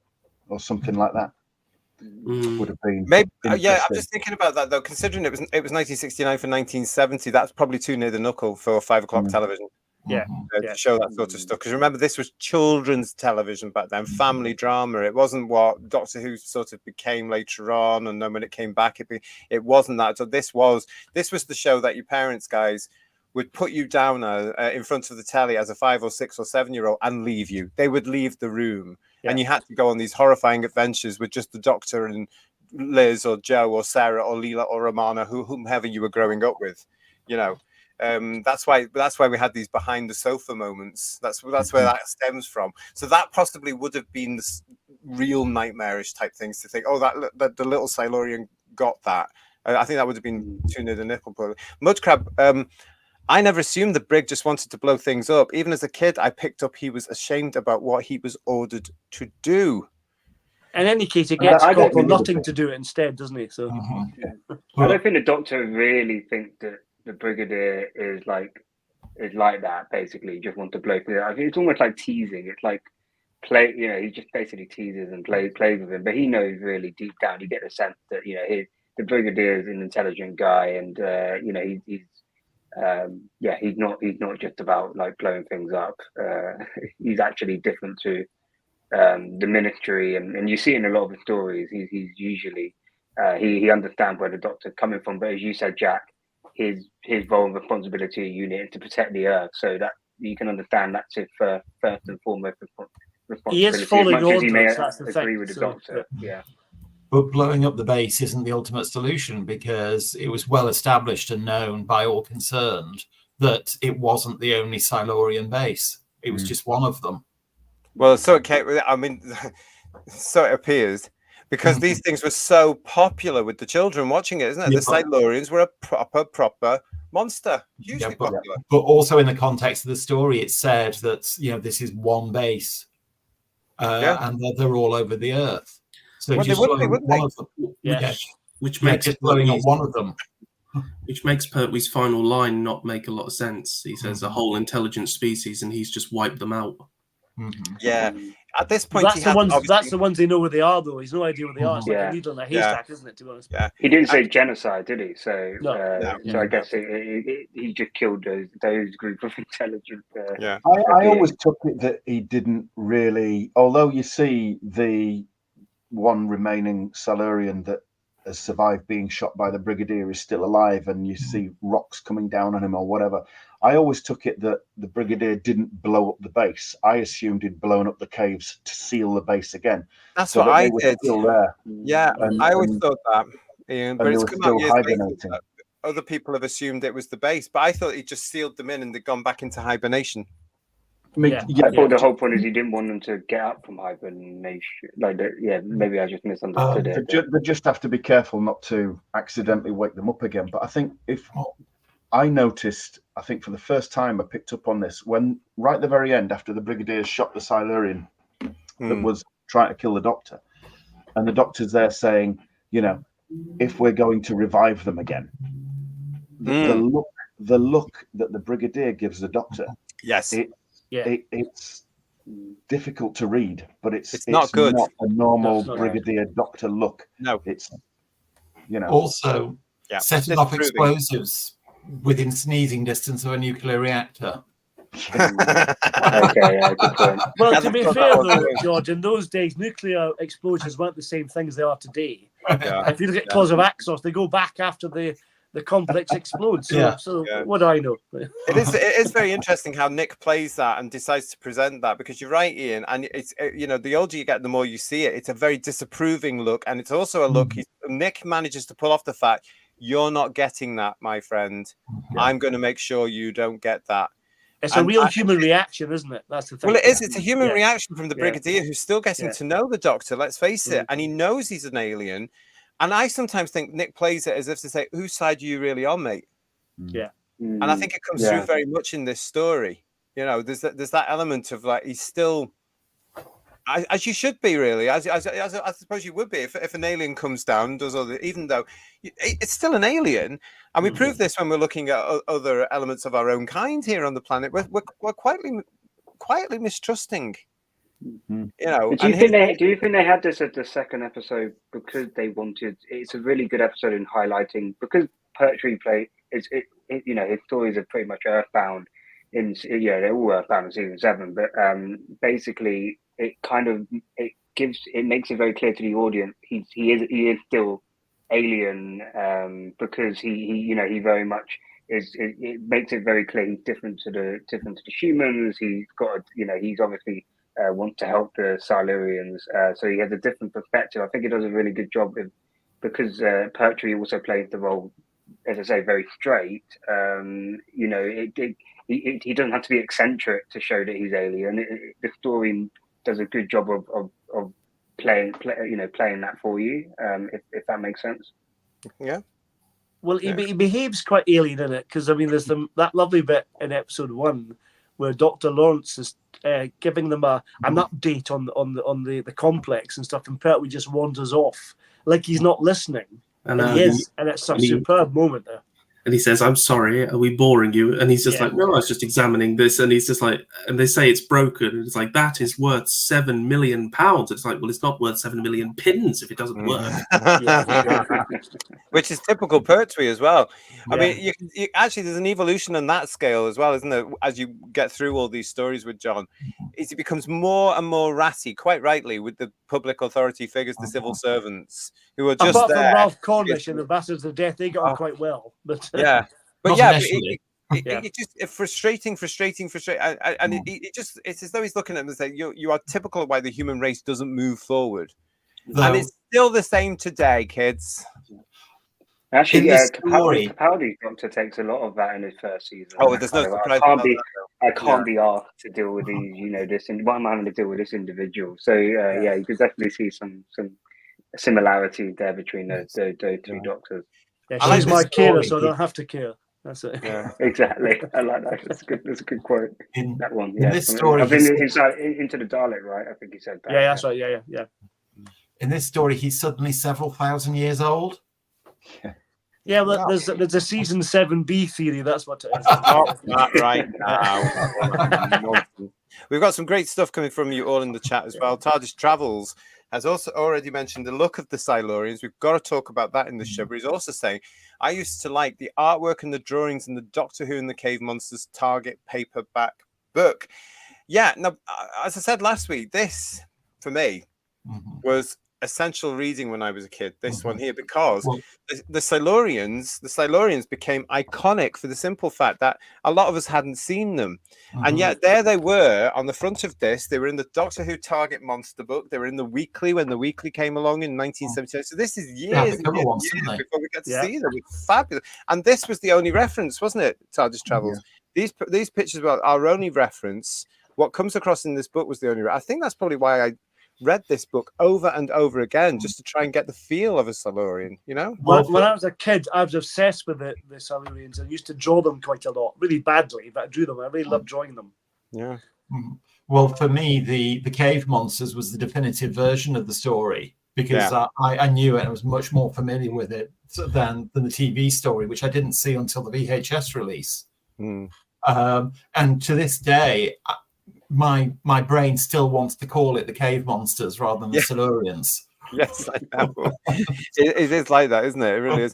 or something like that, would have been maybe. I'm just thinking about that though. Considering it was 1969 for 1970, that's probably too near the knuckle for 5 o'clock television. To show that sort of stuff, because remember, this was children's television back then, family drama. It wasn't what Doctor Who sort of became later on, and then when it came back, it wasn't that. So this was the show that your parents, guys, would put you down in front of the telly as a 5 or 6 or 7-year-old and leave you. They would leave the room, and you had to go on these horrifying adventures with just the Doctor and Liz or Joe or Sarah or Leela or Romana, whomever you were growing up with, you know. That's why we had these behind the sofa moments. That's where that stems from. So that possibly would have been the real nightmarish type things to think, oh, that the little Silurian got that. I think that would have been too near the nipple. Mudcrab, I never assumed the brig just wanted to blow things up. Even as a kid, I picked up he was ashamed about what he was ordered to do. In any case, he gets caught for nothing to do it instead, doesn't he? So I don't think the Doctor really thinks that the Brigadier is like that. Basically, you just want to blow through it. I think it's almost like teasing. It's like play. You know, he just basically teases and plays with him. But he knows really deep down. You get the sense that the Brigadier is an intelligent guy, and he's not just about like blowing things up. He's actually different to the Ministry, and you see in a lot of the stories, he's usually he understands where the Doctor's coming from. But as you said, Jack, his role and responsibility of unit is to protect the Earth, so that you can understand that's his first and foremost responsibility. He is following orders. He may that's the agree with the Doctor. Yeah. But blowing up the base isn't the ultimate solution, because it was well established and known by all concerned that it wasn't the only Silurian base. It was just one of them. Well, so it appears, because these things were so popular with the children watching it, isn't it? The Silurians were a proper monster, hugely popular. But also in the context of the story, it said that this is one base, and they're all over the Earth. So just blowing one of them, which makes just blowing up one of them. Which makes Pertwee's final line not make a lot of sense. He says a whole intelligent species, and he's just wiped them out. Yeah, at this point, that's the ones they know where they are, though. He's no idea where they are. It's like a needle in a haystack, isn't it? To be honest. Yeah, he didn't say genocide, did he? So, no. So I guess he just killed those group of intelligent. I always took it that he didn't really, although you see the one remaining Silurian that has survived being shot by the Brigadier is still alive, and you see rocks coming down on him or whatever. I always took it that the Brigadier didn't blow up the base. I assumed he'd blown up the caves to seal the base again. That's what I did. Still there. Yeah, I always thought that. Ian, but it's come out years hibernating. later. Other people have assumed it was the base, but I thought he just sealed them in and they'd gone back into hibernation. I thought the whole point is he didn't want them to get up from hibernation. Maybe I just misunderstood it. They just have to be careful not to accidentally wake them up again. But I think I noticed, I think for the first time I picked up on this, when right at the very end, after the Brigadier shot the Silurian that was trying to kill the Doctor, and the Doctor's there saying, if we're going to revive them again, the look that the Brigadier gives the Doctor, it's difficult to read, but it's not good. Not a normal Brigadier Doctor look. No, it's also setting off explosives within sneezing distance of a nuclear reactor. Good point. Well, to be fair though, George, in those days, nuclear explosions weren't the same thing as they are today. If you look at Claws of Axos, they go back after the complex explodes. So what do I know? It is very interesting how Nick plays that and decides to present that, because you're right, Ian, and it's the older you get, the more you see it. It's a very disapproving look, and it's also a look Nick manages to pull off the fact, you're not getting that, my friend. I'm going to make sure you don't get that. It's a real human reaction, isn't it? That's the thing. Well, it is. It's a human reaction from the Brigadier, who's still getting to know the Doctor, let's face it, and he knows he's an alien. And I sometimes think Nick plays it as if to say, whose side are you really on, mate? Yeah. And I think it comes through very much in this story. There's that element of like, he's still, as you should be, really, as I suppose you would be if an alien comes down and does all the, even though it's still an alien. And we prove this when we're looking at other elements of our own kind here on the planet. We're quietly mistrusting. Do you think they had this at the second episode because they wanted? It's a really good episode in highlighting, because Pertwee his stories are pretty much earthbound. They're all earthbound in season 7, but basically it makes it very clear to the audience he is still alien, because he very much it makes it very clear he's different to the humans. He's got, he's obviously wants to help the Silurians, so he has a different perspective. I think he does a really good job because Pertwee also plays the role, as I say, very straight. He doesn't have to be eccentric to show that he's alien. The story does a good job of playing that for you, if that makes sense. Yeah. Well, he behaves quite alien in it, because I mean, there's that lovely bit in episode 1 where Dr. Lawrence is giving them an update on the complex and stuff, and Pertwee just wanders off like he's not listening, and he is, and it's a superb moment there. And he says, "I'm sorry, are we boring you?" And he's just like, "No, I was just examining this." And he's just like, and they say it's broken. And it's like, that is worth £7 million. It's like, well, it's not worth 7 million pins if it doesn't work. Which is typical Pertwee as well. I mean, you actually, there's an evolution on that scale as well, isn't there? As you get through all these stories with Jon, it becomes more and more ratty, quite rightly, with the public authority figures, the civil servants, who are just apart there. From Ralph Cornish and the Bastards of Death, they got on quite well. But it's just frustrating, and it's as though he's looking at them and saying, "You are typical of why the human race doesn't move forward," and it's still the same today, kids. Actually, Capaldi's Doctor takes a lot of that in his first season. Oh, there's no surprise. I can't be asked to deal with these, and why am I having to deal with this individual? So you could definitely see some similarity there between those two Doctors. Yeah, she's my carer, so I don't have to care. That's it. Yeah, exactly. I like that. That's a good quote. That one. In this story, I've been into the Dalek, right? I think he said that. Yeah, that's right. Yeah. In this story, he's suddenly several thousand years old. Yeah, well, there's a season 7B theory. That's what it is. Not right now. We've got some great stuff coming from you all in the chat as well. TARDIS Travels has also already mentioned the look of the Silurians. We've got to talk about that in the show. But he's also saying, I used to like the artwork and the drawings in the Doctor Who and the Cave Monsters Target paperback book. Yeah, now, as I said last week, this, for me, was essential reading when I was a kid, this one here, because the Silurians became iconic for the simple fact that a lot of us hadn't seen them. And yet there they were on the front of this. They were in the Doctor Who Target Monster book. They were in the Weekly when the Weekly came along in 1978. So this is years before we get to see them. It's fabulous. And this was the only reference, wasn't it, TARDIS Travels? These pictures were our only reference. What comes across in this book was the only I think that's probably why I read this book over and over again, just to try and get the feel of a Silurian, you know? When I was a kid, I was obsessed with the Silurians. I used to draw them quite a lot, really badly, but I drew them. I really loved drawing them. Yeah. Well, for me, the Cave Monsters was the definitive version of the story, because I knew it and I was much more familiar with it than the TV story, which I didn't see until the VHS release. And to this day, my brain still wants to call it the Cave Monsters rather than the Silurians. Yes, I know. It is like that, isn't it? It really is.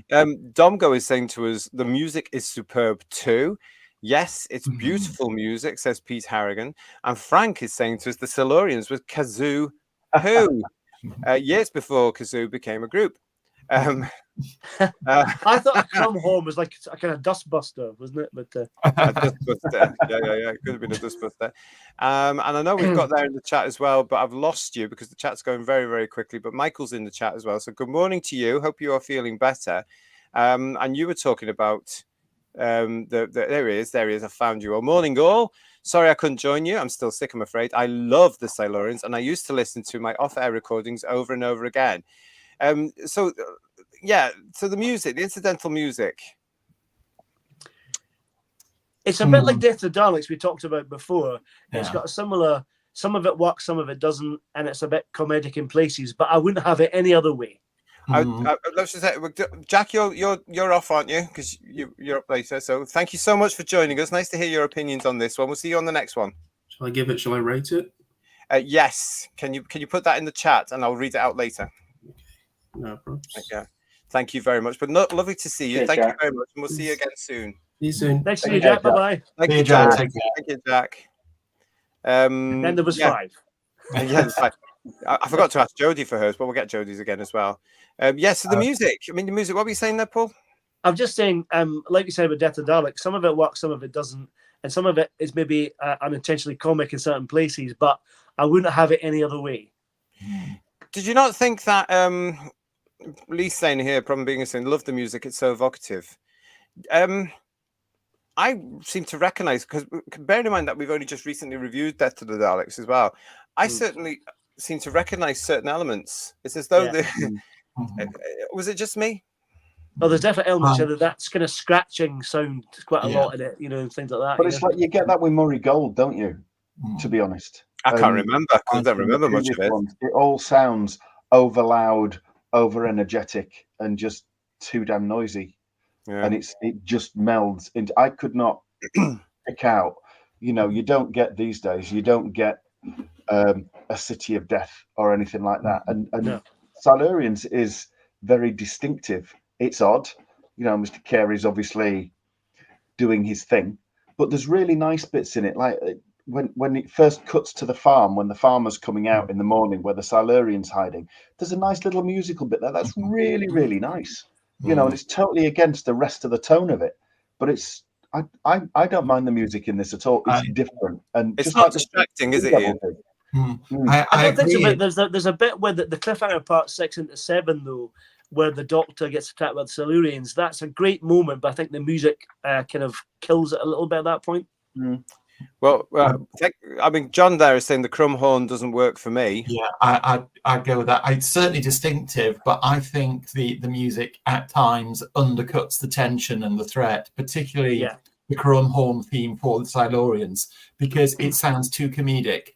Domgo is saying to us, the music is superb too. Yes, it's beautiful music, says Pete Harrigan. And Frank is saying to us, the Silurians with Kazoo Who, years before Kazoo became a group. I thought Come Home was like a kind of dustbuster, wasn't it? But a dustbuster. Yeah. It could have been a dustbuster. And I know we've got there in the chat as well, but I've lost you because the chat's going very, very quickly. But Michael's in the chat as well. So good morning to you. Hope you are feeling better. And you were talking about there he is. I found you. Morning all. Sorry I couldn't join you. I'm still sick, I'm afraid. I love the Silurians, and I used to listen to my off-air recordings over and over again. So the music, the incidental music. It's a bit like Death of the Daleks we talked about before. It's got a similar, some of it works, some of it doesn't, and it's a bit comedic in places, but I wouldn't have it any other way. Let's just say, Jack, you're off, aren't you? Because you're up later. So thank you so much for joining us. Nice to hear your opinions on this one. We'll see you on the next one. Shall I rate it? Yes. Can you put that in the chat and I'll read it out later? No problem. Okay. Thank you very much. But lovely to see you. Cheers, Thank Jack. you very much. And we'll see you again soon. See you soon. Thanks to you, Jack. Bye-bye. Thank you, Jack. Thank you, Jack. Then there was 5. Yeah, 5. I forgot to ask Jodie for hers, but we'll get Jodie's again as well. So the music. I mean, the music. What were you saying there, Paul? I'm just saying, like you said about Death of the Daleks, some of it works, some of it doesn't, and some of it is maybe unintentionally comic in certain places, but I wouldn't have it any other way. Did you not think that Lee's saying here, problem being saying, love the music, it's so evocative. I seem to recognize, because bearing in mind that we've only just recently reviewed Death of the Daleks as well, I certainly seem to recognize certain elements. It's as though was it just me? Oh, there's definitely elements that's kind of scratching sound quite a lot in it, and things like that. But it's like you get that with Murray Gold, don't you? To be honest, I can't remember because I don't remember much of it. It all sounds over loud, over energetic, and just too damn noisy. Yeah. And it just melds into. I could not pick out. You don't get these days. You don't get a City of Death or anything like that. And Silurians is very distinctive. It's odd, Mr. Carey's obviously doing his thing, but there's really nice bits in it. Like when it first cuts to the farm, when the farmer's coming out in the morning where the Silurian's hiding, there's a nice little musical bit there. That's really, really nice, and it's totally against the rest of the tone of it. But it's, I don't mind the music in this at all. It's different. And it's just not distracting, is it, Ian? I don't think so, but there's a bit where the cliffhanger part 6 into 7, though, where the Doctor gets attacked by the Silurians. That's a great moment, but I think the music kind of kills it a little bit at that point. Well, I mean, John there is saying the crumb horn doesn't work for me. Yeah, I'd go with that. It's certainly distinctive, but I think the music at times undercuts the tension and the threat, particularly the crumb horn theme for the Silurians, because it sounds too comedic.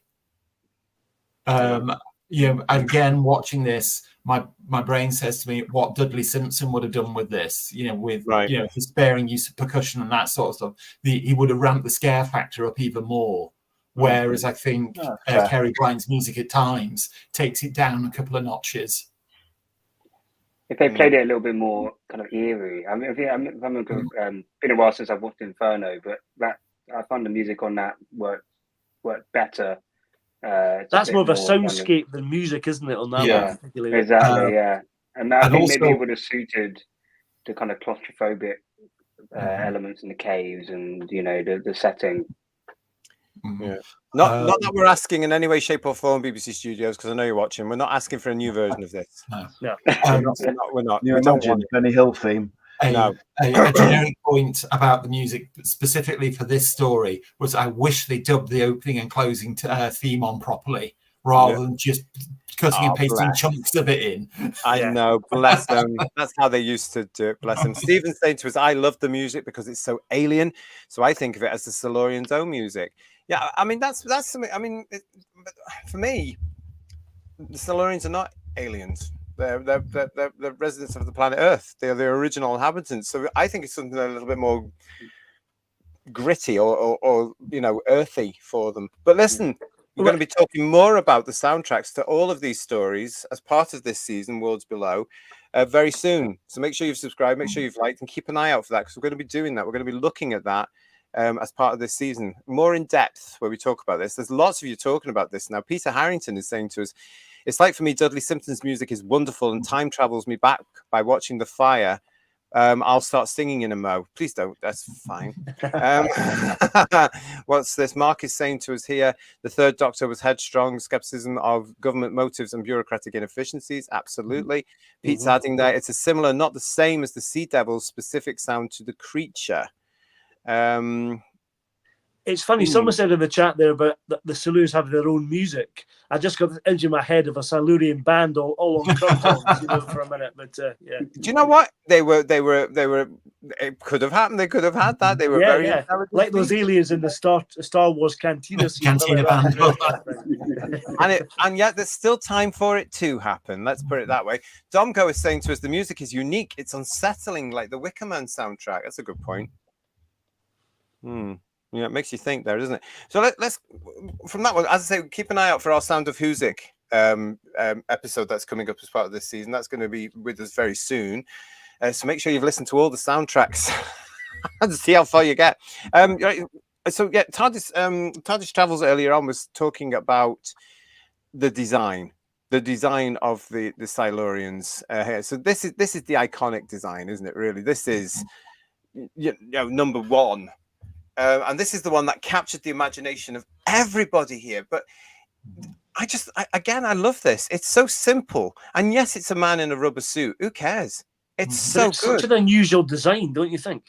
Again, watching this, my brain says to me what Dudley Simpson would have done with this, with his sparing use of percussion and that sort of stuff. He would have ramped the scare factor up even more. Whereas I think Kerry Blind's music at times takes it down a couple of notches. If they played it a little bit more kind of eerie, I mean, been a while since I've watched Inferno, but I found the music on that worked better. That's more of a soundscape than music, isn't it? On that one, particularly. Exactly, and I think maybe it would have suited the kind of claustrophobic elements in the caves and the setting. Not that we're asking in any way, shape, or form, BBC Studios, because I know you're watching. We're not asking for a new version of this. No. We're not. You imagine Benny Hill theme. A generic point about the music specifically for this story was I wish they dubbed the opening and closing theme on properly rather than just cutting and pasting chunks of it in. I know, bless them. That's how they used to do it, bless them. Stephen's saying to us, I love the music because it's so alien, so I think of it as the Silurians' own music. Yeah, I mean, that's something. I mean, for me, the Silurians are not aliens. They're residents of the planet Earth. They're the original inhabitants. So I think it's something a little bit more gritty or earthy for them. But listen, we're going to be talking more about the soundtracks to all of these stories as part of this season, Worlds Below, very soon. So make sure you've subscribed, make sure you've liked, and keep an eye out for that, because we're going to be doing that. We're going to be looking at that as part of this season, more in depth, where we talk about this. There's lots of you talking about this now. Peter Harrington is saying to us, it's like for me, Dudley Simpson's music is wonderful and time travels me back by watching The Fire. I'll start singing in a mo. Please don't. That's fine. What's this? Mark is saying to us here, the Third Doctor was headstrong, skepticism of government motives and bureaucratic inefficiencies. Absolutely. Pete's adding there, it's a similar, not the same as the Sea Devil's specific sound to the creature. It's funny, someone said in the chat there about the Silurians having their own music. I just got the image in my head of a Silurian band all on drums for a minute. But do you know what? They were. It could have happened. They could have had that. They were very like those aliens in the Star Wars cantina scene. Cantina band. and yet there's still time for it to happen. Let's put it that way. Domko is saying to us, the music is unique. It's unsettling, like the Wicker Man soundtrack. That's a good point. Yeah, it makes you think there, doesn't it? So let's from that one, as I say, keep an eye out for our Sound of Huzik episode that's coming up as part of this season. That's going to be with us very soon. So make sure you've listened to all the soundtracks and see how far you get. So yeah, TARDIS Travels earlier on was talking about the design. the design of the Silurians here. So this is the iconic design, isn't it? Really, this is number one, and this is the one that captured the imagination of everybody here. But I love this. It's so simple, and yes, it's a man in a rubber suit. Who cares? It's so good. Such an unusual design, don't you think?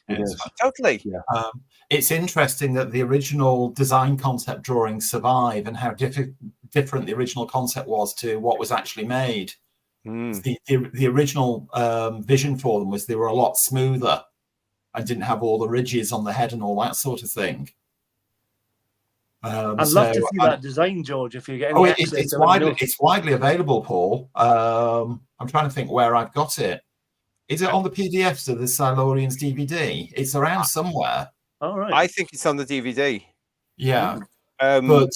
Totally. Yeah. It's interesting that the original design concept drawings survive, and how different the original concept was to what was actually made. The original vision for them was they were a lot smoother and didn't have all the ridges on the head and all that sort of thing. I'd love to see that design, George, if you get any access. It's widely available, Paul. I'm trying to think where I've got it. Is it on the PDFs of the Silurians DVD? It's around somewhere. All right. I think it's on the DVD. Yeah. But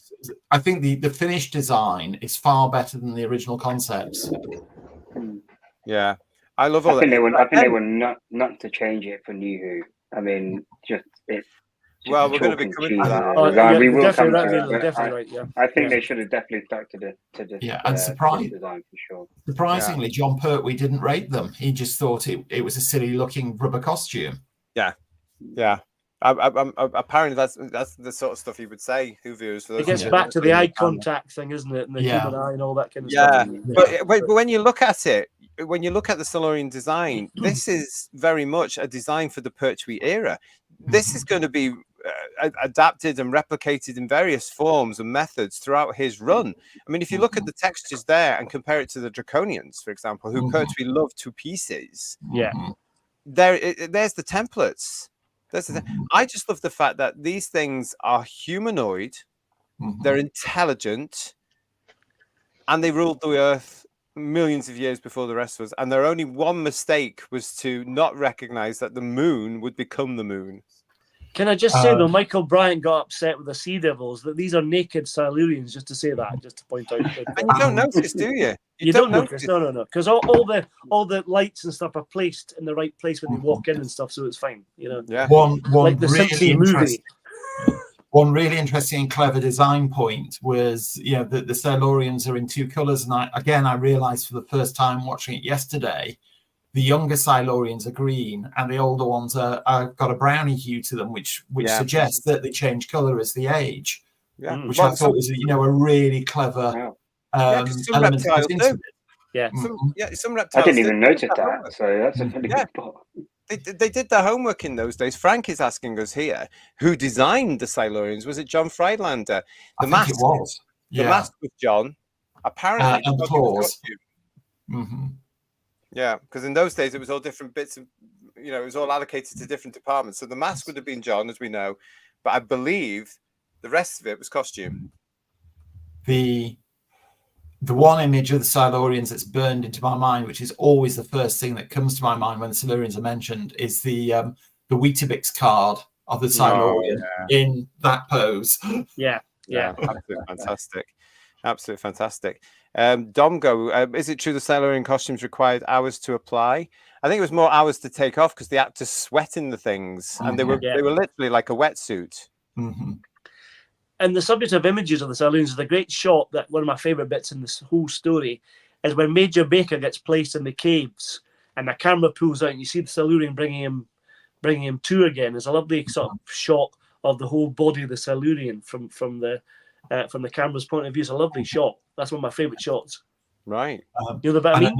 I think the finished design is far better than the original concepts. Yeah. I love all I think that. they were not to change it for New Who. I mean, just it. Well, we're going to be coming to that. We will come to it. Definitely right, yeah. I think they should have definitely stuck to this and design for sure. Surprisingly, Jon Pertwee didn't rate them. He just thought it was a silly-looking rubber costume. Yeah. Apparently, that's the sort of stuff he would say. Who viewers? For those it gets back to the eye contact thing, isn't it? And the human eye and all that kind of stuff. But when you look at it, when you look at the Silurian design, this is very much a design for the Pertwee era. This is going to be adapted and replicated in various forms and methods throughout his run. I mean, if you look at the textures there and compare it to the Draconians, for example, who Pertwee loved to pieces, there's the templates. I just love the fact that these things are humanoid, they're intelligent, and they ruled the earth millions of years before the rest of us. And their only one mistake was to not recognize that the moon would become the moon. Can I just say, though, Michael Bryant got upset with the Sea Devils, that these are naked Silurians, just to say that, just to point out. And you don't notice, do you? You don't notice. No. Because all the lights and stuff are placed in the right place when they walk in and stuff, so it's fine. Yeah. One like the really Simpsons movie. One really interesting and clever design point was, the Silurians are in two colors, and I realized for the first time watching it yesterday, the younger Silurians are green, and the older ones are got a browny hue to them, which suggests that they change color as they age. Yeah, which I thought was a really clever some element. reptiles do. Yeah, some reptiles. I didn't even notice that, so that's a really good part. They did their homework in those days. Frank is asking us here, who designed the Silurians? Was it John Friedlander? I think it was. The mask was John. Apparently, and the claws. Yeah, because in those days it was all different bits of, it was all allocated to different departments. So the mask would have been John, as we know, but I believe the rest of it was costume. The one image of the Silurians that's burned into my mind, which is always the first thing that comes to my mind when the Silurians are mentioned, is the Weetabix card of the Silurian in that pose. Yeah. Absolutely fantastic. Absolutely fantastic. Domgo, is it true the Silurian costumes required hours to apply? I think it was more hours to take off because the actors sweat in the things, and they were literally like a wetsuit. And the subject of images of the Silurians is a great shot that one of my favorite bits in this whole story is when Major Baker gets placed in the caves and the camera pulls out and you see the Silurian bringing him to again. There's a lovely sort of shot of the whole body of the Silurian from the camera's point of view. It's a lovely shot. That's one of my favorite shots. Right. You know what I mean?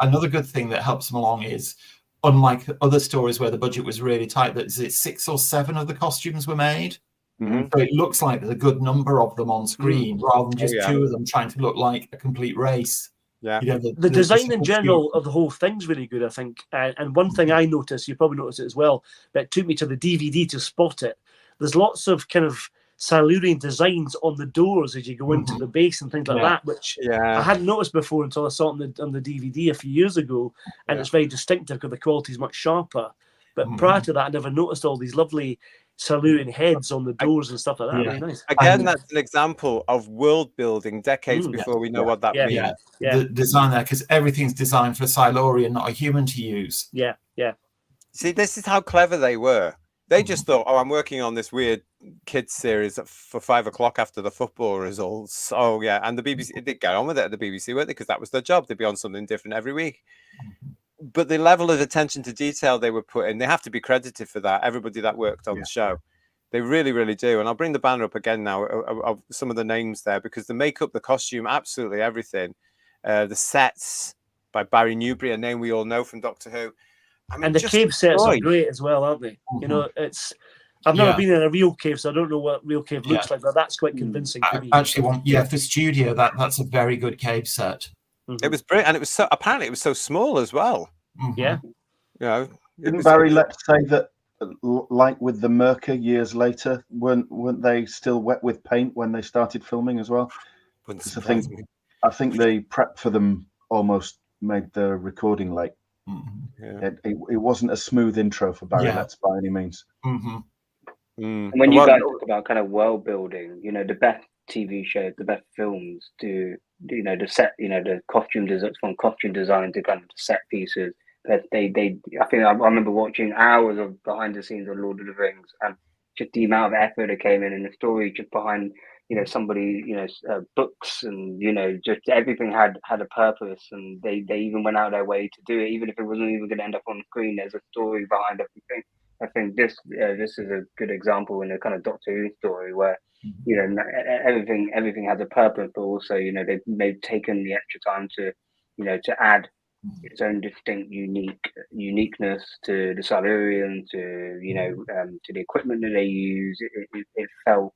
Another good thing that helps them along is, unlike other stories where the budget was really tight, that 6 or 7 of the costumes were made. So it looks like there's a good number of them on screen rather than just 2 of them trying to look like a complete race. Yeah. The design in general of the whole thing's really good, I think. And one thing I noticed, you probably noticed it as well, but it took me to the DVD to spot it. There's lots of kind of Silurian designs on the doors as you go into the base and things like that, which I hadn't noticed before until I saw it on the DVD a few years ago. And it's very distinctive because the quality is much sharper. But prior to that, I never noticed all these lovely Silurian heads on the doors and stuff like that. Really nice. Again, that's an example of world building decades before we know what that means. The design there, because everything's designed for a Silurian, not a human to use. Yeah. See, this is how clever they were. They just thought, oh, I'm working on this weird kids series for 5 o'clock after the football results. Oh yeah, and the BBC did get on with it at the BBC, weren't they? Because that was their job. They'd be on something different every week. But the level of attention to detail they were putting, they have to be credited for that. Everybody that worked on the show, they really, really do. And I'll bring the banner up again now of some of the names there, because the makeup, the costume, absolutely everything. The sets by Barry Newbury, a name we all know from Doctor Who. I mean, and the cave sets are great as well, aren't they? You know, I've never been in a real cave, so I don't know what real cave looks like, but that's quite convincing to me. Actually, for studio, that's a very good cave set. It was brilliant, and it was so apparently it was so small as well. Yeah, you know, didn't Barry let's say that, like with the Merca years later, weren't they still wet with paint when they started filming as well? I think the prep for them almost made the recording late. It wasn't a smooth intro for Barry Letts by any means. And when you guys talk about kind of world building, you know, the best TV shows, the best films do, you know, the set, you know, the costume design, from costume design to kind of the set pieces. That I think I remember watching hours of behind the scenes of Lord of the Rings, and just the amount of effort that came in, and the story just behind, you know, somebody, you know, books, and you know, just everything had a purpose, and they even went out their way to do it, even if it wasn't even going to end up on screen. There's a story behind everything. I think this is a good example in a kind of Doctor Who story where, you know, everything has a purpose, but also, you know, they've taken the extra time to, you know, to add its own distinct uniqueness to the Silurian, to, you know, to the equipment that they use. It felt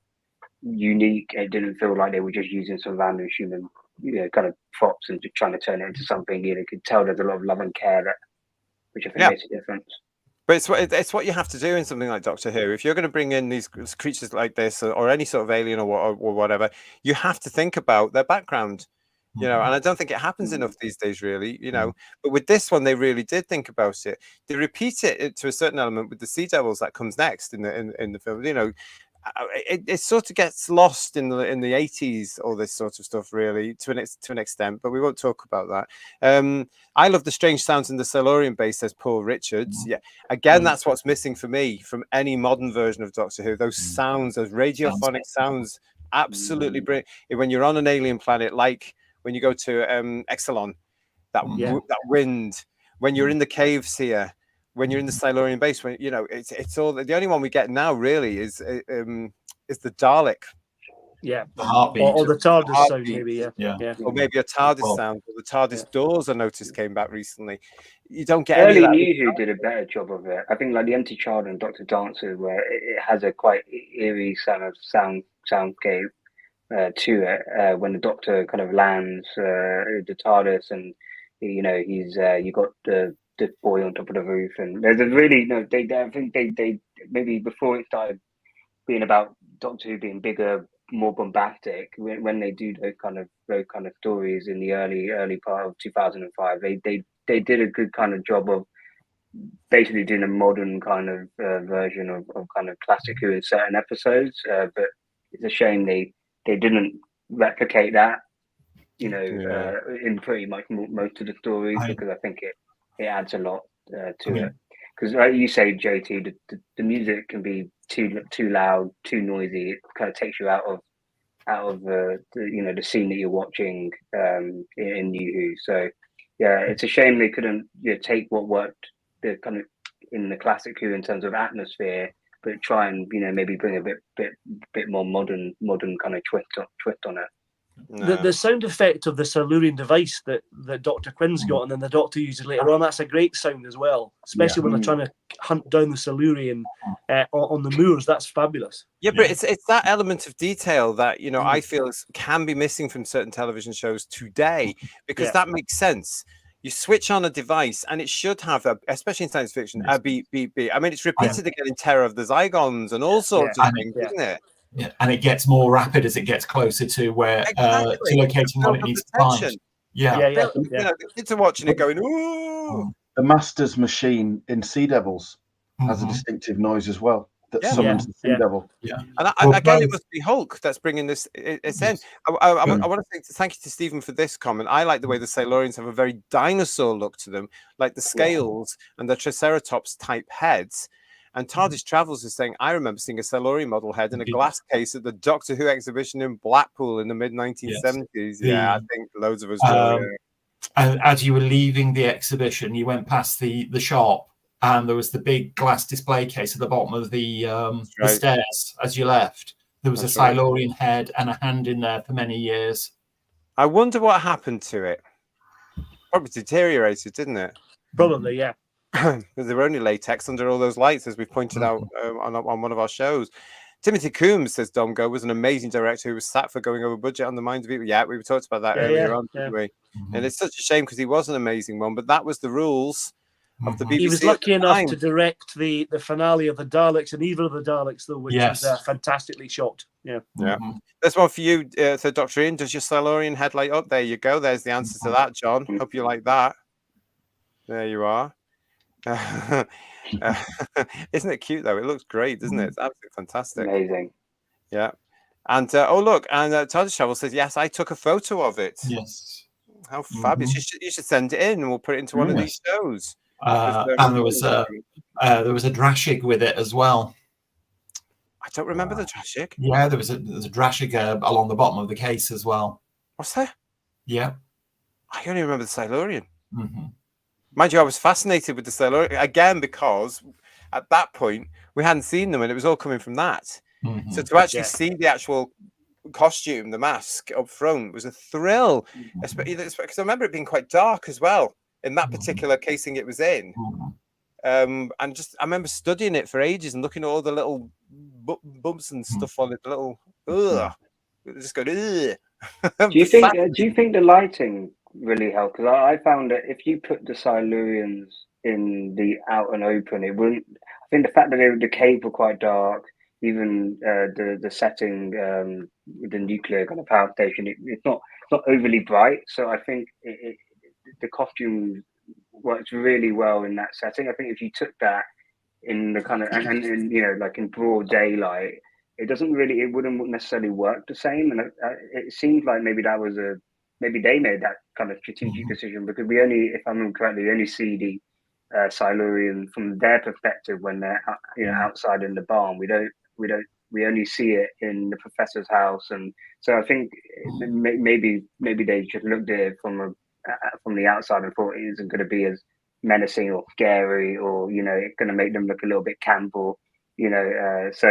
unique. It didn't feel like they were just using some random human, you know, kind of props and just trying to turn it into something. You know, you could tell there's a lot of love and care which I think makes a difference. But it's what you have to do in something like Doctor Who. If you're going to bring in these creatures like this, or any sort of alien or whatever, you have to think about their background. You know, and I don't think it happens enough these days, really. You know, but with this one, they really did think about it. They repeat it to a certain element with the Sea Devils that comes next in the film. You know, it sort of gets lost in the 80s, all this sort of stuff, really, to an extent. But we won't talk about that. I love the strange sounds in the Silurian base, says Paul Richards. Yeah, again, that's what's missing for me from any modern version of Doctor Who. Those sounds, those radiophonic sounds, absolutely brilliant. When you're on an alien planet, like when you go to Exelon, that wind, when you're in the caves here, when you're in the Silurian base, when you know it's all the only one we get now really is the Dalek. Yeah, the heartbeat, or the TARDIS sound, maybe. Yeah, or maybe a TARDIS sound. Or the TARDIS doors I noticed came back recently. You don't get early any of that. New Who did a better job of it. I think like the Empty Child and Dr. Dancer, where it has a quite eerie soundscape to it when the Doctor kind of lands the TARDIS, and you know he's you got the boy on top of the roof, and there's a really I think they maybe before it started being about Doctor Who being bigger, more bombastic, when they do those kind of stories in the early part of 2005, they did a good kind of job of basically doing a modern kind of version of kind of classic Who in certain episodes, but it's a shame they didn't replicate that, you know, in pretty much most of the stories, because I think it adds a lot to it. Because like you say, JT, the music can be too loud, too noisy. It kind of takes you out of the you know the scene that you're watching in New Who. So yeah, it's a shame they couldn't take what worked the kind of in the classic Who in terms of atmosphere, but try and maybe bring a bit more modern kind of twist on it. No. The sound effect of the Silurian device that Dr. Quinn's got, and then the Doctor uses later on, that's a great sound as well, especially when they're trying to hunt down the Silurian on the moors. That's fabulous. Yeah, but it's that element of detail that I feel can be missing from certain television shows today, because that makes sense. You switch on a device and it should have, especially in science fiction, a beep, beep, beep. I mean, it's repeated again in Terror of the Zygons and all sorts of things, isn't it? Yeah, and it gets more rapid as it gets closer to where to locating what it needs to find. The kids are watching it going, ooh. The Master's machine in Sea Devils has a distinctive noise as well that summons the Sea Devil. Yeah, and again, it must be Hulk that's bringing this in. I want to say thank you to Stephen for this comment. I like the way the Silurians have a very dinosaur look to them, like the scales and the Triceratops type heads. And TARDIS Travels is saying, I remember seeing a Silurian model head in a glass case at the Doctor Who exhibition in Blackpool in the mid-1970s. Yes. Yeah, I think loads of us will. And as you were leaving the exhibition, you went past the shop, and there was the big glass display case at the bottom of the stairs as you left. There was a Silurian head and a hand in there for many years. I wonder what happened to it. Probably deteriorated, didn't it? Probably, yeah. They were only latex under all those lights, as we pointed out on one of our shows. Timothy Coombs, says Domgo, was an amazing director who was sacked for going over budget on The Mind of Evil. Yeah, we talked about that earlier on, didn't we? And it's such a shame because he was an amazing one, but that was the rules of the BBC. He was lucky enough to direct the finale of the Daleks and Evil of the Daleks, though, which was fantastically shot. Yeah. There's one for you, so Dr. Ian. Does your Silurian head light up? There you go. There's the answer to that, John. Hope you like that. There you are. Isn't it cute though? It looks great, doesn't it? It's absolutely fantastic. Amazing. Yeah. And oh look, and TARDIS Travel says yes, I took a photo of it. Yes. How fabulous! You should send it in, and we'll put it into one of these shows. And there was a Drashig with it as well. I don't remember the Drashig. Yeah, there's a Drashig along the bottom of the case as well. What's that? Yeah. I only remember the Silurian. Mind you, I was fascinated with the Silurian again because at that point we hadn't seen them, and it was all coming from that. So to actually see the actual costume, the mask up front, was a thrill, because I remember it being quite dark as well in that particular casing it was in. And just I remember studying it for ages and looking at all the little bumps and stuff on it, the little just go. Do you think the lighting really helped? Because I found that if you put the Silurians in the out and open, it wouldn't. I think the fact that the cave were quite dark, even the setting with the nuclear kind of power station, it's not overly bright. So I think the costume works really well in that setting. I think if you took that in the kind of and you know, like in broad daylight, it wouldn't necessarily work the same. And it seems like maybe they made that kind of strategic decision, because we only, if I remember correctly, we only see the Silurian from their perspective when they're outside in the barn. We only see it in the professor's house, and so I think maybe they just looked at it from the outside and thought it isn't going to be as menacing or scary, or it's going to make them look a little bit camp, or so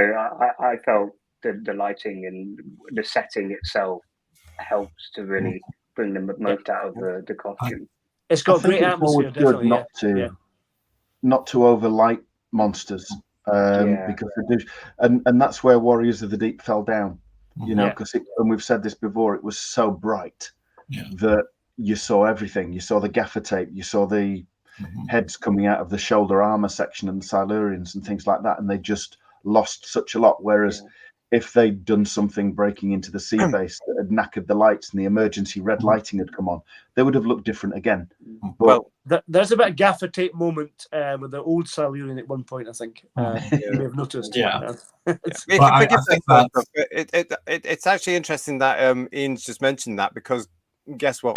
I felt the lighting and the setting itself helps to really bring the most out of the costume. It's got great atmosphere, definitely. Not to overlight monsters, because they do, and that's where Warriors of the Deep fell down. Because and we've said this before, it was so bright that you saw everything. You saw the gaffer tape, you saw the heads coming out of the shoulder armor section and the Silurians and things like that, and they just lost such a lot. Whereas if they'd done something breaking into the sea base that had knackered the lights and the emergency red lighting had come on, they would have looked different again. But there's a bit of gaffer tape moment with the old Silurian at one point, I think. You may have noticed. It's actually interesting that Ian's just mentioned that, because guess what?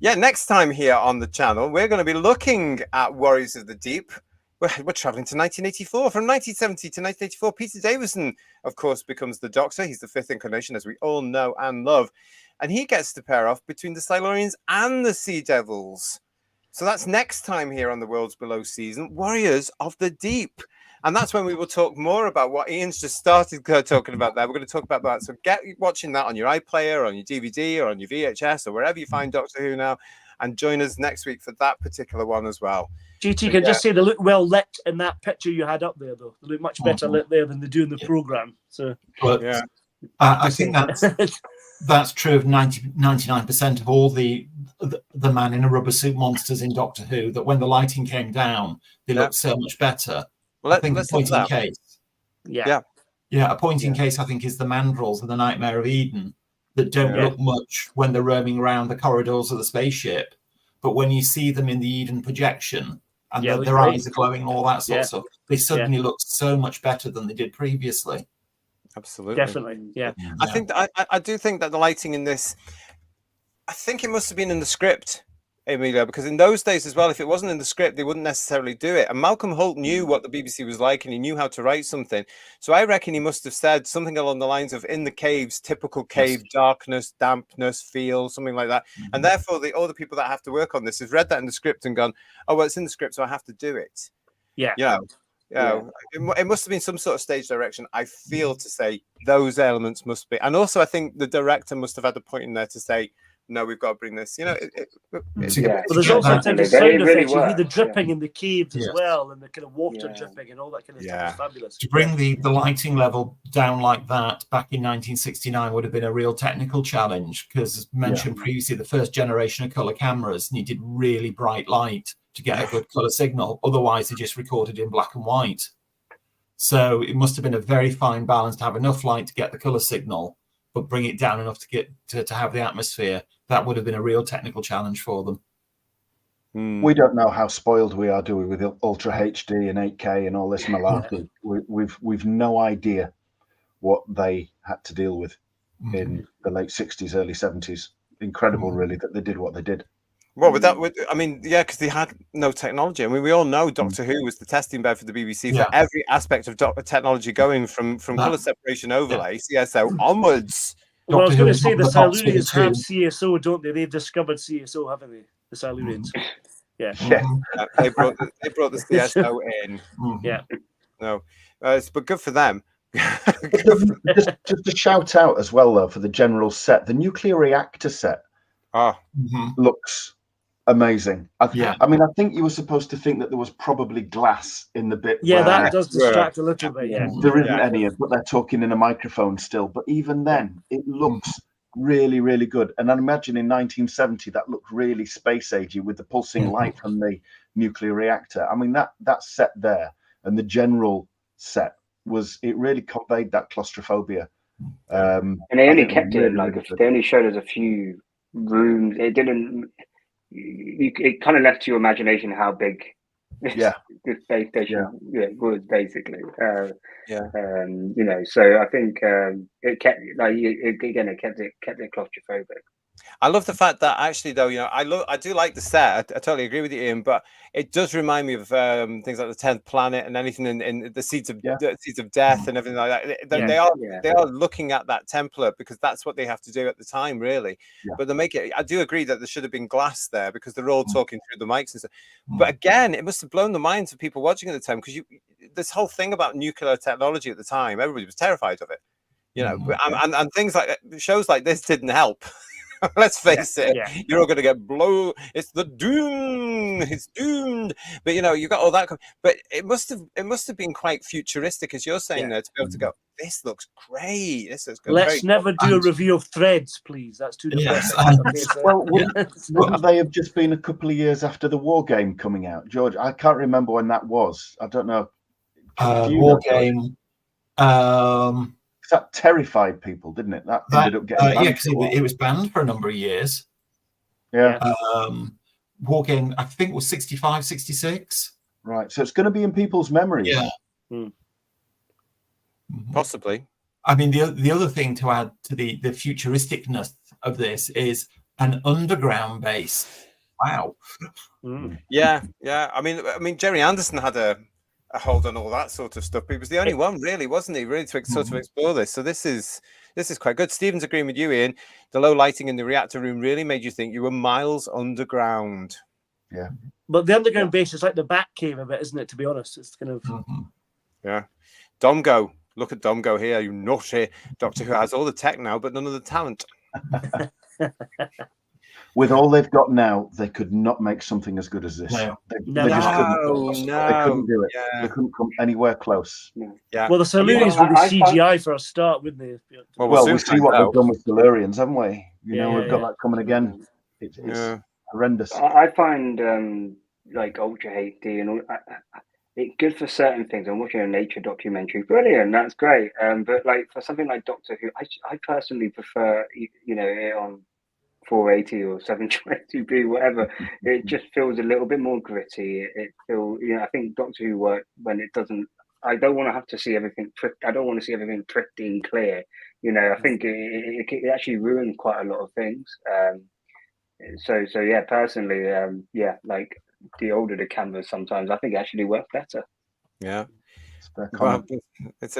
Yeah, next time here on the channel, we're going to be looking at Warriors of the Deep. We're traveling to 1984. From 1970 to 1984, Peter Davison, of course, becomes the Doctor. He's the fifth incarnation, as we all know and love. And he gets to pair off between the Silurians and the Sea Devils. So that's next time here on the Worlds Below season, Warriors of the Deep. And that's when we will talk more about what Ian's just started talking about there. We're going to talk about that. So get watching that on your iPlayer, on your DVD, or on your VHS, or wherever you find Doctor Who now. And join us next week for that particular one as well. GT can just say they look well lit in that picture you had up there, though. They look much better lit there than they do in the programme. So, I think that's true of 99% of all the man in a rubber suit monsters in Doctor Who, that when the lighting came down, they looked so much better. Well, I think a point in case. A point in case, I think, is the Mandrels and the Nightmare of Eden, that don't look much when they're roaming around the corridors of the spaceship. But when you see them in the Eden projection and their eyes are glowing, all that sort of stuff, they suddenly look so much better than they did previously. Absolutely. Definitely. I do think that the lighting in this, I think it must have been in the script, Emilio, because in those days as well, if it wasn't in the script, they wouldn't necessarily do it. And Malcolm Holt knew what the BBC was like, and he knew how to write something. So I reckon he must have said something along the lines of "in the caves, typical cave darkness, dampness, feel," something like that. And therefore, all the people that have to work on this have read that in the script and gone, "Oh, well, it's in the script, so I have to do it." Yeah. It must have been some sort of stage direction. I feel to say those elements must be, and also I think the director must have had a point in there to say, "No, we've got to bring this." Well, there's also kind of sound effects. You hear the dripping in the caves as well, and the kind of water dripping and all that kind of stuff is fabulous. To bring the lighting level down like that back in 1969 would have been a real technical challenge, because as mentioned previously, the first generation of color cameras needed really bright light to get a good color signal. Otherwise, they just recorded in black and white. So it must have been a very fine balance to have enough light to get the color signal, but bring it down enough to get to have the atmosphere. That would have been a real technical challenge for them. We don't know how spoiled we are, do we, with Ultra HD and 8K and all this malarkey. We've no idea what they had to deal with in the late 60s, early 70s. Incredible, really, that they did what they did. Well, because they had no technology. I mean, we all know Doctor Who was the testing bed for the BBC for every aspect of technology, going from colour separation overlay, CSO onwards. Well, I was going to say the Silurians have CSO, don't they? They've discovered CSO, haven't they? The Silurians. They brought the CSO in. No, but good for them. just a shout out as well, though, for the general set. The nuclear reactor set looks amazing. I mean, I think you were supposed to think that there was probably glass in the bit. Yeah, that does distract a little bit. Yeah, there isn't any, but they're talking in a microphone still. But even then, it looks really, really good. And I imagine in 1970 that looked really space agey with the pulsing light from the nuclear reactor. I mean, that set there and the general set it really conveyed that claustrophobia. And they only kept it like they only showed us a few rooms. It didn't. It kind of left to your imagination how big the space station was, basically. So I think it kept it claustrophobic. I love the fact that actually, though, I do like the set. I totally agree with you, Ian, but it does remind me of things like the 10th Planet and anything in the Seeds of Death and everything like that. They are looking at that template because that's what they have to do at the time, really. But they make it. I do agree that there should have been glass there because they're all talking through the mics and stuff. But again, it must have blown the minds of people watching at the time, because this whole thing about nuclear technology at the time, everybody was terrified of it. And things like shows like this didn't help. Let's face it, you're all going to get blown. It's the doom. It's doomed. But you got all that. But it must have been quite futuristic, as you're saying there, to be able to go, this looks great. This is good. Let's never do a review of Threads, please. That's too depressing. Well, wouldn't they have just been a couple of years after the War Game coming out, George? I can't remember when that was. I don't know. War Game. That terrified people, didn't it? That ended up getting banned. Because it was banned for a number of years. War Game, I think, was 65, 66. Right, so it's going to be in people's memories. Possibly. I mean, the other thing to add to the futuristicness of this is an underground base. Wow. Yeah. I mean, Jerry Anderson had a hold on all that sort of stuff, but he was the only one, really, wasn't he? Really, to sort of explore this. So this is quite good. Stephen's agreeing with you, Ian. The low lighting in the reactor room really made you think you were miles underground. Yeah, but the underground base is like the Bat Cave a bit, isn't it? To be honest, it's kind of Domgo. Look at Domgo here. You naughty Doctor Who has all the tech now, but none of the talent. With all they've got now, they could not make something as good as this. They just couldn't. They couldn't do it. They couldn't come anywhere close. Well, the Silurians would be CGI for a start, wouldn't they? Well, we see what they've done with Silurians, haven't we? We've got that coming again. It's horrendous. I find like Ultra HD and all. It's good for certain things. I'm watching a nature documentary, brilliant. That's great. But like for something like Doctor Who, I personally prefer it on 480 or 720p, whatever. It just feels a little bit more gritty. It feels, I think Doctor Who work when it doesn't. I don't want to have to see everything. I don't want to see everything pristine clear. I think it actually ruins quite a lot of things. So yeah, personally, yeah, like the older the cameras, sometimes I think actually work better. Yeah. Well, it's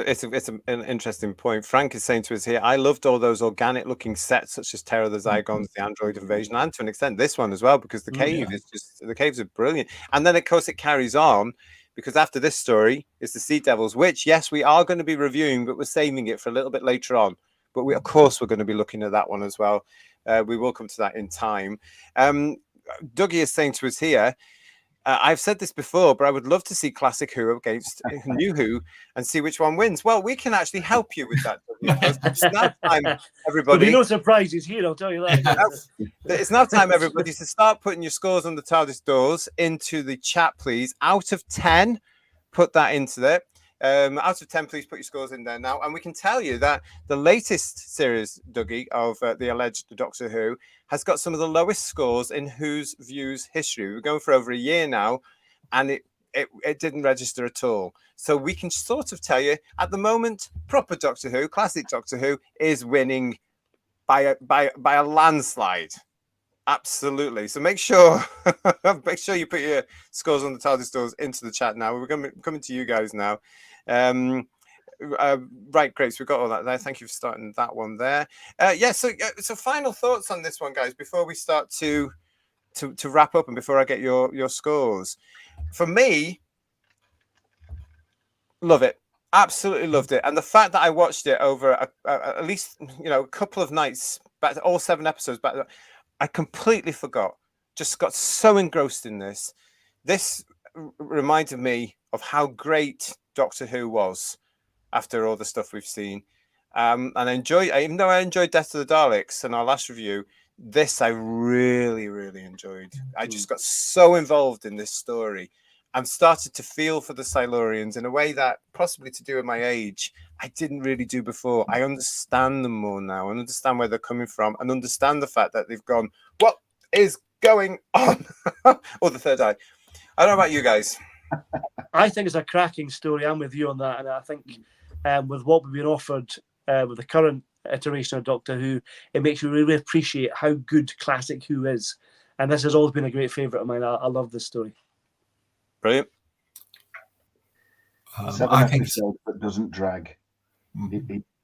an interesting point. Frank is saying to us here, I loved all those organic looking sets such as Terror of the Zygons, the Android Invasion, and to an extent this one as well, because the cave is just, the caves are brilliant. And then of course it carries on, because after this story is the Sea Devils, which yes, we are going to be reviewing, but we're saving it for a little bit later on. But we, of course, we're going to be looking at that one as well. We will come to that in time. Dougie is saying to us here, I've said this before, but I would love to see Classic Who against New Who and see which one wins. Well, we can actually help you with that. It's now time, everybody. There'll be no surprises here, I'll tell you that. It's now time, everybody, to start putting your scores on the TARDIS doors into the chat, please. Out of 10, put that into there. Out of 10, please put your scores in there now. And we can tell you that the latest series, Dougie, of the alleged Doctor Who has got some of the lowest scores in Who's Views history. We're going for over a year now, and it didn't register at all. So we can sort of tell you, at the moment, proper Doctor Who, classic Doctor Who, is winning by a landslide. Absolutely. So make sure you put your scores on the TARDIS doors into the chat now. We're coming to you guys now. Right, great. So we've got all that there. Thank you for starting that one there. So final thoughts on this one, guys, before we start to wrap up and before I get your scores. For me, love it. Absolutely loved it. And the fact that I watched it over at least a couple of nights back, all 7 episodes back, I completely forgot. Just got so engrossed in this. This reminded me of how great Doctor Who was after all the stuff we've seen. And even though I enjoyed Death of the Daleks in our last review, this I really, really enjoyed. I just got so involved in this story and started to feel for the Silurians in a way that, possibly to do with my age, I didn't really do before. I understand them more now and understand where they're coming from and understand the fact that they've gone, what is going on? Or the third eye. I don't know about you guys. I think it's a cracking story. I'm with you on that. And I think with what we've been offered with the current iteration of Doctor Who, it makes you really appreciate how good classic Who is. And this has always been a great favourite of mine. I love this story. Brilliant. 7 episodes that doesn't drag,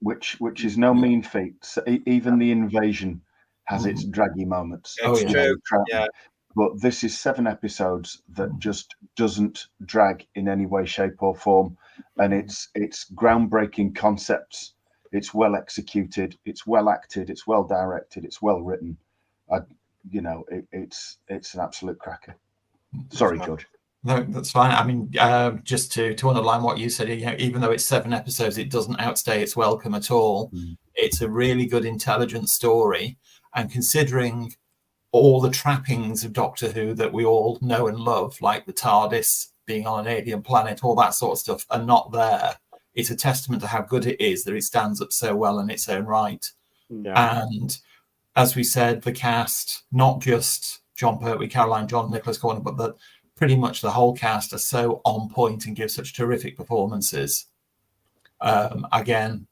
which is no mean feat. So even the invasion has its draggy moments. It's true. Yeah. But this is 7 episodes that just doesn't drag in any way, shape, or form, and it's groundbreaking concepts. It's well executed. It's well acted. It's well directed. It's well written. It's an absolute cracker. Sorry, George. No, that's fine. I mean, just to underline what you said, even though it's 7 episodes, it doesn't outstay its welcome at all. It's a really good, intelligent story, and considering all the trappings of Doctor Who that we all know and love, like the TARDIS being on an alien planet, all that sort of stuff, are not there. It's a testament to how good it is that it stands up so well in its own right. Yeah. And as we said, the cast, not just Jon Pertwee, Caroline John, Nicholas Corner, but pretty much the whole cast are so on point and give such terrific performances. Again,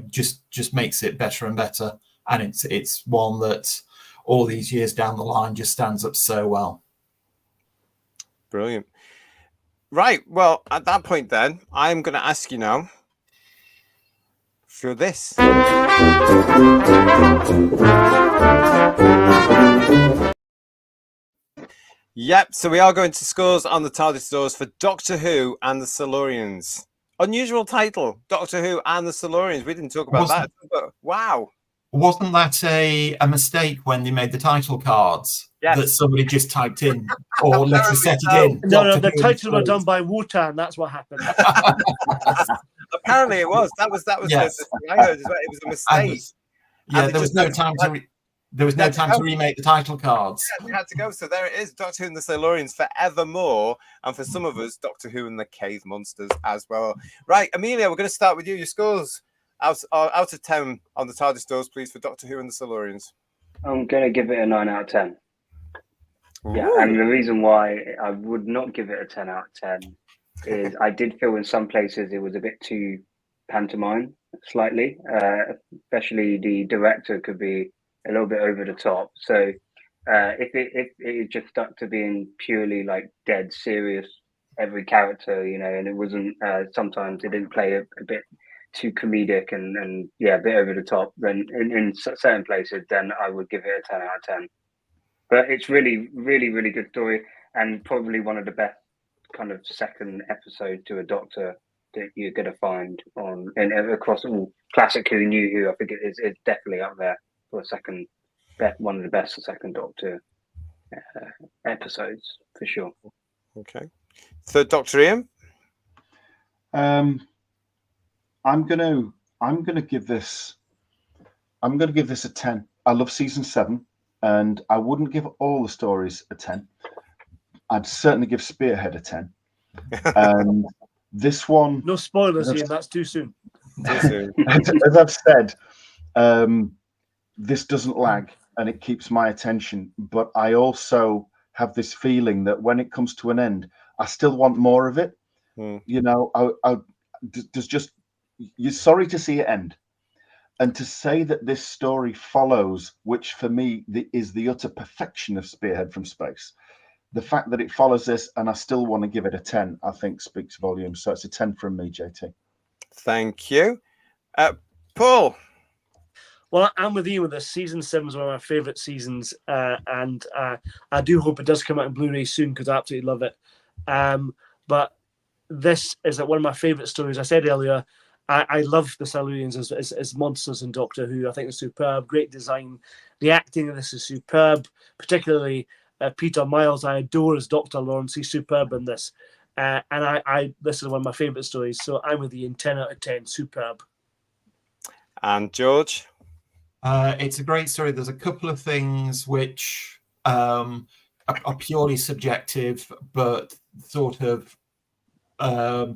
just makes it better and better. And it's one that all these years down the line just stands up so well. Brilliant. Right. Well, at that point then, I'm going to ask you now for this. Yep. So we are going to scores on the TARDIS doors for Doctor Who and the Silurians. Unusual title, Doctor Who and the Silurians. We didn't talk about that, but wow. Wasn't that a mistake when they made the title cards? Yes. That somebody just typed in, or let's set it in? No, the titles were done by Wotan. That's what happened. Apparently, it was. That was yes. The thing I heard as well. It was a mistake. There was no time to. There was no time to remake the title cards. Yeah, we had to go. So there it is, Doctor Who and the Silurians forevermore. And for some of us, Doctor Who and the Cave Monsters as well. Right, Amelia, we're going to start with you. Your scores out of 10 on the TARDIS doors, please, for Doctor Who and the Silurians. I'm going to give it a 9 out of 10. Ooh. Yeah, and the reason why I would not give it a 10 out of 10 is I did feel in some places it was a bit too pantomime, slightly. Especially the director could be a little bit over the top. So If it just stuck to being purely like dead serious, every character, and it wasn't. Sometimes it didn't play a bit too comedic and a bit over the top. Then in certain places, then I would give it a 10 out of 10. But it's really, really, really good story, and probably one of the best kind of second episode to a Doctor that you're going to find on and across all classic Who, New Who. I think it's definitely up there for one of the best second Doctor episodes for sure. Okay, Third Doctor, Ian. I'm gonna give this a 10. I love season 7, and I wouldn't give all the stories a 10. I'd certainly give Spearhead a 10. And this one, no spoilers, Ian. That's too soon. Too soon. As I've said, this doesn't lag and it keeps my attention. But I also have this feeling that when it comes to an end, I still want more of it. You know, there's just, you're sorry to see it end. And to say that this story follows, which for me is the utter perfection of Spearhead from Space, the fact that it follows this and I still want to give it a 10, I think speaks volumes. So it's a 10 from me, JT. Thank you. Paul. Well, I'm with you with this. Season 7 is one of my favourite seasons, and I do hope it does come out on Blu-ray soon because I absolutely love it. But this is one of my favourite stories. I said earlier, I love the Silurians as monsters in Doctor Who. I think they're superb, great design. The acting in this is superb, particularly Peter Miles. I adore as Dr. Lawrence. He's superb in this. And this is one of my favourite stories. So I'm with you in 10 out of 10. Superb. And George? It's a great story. There's a couple of things which are purely subjective, but sort of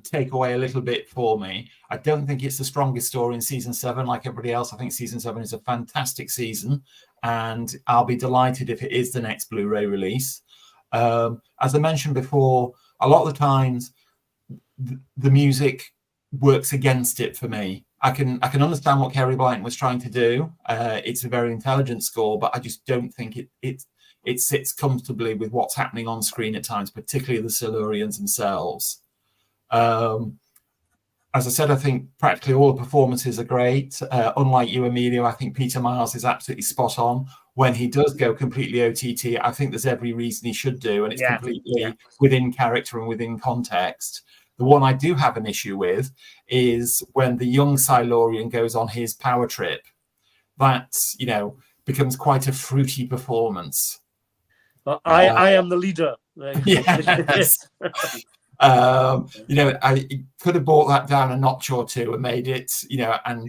take away a little bit for me. I don't think it's the strongest story in season 7 like everybody else. I think season 7 is a fantastic season, and I'll be delighted if it is the next Blu-ray release. As I mentioned before, a lot of the times the music works against it for me. I can understand what Kerry Blyton was trying to do. It's a very intelligent score, but I just don't think it sits comfortably with what's happening on screen at times, particularly the Silurians themselves. As I said, I think practically all the performances are great. Unlike you, Emilio, I think Peter Miles is absolutely spot on. When he does go completely OTT, I think there's every reason he should do, and it's completely within character and within context. The one I do have an issue with is when the young Silurian goes on his power trip. That, becomes quite a fruity performance. Well, I am the leader. Yes. I could have brought that down a notch or two and made it, I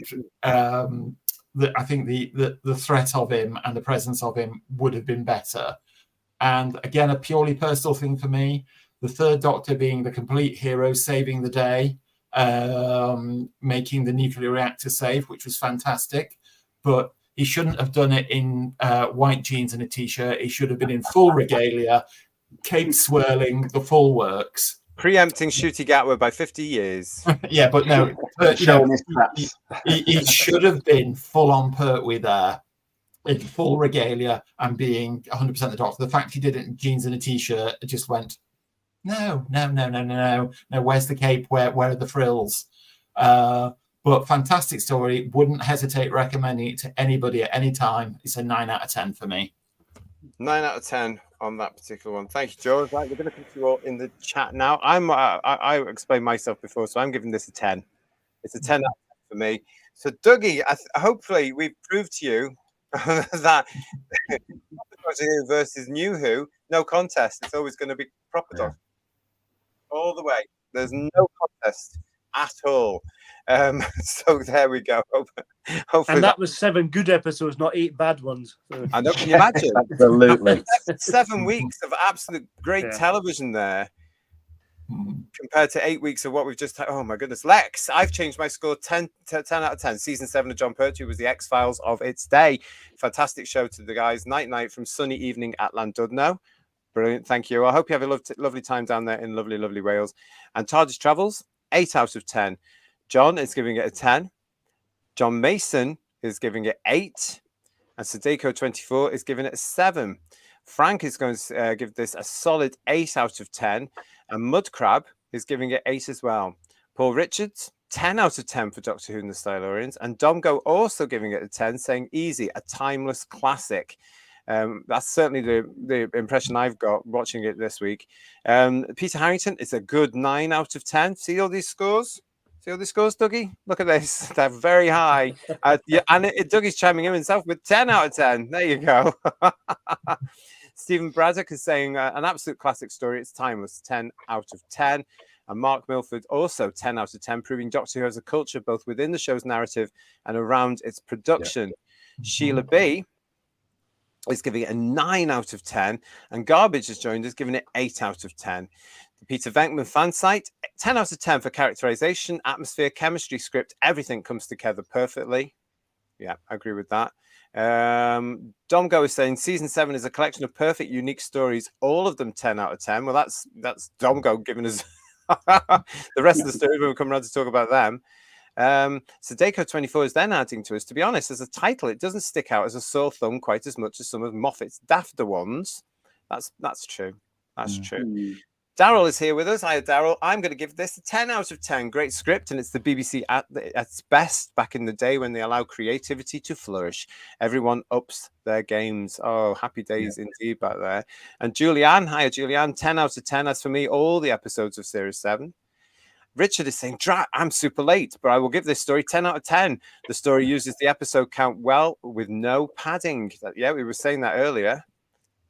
think the threat of him and the presence of him would have been better. And again, a purely personal thing for me, the Third Doctor being the complete hero, saving the day, making the nuclear reactor safe, which was fantastic. But he shouldn't have done it in white jeans and a t-shirt. He should have been in full regalia, cape swirling, the full works. Preempting Ncuti Gatwa by 50 years. Yeah, but no, he should have been full on Pertwee there, in full regalia and being 100% the Doctor. The fact he did it in jeans and a t-shirt, it just went, no. Where's the cape? Where are the frills? But fantastic story. Wouldn't hesitate recommending it to anybody at any time. It's a 9 out of 10 for me. 9 out of 10 on that particular one. Thank you, George. Right, we're going to come to you all in the chat now. I explained myself before, so I'm giving this a 10. It's a 10 out of 10 for me. So, Dougie, hopefully we've proved to you that versus New Who, no contest. It's always going to be proper Doctor all the way. There's no contest at all. So there we go. Hopefully and that was 7 good episodes, not 8 bad ones. So. I know. Can you imagine? Absolutely. 7 weeks of absolute great television there, compared to 8 weeks of what we've just had. Oh my goodness, Lex! I've changed my score 10 out of 10. Season 7 of Jon Pertwee was the X-Files of its day. Fantastic show to the guys. Night from sunny evening at Llandudno. Brilliant. Thank you. I hope you have a lovely time down there in lovely, lovely Wales. And TARDIS Travels, 8 out of 10. John is giving it a 10. John Mason is giving it 8. And Sadeko24 is giving it a 7. Frank is going to give this a solid 8 out of 10. And Mudcrab is giving it 8 as well. Paul Richards, 10 out of 10 for Doctor Who and the Silurians. And Domgo also giving it a 10, saying easy, a timeless classic. That's certainly the impression I've got watching it this week. Peter Harrington, it's a good 9 out of 10. See all these scores? See all these scores, Dougie? Look at this. They're very high. Yeah, and Dougie's chiming in himself with 10 out of 10. There you go. Stephen Braddock is saying an absolute classic story. It's timeless. 10 out of 10. And Mark Milford also 10 out of 10, proving Doctor Who has a culture both within the show's narrative and around its production. Yeah. Sheila B is giving it a 9 out of 10. And Garbage has joined us, giving it 8 out of 10. The Peter Venkman fan site, 10 out of 10 for characterization, atmosphere, chemistry, script. Everything comes together perfectly. Yeah, I agree with that. Domgo is saying season 7 is a collection of perfect, unique stories. All of them 10 out of 10. Well, that's Domgo giving us the rest of the story when we come around to talk about them. So Deco24 is then adding to us. To be honest, as a title, it doesn't stick out as a sore thumb quite as much as some of Moffat's dafter ones. That's true. That's true. Daryl is here with us. Hi, Daryl. I'm going to give this a 10 out of 10. Great script, and it's the BBC at its best back in the day when they allow creativity to flourish. Everyone ups their games. Oh, happy days indeed back there. And Julianne, hi, Julianne. 10 out of 10. As for me, all the episodes of Series 7. Richard is saying, I'm super late, but I will give this story 10 out of 10. The story uses the episode count well with no padding. Yeah, we were saying that earlier.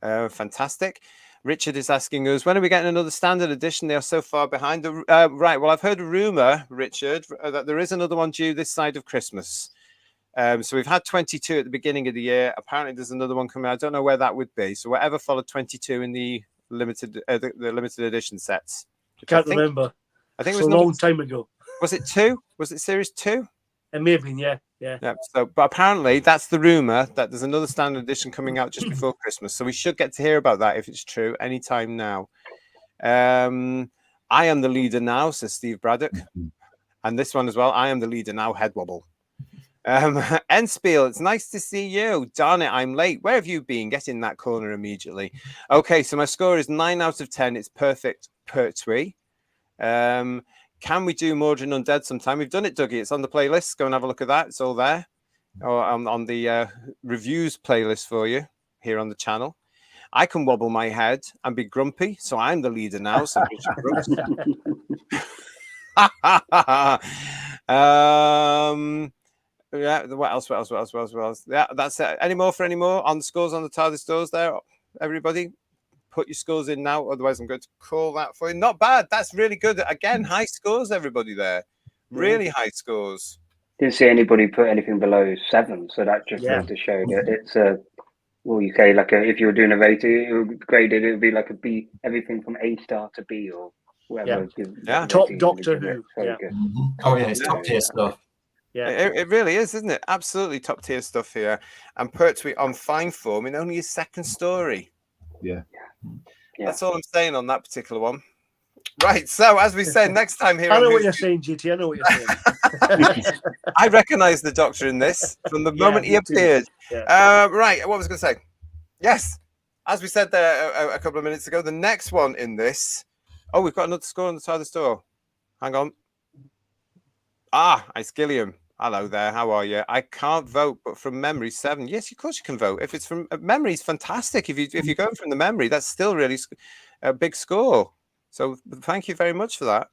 Fantastic. Richard is asking us, when are we getting another standard edition? They are so far behind. Right, well, I've heard a rumour, Richard, that there is another one due this side of Christmas. So we've had 22 at the beginning of the year. Apparently there's another one coming. I don't know where that would be. So whatever followed 22 in the limited edition sets. Can't remember. I think it was a long time ago. Was it 2? Was it series 2? It may have been, yeah. So, but apparently that's the rumor that there's another standard edition coming out just before Christmas. So we should get to hear about that if it's true anytime now. I am the leader now, says Steve Braddock, and this one as well. I am the leader now. Head wobble. Enspiel, it's nice to see you. Darn it, I'm late. Where have you been? Get in that corner immediately. Okay, so my score is 9 out of 10. It's perfect, Pertwee. Can we do Mordred Undead sometime? We've done it, Dougie. It's on the playlist. Go and have a look at that. It's all there. Or on the reviews playlist for you here on the channel. I can wobble my head and be grumpy, so I'm the leader now. So yeah. What else? Yeah, that's it. Any more on the scores on the TARDIS doors there, everybody? Put your scores in now, otherwise I'm going to call that for you. Not bad. That's really good. Again, high scores, everybody there. Really high scores. Didn't see anybody put anything below 7, so that just goes to show that it's a, well, you say like if you were doing a rating, it would be graded, it would be like a B, everything from A star to B or whatever. Top Doctor Who. Oh yeah, it's top tier stuff. Yeah, it really is, isn't it? Absolutely top tier stuff here. And Pertwee on fine form in only his second story. Yeah. That's all I'm saying on that particular one. Right, so as we said, next time here... I know what you're saying, GT. I know what you're saying. I recognise the Doctor in this from the moment he appeared. Right, what was I going to say? Yes, as we said there a couple of minutes ago, the next one in this... Oh, we've got another score on the side of the store. Hang on. Ice Gilliam. Hello there, how are you? I can't vote, but from memory, 7. Yes, of course you can vote. If it's from memory, it's fantastic. If you're going from the memory, that's still really a big score. So thank you very much for that.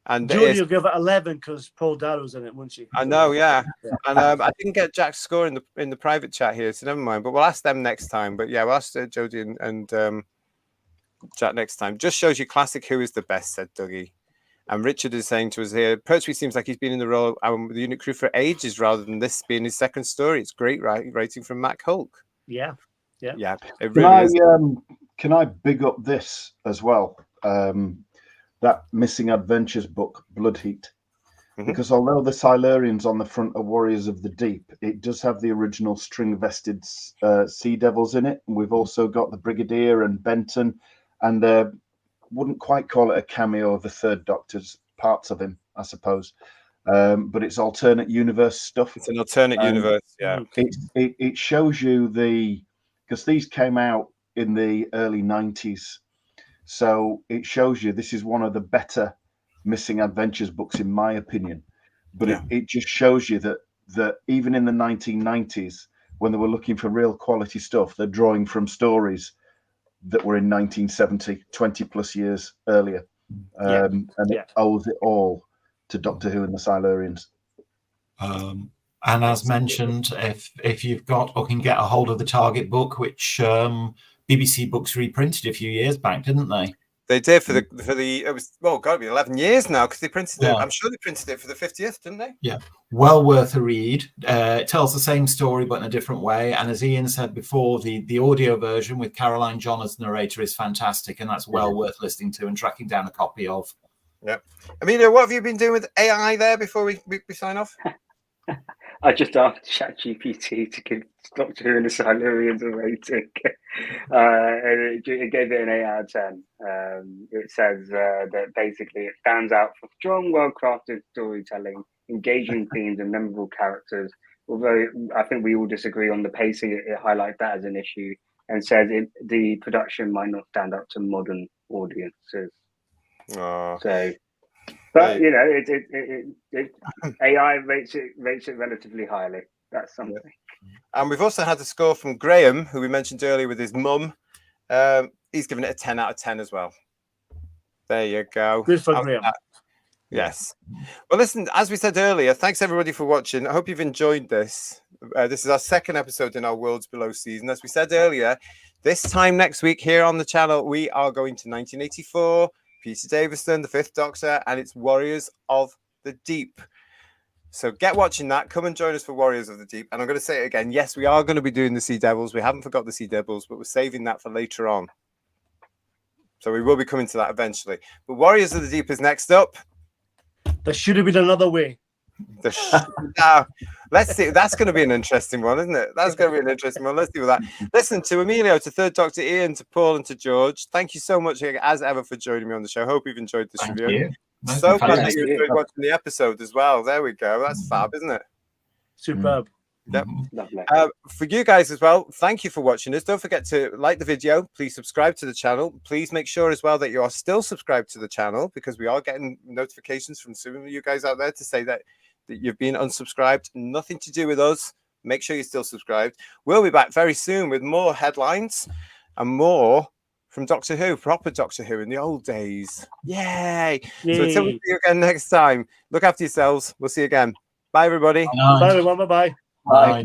And Julie will give it 11 because Paul Darrow's in it, won't she? I know, yeah. And I didn't get Jack's score in the private chat here, so never mind. But we'll ask them next time. But yeah, we'll ask Jodie and Jack next time. Just shows you classic Who is the best, said Dougie. And Richard is saying to us here, Pertwee seems like he's been in the role with the unit crew for ages rather than this being his second story. It's great rating from Mac Hulk. Yeah. It really is. Can I big up this as well? That Missing Adventures book, Blood Heat. Because although the Silurians on the front are Warriors of the Deep, it does have the original string-vested Sea Devils in it. And we've also got the Brigadier and Benton and... wouldn't quite call it a cameo of the Third Doctor's parts of him, I suppose, but it's alternate universe stuff. It's an alternate universe, yeah. It shows you because these came out in the early 90s. So it shows you this is one of the better missing adventures books, in my opinion. But it just shows you that even in the 1990s, when they were looking for real quality stuff, they're drawing from stories that were in 1970, 20 plus years earlier. It owes it all to Doctor Who and the Silurians. And as mentioned, if you've got or can get a hold of the Target book, which BBC Books reprinted a few years back, didn't they? They did for the it was got to be 11 years now, because they printed it. I'm sure they printed it for the 50th, didn't they? Yeah, well worth a read. It tells the same story but in a different way. And as Ian said before, the audio version with Caroline John as narrator is fantastic, and that's well worth listening to and tracking down a copy of. Yeah, Amelia, what have you been doing with AI there before we sign off? I just asked ChatGPT to give Doctor Who and the Silurians a rating. And it gave it an 8 out of 10. It says that basically it stands out for strong, well-crafted storytelling, engaging themes, and memorable characters. Although I think we all disagree on the pacing, it highlights that as an issue and says the production might not stand up to modern audiences. So. But you know, AI rates it relatively highly. That's something. And we've also had a score from Graham, who we mentioned earlier with his mum. He's given it a 10 out of 10 as well. There you go. Good for Graham. Yes. Well, listen, as we said earlier, thanks everybody for watching. I hope you've enjoyed this. This is our second episode in our Worlds Below season. As we said earlier, this time next week here on the channel, we are going to 1984. Peter Davison, the Fifth Doctor, and it's Warriors of the Deep. So get watching that. Come and join us for Warriors of the Deep. And I'm going to say it again. Yes, we are going to be doing the Sea Devils. We haven't forgot the Sea Devils, but we're saving that for later on. So we will be coming to that eventually. But Warriors of the Deep is next up. There should have been another way. Let's see. That's going to be an interesting one, isn't it? That's going to be an interesting one. Let's do that. Listen, to Emilio, to Third Doctor Ian, to Paul, and to George, thank you so much as ever for joining me on the show. Hope you've enjoyed this review. So glad that you enjoyed watching the episode as well. There we go. That's fab, isn't it? Superb. Yep. For you guys as well, thank you for watching us. Don't forget to like the video. Please subscribe to the channel. Please make sure as well that you are still subscribed to the channel, because we are getting notifications from some of you guys out there to say that you've been unsubscribed. Nothing to do with us. Make sure you're still subscribed. We'll be back very soon with more headlines and more from Doctor Who, proper Doctor Who in the old days. Yay! So until we see you again next time, look after yourselves. We'll see you again. Bye, everybody. Bye, everyone. Bye-bye. Bye.